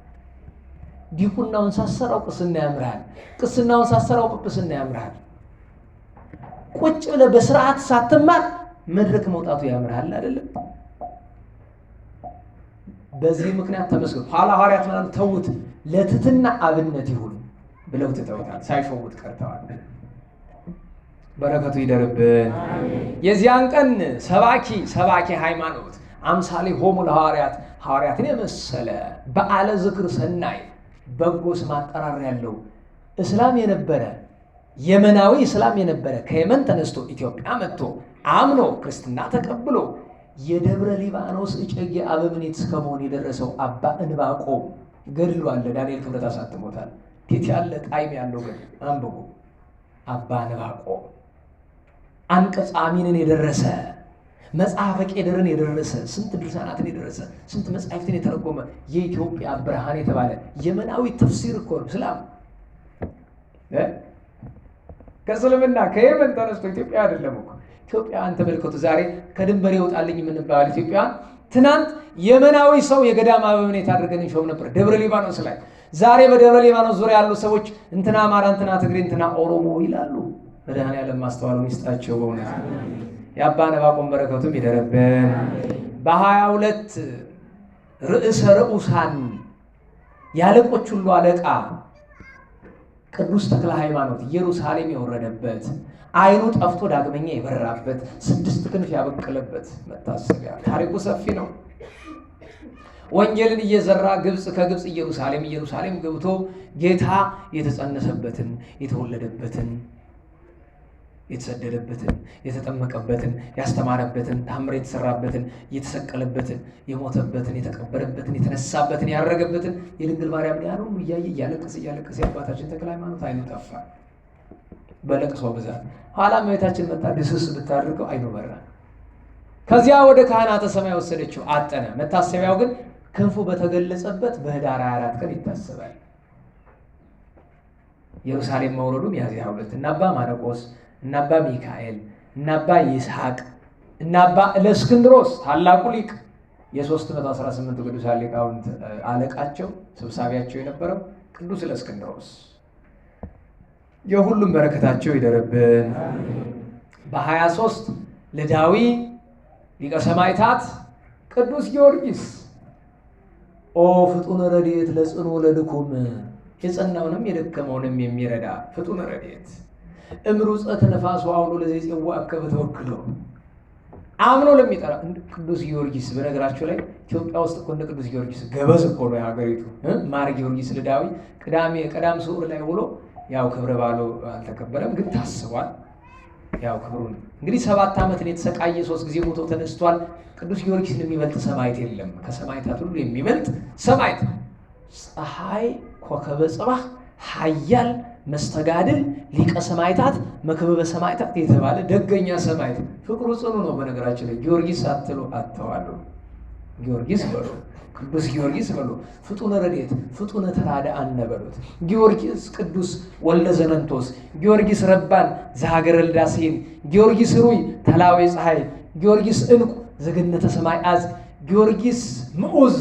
Speaker 1: ዲቁናውን ሳሰራው ቅስና ያምርሃል፣ ቅስናውን ሳሰራው ጵጵስና ያምርሃል። ቁጭ ብለህ በስርዓት ሳትማር መድረክ መውጣቱ ያምርሃል አይደለም? በዚህ ምክንያት ተመስገን። ኋላ ሐዋርያት ማለት ተውት ለትትና አብነት ይሁን ብለው ትተውታል፣ ሳይፈውት ቀርተዋል። በረከቱ ይደርብን። የዚያን ቀን ሰባኪ ሃይማኖት አምሳሌ ሆሙ ለሐዋርያት ሐዋርያትን የመሰለ በዓለ ዝክር ሰናይ በጎ ስም አጠራር ያለው እስላም የነበረ የመናዊ እስላም የነበረ ከየመን ተነስቶ ኢትዮጵያ መጥቶ አምኖ ክርስትና ተቀብሎ የደብረ ሊባኖስ እጨጌ አበምኔት እስከመሆን የደረሰው አባ ዕንባቆም ገድሉ አለ። ዳንኤል ክብረት አሳትሞታል። እንዴት ያለ ጣዕም ያለው ገድል አንብቡ። አባ ዕንባቆም አንቀጸ አሚንን የደረሰ መጽሐፈ ቄደርን የደረሰ ስንት ድርሳናትን የደረሰ ስንት መጽሐፍትን የተረጎመ የኢትዮጵያ ብርሃን የተባለ የመናዊ ተፍሲር እኮ ነው። እስላም ከእስልምና ከየመን ተነስቶ ኢትዮጵያ አይደለም እኮ ኢትዮጵያን ተመልከቱ። ዛሬ ከድንበር ይወጣልኝ የምንባል ኢትዮጵያን ትናንት የመናዊ ሰው የገዳም አበምኔት አድርገን እንሾም ነበር ደብረ ሊባኖስ ላይ። ዛሬ በደብረ ሊባኖስ ዙሪያ ያሉ ሰዎች እንትና አማራ፣ እንትና ትግሬ፣ እንትና ኦሮሞ ይላሉ። መድኃኔዓለም ማስተዋሉን ይስጣቸው በእውነት። የአባ ዕንባቆም በረከቱም ይደረብን። በ22 ርዕሰ ርዑሳን ያለቆች ሁሉ አለቃ ቅዱስ ተክለ ሃይማኖት ኢየሩሳሌም የወረደበት ዓይኑ ጠፍቶ ዳግመኛ የበራበት 6 ክንፍ ያበቀለበት መታሰቢያ። ታሪኩ ሰፊ ነው። ወንጌልን እየዘራ ከግብፅ ኢየሩሳሌም ገብቶ ጌታ የተጸነሰበትን፣ የተወለደበትን፣ የተሰደደበትን፣ የተጠመቀበትን፣ ያስተማረበትን፣ ታምር የተሰራበትን፣ የተሰቀለበትን፣ የሞተበትን፣ የተቀበረበትን፣ የተነሳበትን፣ ያረገበትን የድንግል ማርያም ያሉ እያየ እያለቀሰ የአባታችን ተክለ ሃይማኖት ዓይኑ ጠፋ በለቅሶ ብዛት። ኋላ እመቤታችን መጣ ድስስ ብታደርገው ዓይኑ በራ። ከዚያ ወደ ካህናተ ሰማይ ወሰደችው፣ አጠነ። መታሰቢያው ግን ክንፉ በተገለጸበት በኅዳር 24 ቀን ይታሰባል። ኢየሩሳሌም መውረዱ ሚያዝያ 22 እና አባ ማርቆስ እና አባ ሚካኤል እና አባ ይስሐቅ እና አባ እለእስክንድሮስ ታላቁ ሊቅ የ318 ቅዱሳን ሊቃውንት አለቃቸው ሰብሳቢያቸው የነበረው ቅዱስ እለእስክንድሮስ የሁሉም በረከታቸው ይደረብን። በ23 ልዳዊ ሊቀ ሰማዕታት ቅዱስ ጊዮርጊስ ኦ ፍጡነ ረድኤት ለጽኑ ለድኩም፣ የጸናውንም የደከመውንም የሚረዳ ፍጡነ ረድኤት እምሩፀ ነፋሱ አውሎ ለዘይጼዋ አከበ ተወክሎ አምኖ ለሚጠራ ቅዱስ ጊዮርጊስ። በነገራችሁ ላይ ኢትዮጵያ ውስጥ እኮ እንደ ቅዱስ ጊዮርጊስ ገበዝ እኮ ነው የሀገሪቱ። ማር ጊዮርጊስ ልዳዊ ቀዳም ስዑር ላይ ውሎ ያው ክብረ በዓሉ አልተከበረም፣ ግን ታስቧል። ያው ክብሩን እንግዲህ 7 ዓመትን የተሰቃየ 3 ጊዜ ሞቶ ተነስቷል። ቅዱስ ጊዮርጊስን የሚበልጥ ሰማዕት የለም። ከሰማዕታት ሁሉ የሚበልጥ ሰማዕት ፀሐይ ኮከበ ጽባህ ኃያል መስተጋድል ሊቀ ሰማዕታት መክበበ ሰማዕታት የተባለ ደገኛ ሰማዕት። ፍቅሩ ጽኑ ነው። በነገራችን ላይ ጊዮርጊስ አትሉ አተዋሉ። ጊዮርጊስ በሉ፣ ቅዱስ ጊዮርጊስ በሉ፣ ፍጡነ ረድኤት ፍጡነ ተራድአነ በሉት። ጊዮርጊስ ቅዱስ ወልደ ዘነንቶስ፣ ጊዮርጊስ ረባን ዘሀገረ ልዳሴን፣ ጊዮርጊስ ሩይ ተላዌ ፀሐይ፣ ጊዮርጊስ እንቁ ዘገነተ ሰማይ አዝ፣ ጊዮርጊስ ምዑዝ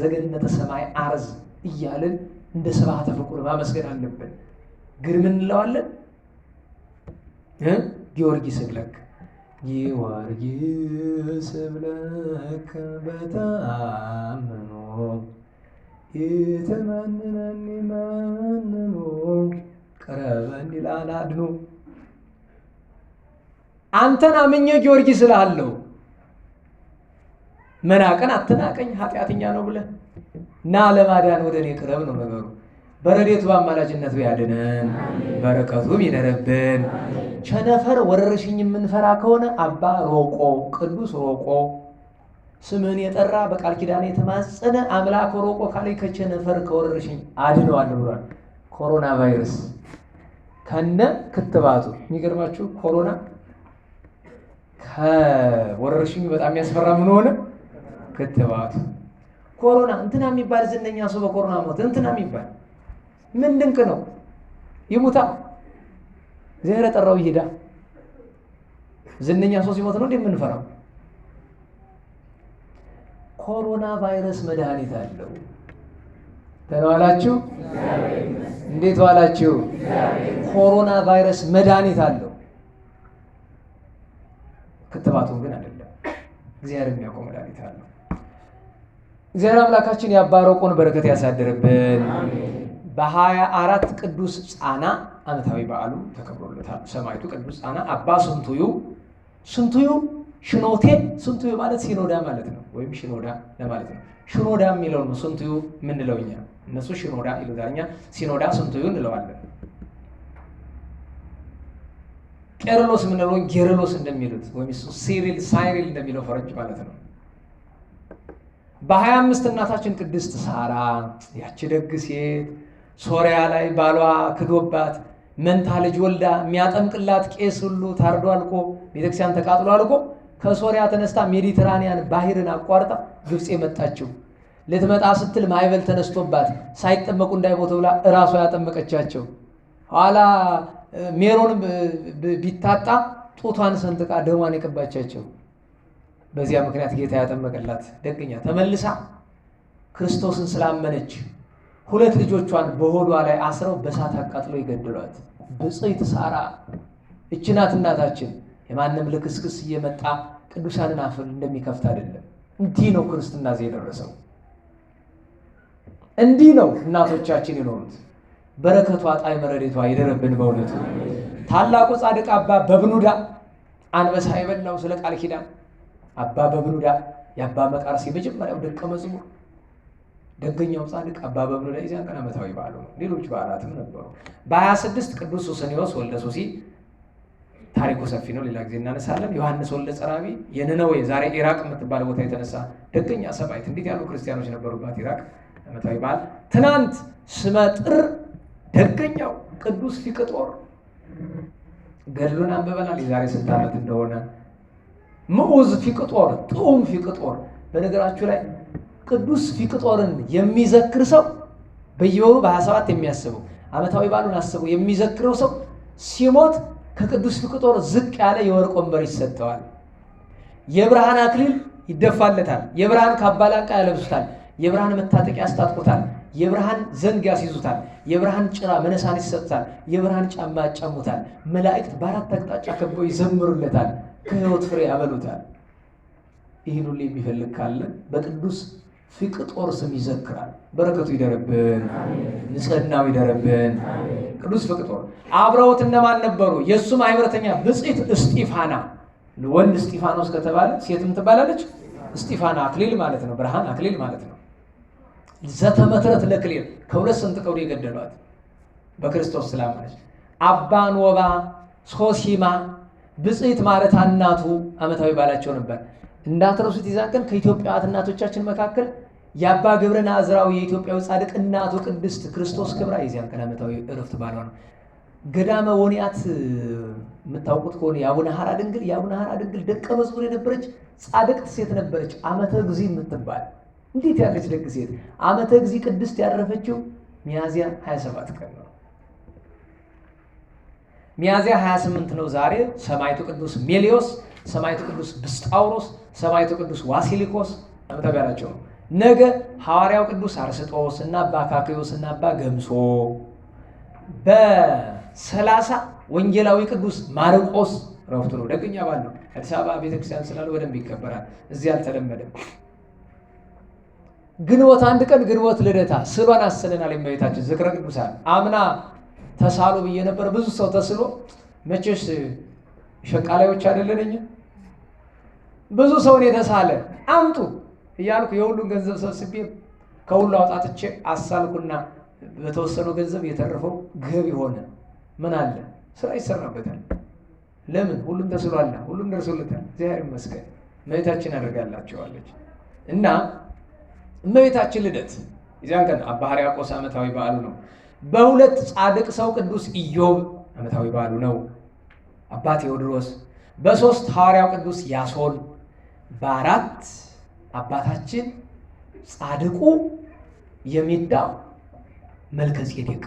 Speaker 1: ዘገነተ ሰማይ አርዝ እያልን እንደ ስብሐተ ፍቁር ማመስገን አለብን። ግን ምን እንለዋለን? ጊዮርጊስ እግለክ ጊዮርጊስ ስብለከ በተአምኖ የተመንነኒ መንኖ ቀረበኒ ላላድኖ። አንተን አምኜ ጊዮርጊስ እልሃለሁ፣ መናቅን አትናቀኝ ኃጢአተኛ ነው ብለህ ና ለማዳን ወደ እኔ ቅረብ ነው ነገሩ። በረድኤቱ በአማላጅነቱ ያድነን፣ በረከቱም ይደረብን። ቸነፈር ወረርሽኝ የምንፈራ ከሆነ አባ ሮቆ ቅዱስ ሮቆ ስምህን የጠራ በቃል ኪዳን የተማጸነ አምላክ ሮቆ ካለ ከቸነፈር ከወረርሽኝ አድነዋለሁ ብሏል። ኮሮና ቫይረስ ከነ ክትባቱ የሚገርማችሁ ኮሮና ከወረርሽኙ በጣም የሚያስፈራ ምን ሆነ? ክትባቱ። ኮሮና እንትና የሚባል ዝነኛ ሰው በኮሮና ሞተ እንትና የሚባል ምን ድንቅ ነው? ይሙታ እግዚአብሔር ጠራው ይሄዳ። ዝነኛ ሰው ሲሞት ነው እንደምንፈራው። ኮሮና ቫይረስ መድኃኒት አለው። ተናዋላችሁ? እንዴት ዋላችሁ? ኮሮና ቫይረስ መድኃኒት አለው። ክትባቱን ግን አይደለም። እግዚአብሔር የሚያውቀው መድኃኒት አለው። እግዚአብሔር አምላካችን የአባ ሮቆን በረከት ያሳድርብን። በ24 ቅዱስ ጻና ዓመታዊ በዓሉ ተከብሮለታል። ሰማዕቱ ቅዱስ ጻና አባ ስንቱዩ ስንቱዩ ሽኖቴ ስንቱዩ ማለት ሲኖዳ ማለት ነው፣ ወይም ሽኖዳ ለማለት ነው። ሽኖዳ የሚለው ነው ስንቱዩ የምንለው እኛ። እነሱ ሽኖዳ ይሉታል፣ እኛ ሲኖዳ ስንቱዩ እንለዋለን። ቄርሎስ የምንለው ጌርሎስ እንደሚሉት ወይም ሲሪል ሳይሪል እንደሚለው ፈረንጅ ማለት ነው። በ25 እናታችን ቅድስት ሳራ ያቺ ደግ ሴት ሶሪያ ላይ ባሏ ክዶባት መንታ ልጅ ወልዳ የሚያጠምቅላት ቄስ ሁሉ ታርዶ አልቆ ቤተክርስቲያን ተቃጥሎ አልቆ ከሶሪያ ተነስታ ሜዲትራኒያን ባህርን አቋርጣ ግብፅ የመጣችው ልትመጣ ስትል ማዕበል ተነስቶባት ሳይጠመቁ እንዳይሞቱ ብላ እራሷ ያጠመቀቻቸው። ኋላ ሜሮን ቢታጣ ጡቷን ሰንጥቃ ደሟን የቀባቻቸው። በዚያ ምክንያት ጌታ ያጠመቀላት ደግኛ ተመልሳ ክርስቶስን ስላመነች 2 ልጆቿን በሆዷ ላይ አስረው በእሳት አቃጥለው ይገድሏት። ብፅዕት ሳራ እቺ ናት እናታችን። የማንም ልክስክስ እየመጣ ቅዱሳንን አፍ እንደሚከፍት አይደለም። እንዲህ ነው ክርስትና እዚህ የደረሰው። እንዲህ ነው እናቶቻችን የኖሩት። በረከቷ ጣዕመ ረድኤቷ ይደረብን በእውነቱ። ታላቁ ጻድቅ አባ በብኑዳ አንበሳ የበላው ስለ ቃል ኪዳን አባ በብኑዳ የአባ መቃርስ የመጀመሪያው ደቀ መዝሙር ደገኛው ጻድቅ አባ በብኑዳ የዚያን ቀን ዓመታዊ በዓሉ ነው። ሌሎች በዓላትም ነበሩ። በ26 ቅዱስ ሱስንዮስ ወልደ ሱሲ ታሪኩ ሰፊ ነው፣ ሌላ ጊዜ እናነሳለን። ዮሐንስ ወልደ ጸራቢ የነነዌ ዛሬ ኢራቅ የምትባል ቦታ የተነሳ ደገኛ ሰማዕት። እንዴት ያሉ ክርስቲያኖች ነበሩባት ኢራቅ። ዓመታዊ በዓል ትናንት ስመጥር ደገኛው ቅዱስ ፊቅጦር ገድሉን አንብበናል። የዛሬ 6 ዓመት እንደሆነ ምዑዝ ፊቅጦር፣ ጥዑም ፊቅጦር። በነገራችሁ ላይ ቅዱስ ፊቅጦርን የሚዘክር ሰው በየወሩ በ27 የሚያስበው ዓመታዊ በዓሉን አስበው የሚዘክረው ሰው ሲሞት ከቅዱስ ፊቅጦር ዝቅ ያለ የወርቅ ወንበር ይሰጠዋል። የብርሃን አክሊል ይደፋለታል። የብርሃን ካባ ላንቃ ያለብሱታል። የብርሃን መታጠቂያ ያስታጥቁታል። የብርሃን ዘንግ ያስይዙታል። የብርሃን ጭራ መነሳን ይሰጡታል። የብርሃን ጫማ ያጫሙታል። መላእክት በአራት አቅጣጫ ከበው ይዘምሩለታል። ከሕይወት ፍሬ ያበሉታል። ይህን ሁሉ የሚፈልግ ካለ በቅዱስ ፊቅጦር ስም ይዘክራል። በረከቱ ይደረብን፣ ንጽህናው ይደረብን። ቅዱስ ፊቅጦር አብረውት እነማን ነበሩ? የእሱ ማህበረተኛ ብፅዕት እስጢፋና። ወንድ እስጢፋኖስ ከተባለ ሴትም ትባላለች እስጢፋና። አክሊል ማለት ነው፣ ብርሃን አክሊል ማለት ነው። ዘተመትረት ለክሊል ከሁለት ሰንጥቀው የገደሏት በክርስቶስ ስላመነች። አባ ኖባ፣ ሶሲማ፣ ብፅዕት ማረታ እናቱ ዓመታዊ ባላቸው ነበር። እንዳትረሱት ይዛን ቀን ከኢትዮጵያውያን እናቶቻችን መካከል የአባ ገብረ ናዝራዊ የኢትዮጵያዊ ጻድቅ እናቱ ቅድስት ክርስቶስ ክብራ የዚያን ቀን ዓመታዊ ዕረፍት ባሏ ነው። ገዳመ ወንያት የምታውቁት ከሆነ የአቡነ ሐራ ድንግል ደቀ መዝሙር የነበረች ጻድቅት ሴት ነበረች። ዓመተ እግዚ የምትባል እንዴት ያለች ደግ ሴት! ዓመተ እግዚ ቅድስት ያረፈችው ሚያዝያ 27 ቀን ነው። ሚያዝያ 28 ነው ዛሬ። ሰማዕቱ ቅዱስ ሜሊዮስ፣ ሰማዕቱ ቅዱስ ብስጣውሮስ፣ ሰማዕቱ ቅዱስ ዋሲሊኮስ ዓመታዊ በዓላቸው ነው። ነገ ሐዋርያው ቅዱስ አርስጦስ እና አባ አካክዮስ እና አባ ገምሶ፣ በ30 ወንጌላዊ ቅዱስ ማርቆስ ረፍቱ ነው። ደግኛ ባል ነው። አዲስ አበባ ቤተክርስቲያን ስላለ በደንብ ይከበራል። እዚህ አልተለመደም። ግንቦት 1 ቀን ግንቦት ልደታ ስሏን አስለናል። የእመቤታችን ዝክረ ቅዱሳን አምና ተሳሉ ብዬ ነበር። ብዙ ሰው ተስሎ መቼስ ሸቃላዮች አይደለን እኛ። ብዙ ሰውን የተሳለ አምጡ እያልኩ የሁሉን ገንዘብ ሰብስቤ ከሁሉ አውጣትቼ አሳልኩና በተወሰነው ገንዘብ የተረፈው ገቢ ሆነ። ምን አለ ስራ ይሰራበታል። ለምን? ሁሉም ተስሏልና፣ ሁሉም ደርሶለታል። እግዚአብሔር ይመስገን። እመቤታችን አድርጋላቸዋለች። እና እመቤታችን ልደት የዚያን ቀን አባ ሕርያቆስ ዓመታዊ በዓሉ ነው። በሁለት ጻድቅ ሰው ቅዱስ ኢዮብ ዓመታዊ በዓሉ ነው። አባ ቴዎድሮስ፣ በሶስት ሐዋርያው ቅዱስ ያሶን፣ በአራት አባታችን ጻድቁ የሚዳው መልከጼዴቅ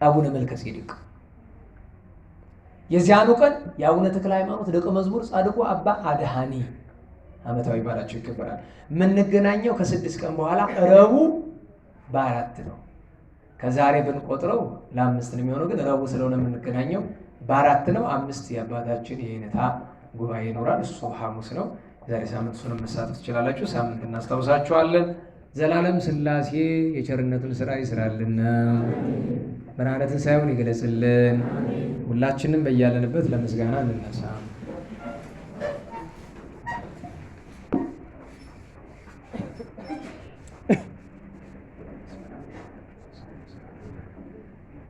Speaker 1: አቡነ መልከጼዴቅ። የዚያኑ ቀን የአቡነ ተክለ ሃይማኖት ደቀ መዝሙር ጻድቁ አባ አድሃኒ ዓመታዊ በዓላቸው ይከበራል። የምንገናኘው ከ6 ቀን በኋላ ረቡዕ በ4 ነው። ከዛሬ ብንቆጥረው ለ5 ነው የሚሆነው፣ ግን ረቡዕ ስለሆነ የምንገናኘው በ4 ነው። 5 የአባታችን የኔታ ጉባኤ ይኖራል። እሱ ሐሙስ ነው። ዛሬ ሳምንት እሱንም መሳተፍ ትችላላችሁ። ሳምንት እናስታውሳችኋለን። ዘላለም ሥላሴ የቸርነቱን ስራ ይስራልን፣ ብርሃነ ትንሣኤውን ይገለጽልን። ሁላችንም በያለንበት ለምስጋና እንነሳ።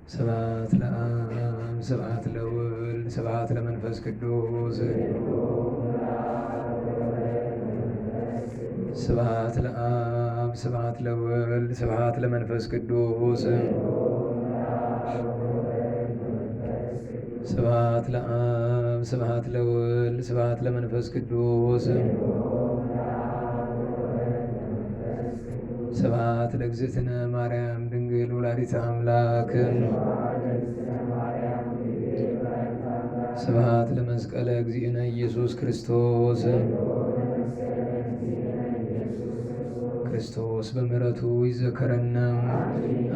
Speaker 1: ስብሐት ለአብ ስብሐት ለወልድ ስብሐት ለመንፈስ ቅዱስ ስብሐት ለአብ ስብሐት ለወልድ ስብሐት ለመንፈስ ቅዱስ ስብሐት ለአብ ስብሐት ለወልድ ስብሐት ለመንፈስ ቅዱስ ስብሐት ለእግዝእትነ ማርያም ድንግል ወላዲተ አምላክ ስብሐት ለመስቀለ እግዚእነ ኢየሱስ ክርስቶስ ክርስቶስ በምሕረቱ ይዘከረነ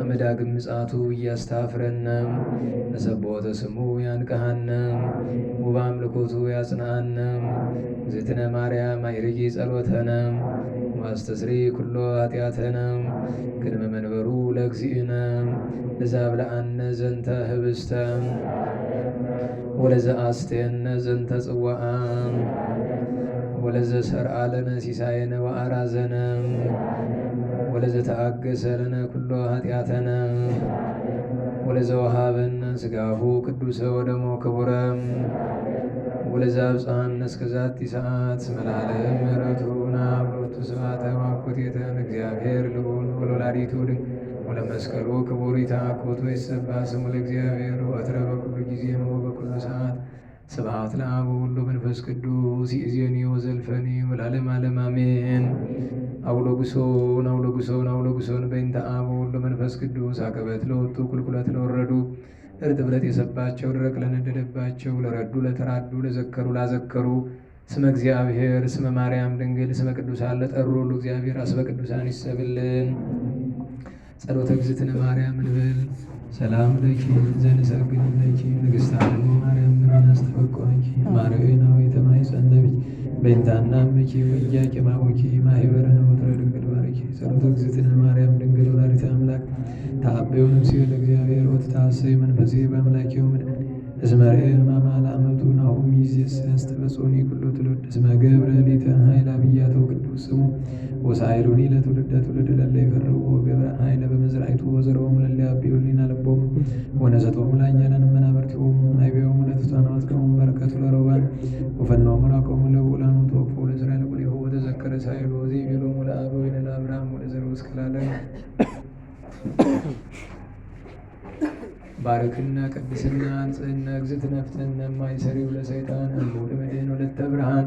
Speaker 1: አመዳግም ምጽአቱ እያስታፍረነ ለሰቦተ ስሙ ያንቀሃነ ውብ አምልኮቱ ያጽናነ እግዝእትነ ማርያም አይርጊ ጸሎተነ ዋስተስሪ ኩሎ ኃጢአተነ ቅድመ መንበሩ ለእግዚእነ ለዛብልዐነ ዘንተ ህብስተ ወለዘአስተየነ ዘንተ ጽዋዓ ወለዘሰርዓ ለነ ሲሳየነ ወአራዘነ ወለዘተአገሰ ለነ ኩሎ ኃጢአተነ ወለዘወሃበነ ሥጋሁ ቅዱሰ ወደሞ ክቡረ ወለዘአብጽሐነ እስከ ዛቲ ሰዓት እስመ ለዓለም ምሕረቱ ናብሎቱ ስብሐተ ወአኮቴተ እግዚአብሔር ልዑል ወለወላዲቱ ድንግል ወለመስቀሉ ክቡር ይትሐኮቱ ይትሰብሐ ስሙ ለእግዚአብሔር ወትረ በኩሉ ጊዜ ወበኩሉ ሰዓት ስብሐት ለአብ ወወልድ ወመንፈስ ቅዱስ ይእዜኒ ወዘልፈኒ ወለዓለመ ዓለም አሜን። አውሎጉሶን አውሎጉሶን አውሎጉሶን በእንተ አብ ወወልድ ወመንፈስ ቅዱስ አቀበት ለወጡ ቁልቁለት ለወረዱ እርጥብለት የሰባቸው ደረቅ ለነደደባቸው ለረዱ ለተራዱ ለዘከሩ ላዘከሩ ስመ እግዚአብሔር ስመ ማርያም ድንግል ስመ ቅዱሳን ለጠሩ ሁሉ እግዚአብሔር አስበ ቅዱሳን ይሰብልን። ጸሎተ እግዝእትነ ማርያም እንበል። ሰላም ለኪ ዘንሰግድ ለኪ ንግሥተ ዓለሙ ማርያም ምናስተበቋኪ ማርያናዊ ተማይጸነብኪ በእንታና ምኪ ወያቄ ማወኪ ማህበረን ወትረ ድንግል ባረኪ። ጸሎተ እግዝእትነ ማርያም ድንግል ወላዲተ አምላክ ታበዩ ነፍሴ ለእግዚአብሔር ወትታሰይ መንፈሴ በአምላኬው ምድር እስመ ርኤ ሕማማ ለአመቱ ናሁም ይእዜሰ ያስተበጽሑኒ ኩሉ ትውልድ እስመ ገብረ ሊተ ኃይለ አብያተ ቅዱስ ስሙ ወሳይሉኒ ለትውልደ ትውልድ ለለ ይፈርሁ ገብረ ኃይለ በመዝራዕቱ ወዘርዖሙ ለለ ያብዩ ሕሊና ልቦሙ ወነሰቶሙ ለኃያላን መናብርቲሆሙ አይቤዮሙ ለትሑታን በረከቱ ለረቡባን ወፈነወ ምራቆሙ ለብዑላን ተወክፎ ለእስራኤል ቁልኤሁ ወተዘከረ ሳይሉ ወዘይቤሎሙ ለአበዊነ ለአብርሃም ወለዘርኡ እስከ ለዓለም ባርክና ቅድስና አንጽሕና እግዝእትነ ፍትሕነ እማይሰሪው ለሰይጣን እምቡድ መድኅን ወለተ ብርሃን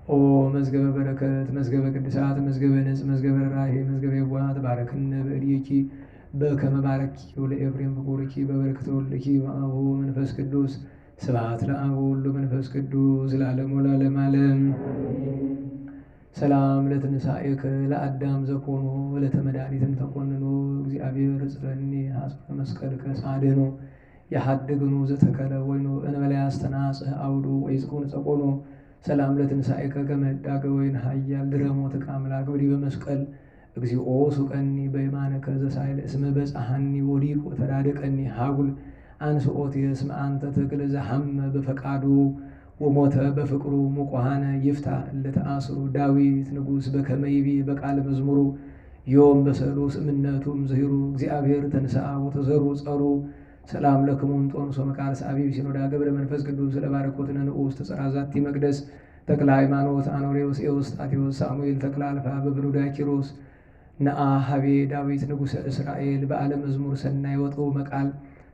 Speaker 1: ኦ መዝገበ በረከት መዝገበ ቅድሳት መዝገበ ንጽሕ መዝገበ ራሔ መዝገበ የዋሃት ባረክነ በእድኪ በከመ ባረኪው ለኤፍሬም ፍቁርኪ በበረከተ ወልድኪ ወአብ መንፈስ ቅዱስ ስብሐት ለአብ ወወልድ ወመንፈስ ቅዱስ ለዓለሙ ለዓለመ ዓለም። ሰላም ለትንሣኤከ ለአዳም ዘኮኖ ወለተ መድኃኒትም ተኮንኖ እግዚአብሔር ጽረኒ ሐጽበ መስቀልከ ሳድኖ የሐድግኑ ዘተከለ ወይኑ እንበላ ያስተናጽህ አውዱ ወይዝቁን ጸቆኑ ሰላም ለትንሣኤከ ከመ ዳገ ወይን ኃያል ድረሞት ከአምላክ ወዲህ በመስቀል እግዚኦ ሱቀኒ በየማነከ ዘሳይል እስመ በጻሐኒ ወዲቅ ወተዳደቀኒ ሀጉል አንስኦት የስመ አንተ ትክል ዘሐመ በፈቃዱ ወሞተ በፍቅሩ ሙቆሃነ ይፍታ ለተአስሩ ዳዊት ንጉሥ በከመ ይቤ በቃል መዝሙሩ ዮም በሰሉስ እምነቱም ዝሂሩ እግዚአብሔር ተንሥአ ወተዘሩ ጸሩ ሰላም ለክሙን ጦንሶ መቃርስ አቢብ ሲኖዳ ገብረ መንፈስ ቅዱስ ለባረኮትነ ንዑስ ተጸራ ዛቲ መቅደስ ተክለ ሃይማኖት አኖሬዎስ ኤዎስጣቴዎስ ሳሙኤል ተክለ አልፋ በብኑዳ ኪሮስ ነአ ሀቤ ዳዊት ንጉሠ እስራኤል በዓለ መዝሙር ሰናይ ወጡ መቃል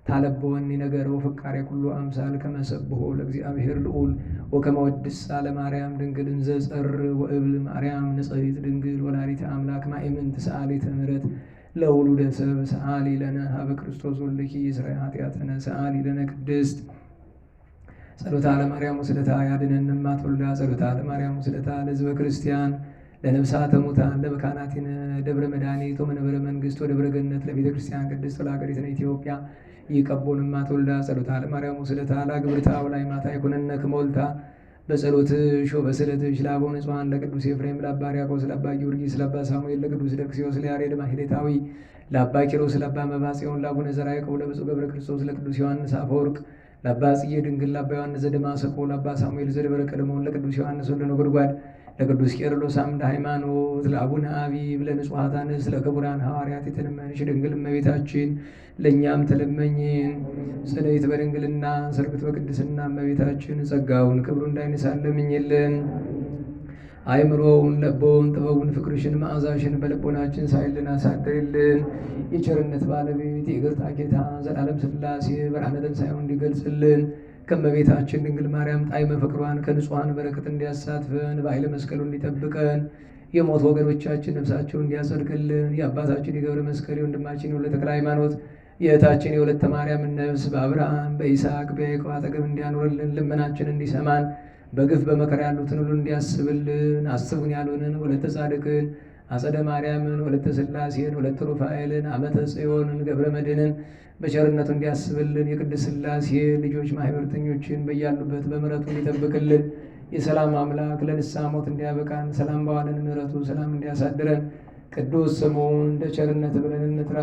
Speaker 1: ታለበወኒ ነገር ወፍቃሬ ኩሉ አምሳል ከመሰብሖ ለእግዚአብሔር ልዑል ወከመወድስ ለማርያም ድንግል እንዘ ጸር ወእብል ማርያም ንጽሕት ድንግል ወላዲተ አምላክ ማእምንት ሰአሊተ ምሕረት ለውሉደ ሰብ ሰአሊ ለነ ሀበ ክርስቶስ ወልድኪ ይስረይ ኃጢአተነ ሰአሊ ለነ ቅድስት ጸሎታ ለማርያም ወስደታ ያድነን እማትወልዳ ጸሎታ ለማርያም ወስደታ ለሕዝበ ክርስቲያን ለነፍሳተ ሙታን ለመካናቲነ ደብረ መድኃኒት ወመንበረ መንግሥት ወደብረ ገነት ለቤተ ክርስቲያን ቅድስት ለሀገሪትነ ኢትዮጵያ ይቀቦን እማትወልዳ ጸሎታ ለማርያም ወስደታ ለግብርታ ወላይ ማታ ይኩነነ ከመወልታ በጸሎትሽ ወበስዕለትሽ ለአበው ንጹሐን ለቅዱስ ኤፍሬም ለአባ ሕርያቆስ ለአባ ጊዮርጊስ ለአባ ሳሙኤል ለቅዱስ ደክስዮስ ለያሬድ ማሕሌታዊ ለአባ ኪሮስ ለአባ መባጽዮን ለአቡነ ዘርዓ ያዕቆብ ለብፁዕ ገብረ ክርስቶስ ለቅዱስ ዮሐንስ አፈወርቅ ለአባ ጽጌ ድንግል ለአባ ዮሐንስ ዘደማስቆ ለአባ ሳሙኤል ዘደብረ ቀለሞን ለቅዱስ ዮሐንስ ወልደ ነጎድጓድ ለቅዱስ ቄርሎስ አምደ ሃይማኖት ለአቡነ አቢብ ለንጹሐት አንስት ለክቡራን ሐዋርያት የተለመንሽ ድንግል እመቤታችን ለእኛም ተለመኝን። ጽንዕት በድንግልና ሰርክት በቅድስና እመቤታችን ጸጋውን ክብሩ እንዳይነሳን ለምኝልን። አይምሮውን ለቦውን ጥበቡን ፍቅርሽን መዓዛሽን በልቦናችን ሳይልን አሳድርልን። የቸርነት ባለቤት የይቅርታ ጌታ ዘላለም ሥላሴ ብርሃነ ትንሣኤውን እንዲገልጽልን ከእመቤታችን ድንግል ማርያም ጣዕመ ፍቅሯን ከንጹሐን በረከት እንዲያሳትፈን በኃይለ መስቀሉ እንዲጠብቀን የሞት ወገኖቻችን ነፍሳቸውን እንዲያጸድቅልን የአባታችን የገብረ መስቀል የወንድማችን የወልደ ተክለ ሃይማኖት የእህታችን የወለተ ማርያምን ነፍስ በአብርሃም በይስሐቅ በያዕቆብ አጠገብ እንዲያኖርልን ልመናችን እንዲሰማን በግፍ በመከራ ያሉትን ሁሉ እንዲያስብልን አስቡን ያሉንን ወለተ ጻድቅን አጸደ ማርያምን ወለተ ሥላሴን ወለተ ሩፋኤልን አመተ ጽዮንን ገብረ መድኅንን በቸርነቱ እንዲያስብልን የቅድስት ሥላሴ ልጆች ማህበርተኞችን በያሉበት በምሕረቱ እንዲጠብቅልን የሰላም አምላክ ለንስሐ ሞት እንዲያበቃን ሰላም በዋለን ምሕረቱ ሰላም እንዲያሳድረን ቅዱስ ስሙን እንደ ቸርነት ብለን እንጥራ።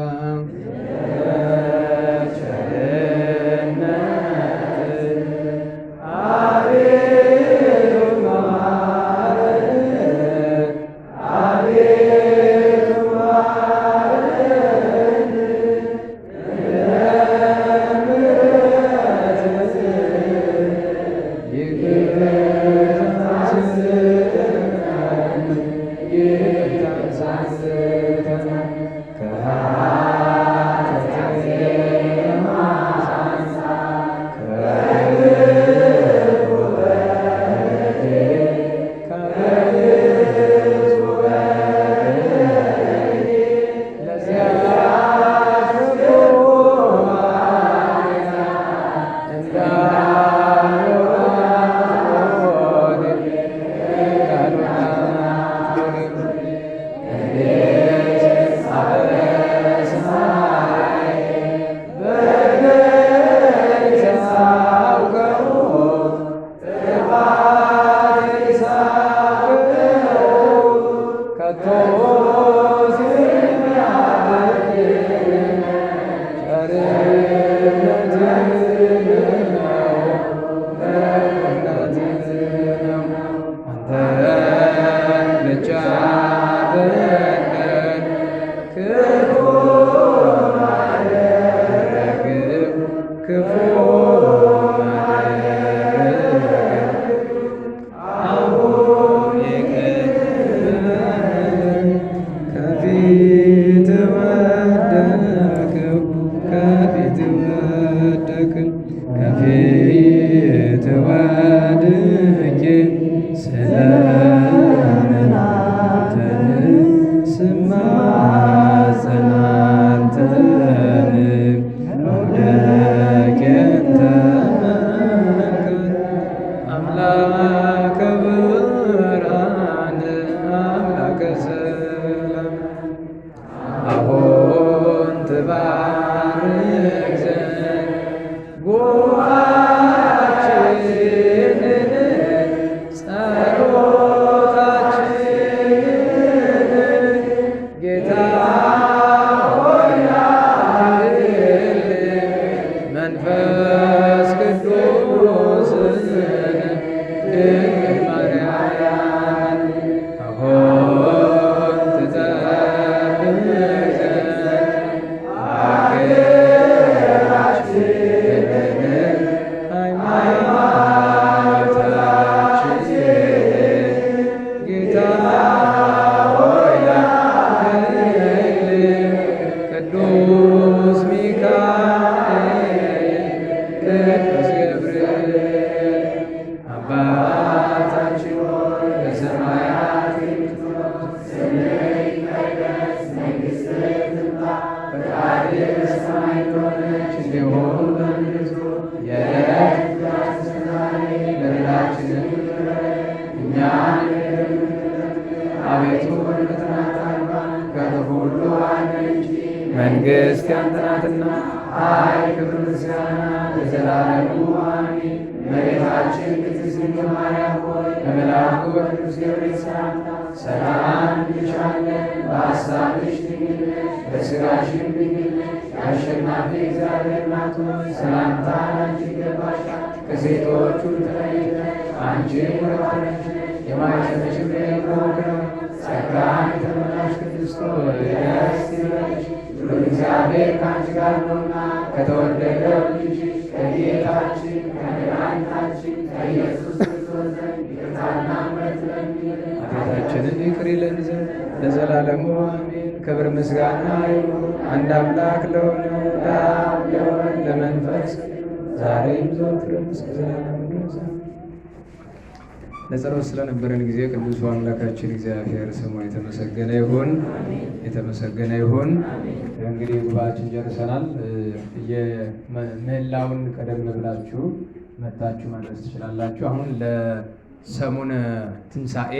Speaker 2: Yeah.
Speaker 1: ሊሆን የዕለት በደላችንን እኛን አቤቱ ከክፉ ሁሉ አድነን እንጂ መንግሥት ያንተ ናትና ኃይል፣ ክብር፣ ምስጋና ለዘላለሙ አሜን። እመቤታችን ቅድስት ድንግል ማርያም ሆይ በመልአኩ በቅዱስ ገብርኤል ሰላምታ ሰላም እንልሻለን። በሐሳብሽ ድንግል ነሽ፣ በሥጋሽም ድንግል ነሽ። የአሸናፊ እግዚአብሔር እናት ሆይ ሰላምታ ላንቺ ይገባሻል። ከሴቶች ሁሉ ተለይተሽ አንቺ የተባረክሽ ነሽ፣ የማኅፀንሽ ፍሬ የተባረከ ነው። ጸጋን የተመላሽ ቅድስት ሆይ ደስ ይበልሽ፣ እግዚአብሔር ከአንቺ ጋር ነውና ከተወደደው ልጅሽ ከጌታችን ከመድኃኒታችን ከኢየሱስ ክርስቶስ ዘንድ ይቅርታና ምሕረት ለምኝልን ኃጢአታችንን ይቅር ይለን ዘንድ ለዘላለሙ አሜን። ክብር ምስጋና ይሁን አንድ አምላክ ለሆነው ለአብ ለወልድ ለመንፈስ ዛሬም ዘወትርም እስከ ዘላለሙ ድረስ። ለጸሎት ስለነበረን ጊዜ ቅዱሱ አምላካችን እግዚአብሔር ስሙ የተመሰገነ ይሁን፣ የተመሰገነ ይሁን። እንግዲህ ጉባኤያችን ጨርሰናል። የምህላውን ቀደም ብላችሁ መታችሁ ማድረስ ትችላላችሁ። አሁን ለሰሙነ ትንሣኤ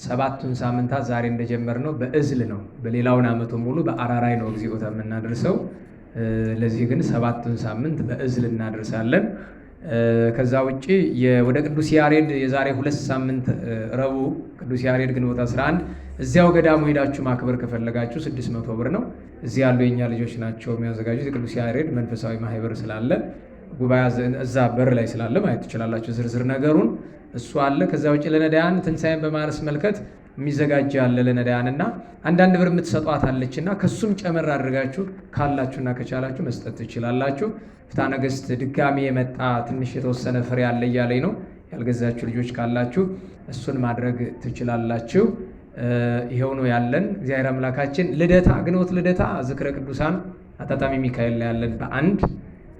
Speaker 1: ሰባቱን ሳምንታት ዛሬ እንደጀመርነው በእዝል ነው። በሌላውን ዓመቱ ሙሉ በአራራይ ነው እግዚኦታ የምናደርሰው። ለዚህ ግን ሰባቱን ሳምንት በእዝል እናደርሳለን። ከዛ ውጪ ወደ ቅዱስ ያሬድ የዛሬ 2 ሳምንት ረቡዕ ቅዱስ ያሬድ ግንቦት 11 እዚያው ገዳሙ ሄዳችሁ ማክበር ከፈለጋችሁ 600 ብር ነው። እዚህ ያሉ የኛ ልጆች ናቸው የሚያዘጋጁት። የቅዱስ ያሬድ መንፈሳዊ ማህበር ስላለ ጉባኤ እዛ በር ላይ ስላለ ማየት ትችላላችሁ። ዝርዝር ነገሩን እሱ አለ። ከዛ ውጪ ለነዳያን ትንሣኤን በማስመልከት የሚዘጋጅ ያለ ለነዳያንና አንዳንድ ብር የምትሰጧት አለችና ከሱም ጨመር አድርጋችሁ ካላችሁና ከቻላችሁ መስጠት ትችላላችሁ። ፍትሐ ነገሥት ድጋሚ የመጣ ትንሽ የተወሰነ ፍሬ አለ እያለኝ ነው። ያልገዛችሁ ልጆች ካላችሁ እሱን ማድረግ ትችላላችሁ። ይሄው ነው ያለን። እግዚአብሔር አምላካችን ልደታ ግንቦት ልደታ ዝክረ ቅዱሳን አጣጣሚ ሚካኤል ላይ ያለን በአንድ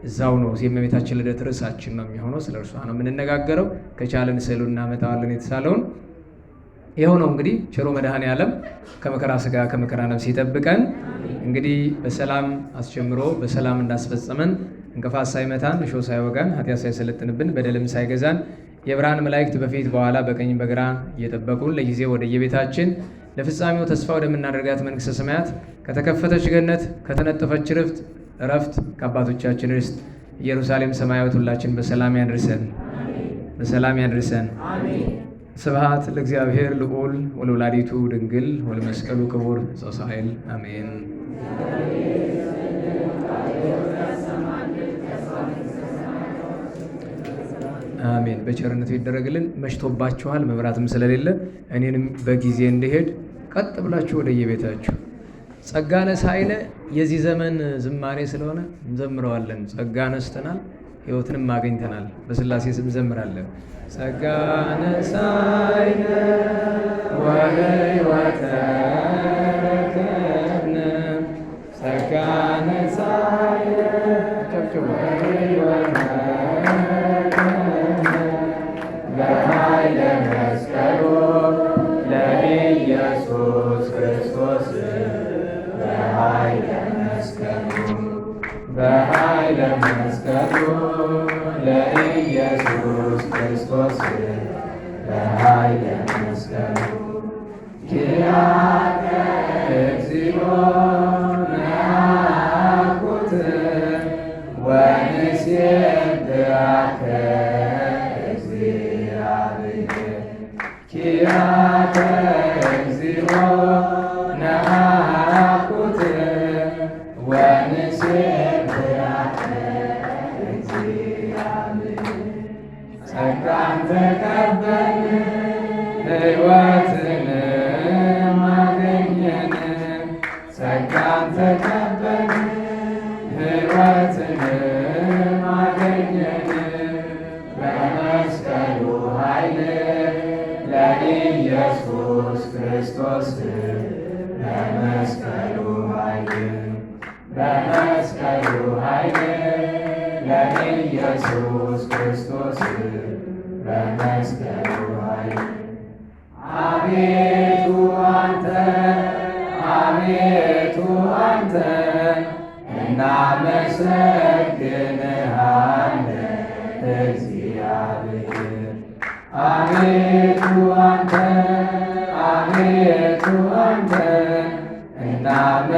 Speaker 1: እዛው ነው። የእመቤታችን ልደት ርዕሳችን ነው የሚሆነው። ስለ እርሷ ነው የምንነጋገረው። ከቻለን ስዕሉን እናመጣዋለን የተሳለውን። ይኸው ነው እንግዲህ ቸሮ መድኃኔዓለም ከመከራ ሥጋ ከመከራ ነፍስ ይጠብቀን። እንግዲህ በሰላም አስጀምሮ በሰላም እንዳስፈጸመን እንቅፋት ሳይመታን እሾህ ሳይወጋን ኃጢአት ሳይሰለጥንብን በደልም ሳይገዛን የብርሃን መላእክት በፊት በኋላ በቀኝ በግራ እየጠበቁን ለጊዜ ወደ የቤታችን ለፍጻሜው ተስፋ ወደምናደርጋት መንግሥተ ሰማያት ከተከፈተች ገነት ከተነጠፈች እረፍት ከአባቶቻችን ርስት ኢየሩሳሌም ሰማያዊት ሁላችን በሰላም ያድርሰን፣ በሰላም ያድርሰን። ስብሐት ለእግዚአብሔር ልዑል ወለወላዲቱ ድንግል ወለመስቀሉ ክቡር ዘወሳይል አሜን። አሜን። በቸርነቱ ይደረግልን። መሽቶባችኋል፣ መብራትም ስለሌለ እኔንም በጊዜ እንድሄድ ቀጥ ብላችሁ ወደ የቤታችሁ ጸጋ ነሳይነ የዚህ ዘመን ዝማሬ ስለሆነ እንዘምረዋለን። ጸጋ ነስተናል፣ ሕይወትንም አገኝተናል። በሥላሴ ስም እንዘምራለን። ጸጋ ነሳይነ ወሕይወተ ረከብነ ጸጋ ነሳይነ በኃይለ መስቀሉ ለኢየሱስ ክርስቶስ በኃይለ መስቀሉ ለኢየሱስ ክርስቶስ በኃይለ መስቀሉ ኪያከ እግዚኦ ነአኩት ወንሴብሐከ እግዚአብሔር ኪያከ እግዚኦ ነአኩት ወንሴብሐከ እግዚአብሔር ጸጋን ተቀበልን ሕይወትንም አገኘን። ጸጋን ተቀበልን ሕይወትንም አገኘን። በመስቀሉ ኃይል ለኢየሱስ ክርስቶስ በመስቀሉ ኃይል ለኢየሱስ ክርስቶስ በመስቀሉ ኃይል አቤቱ አንተ እናመሰግናለን። እግዚአብሔር አቤቱ አንተን እናመሰግንሃለን።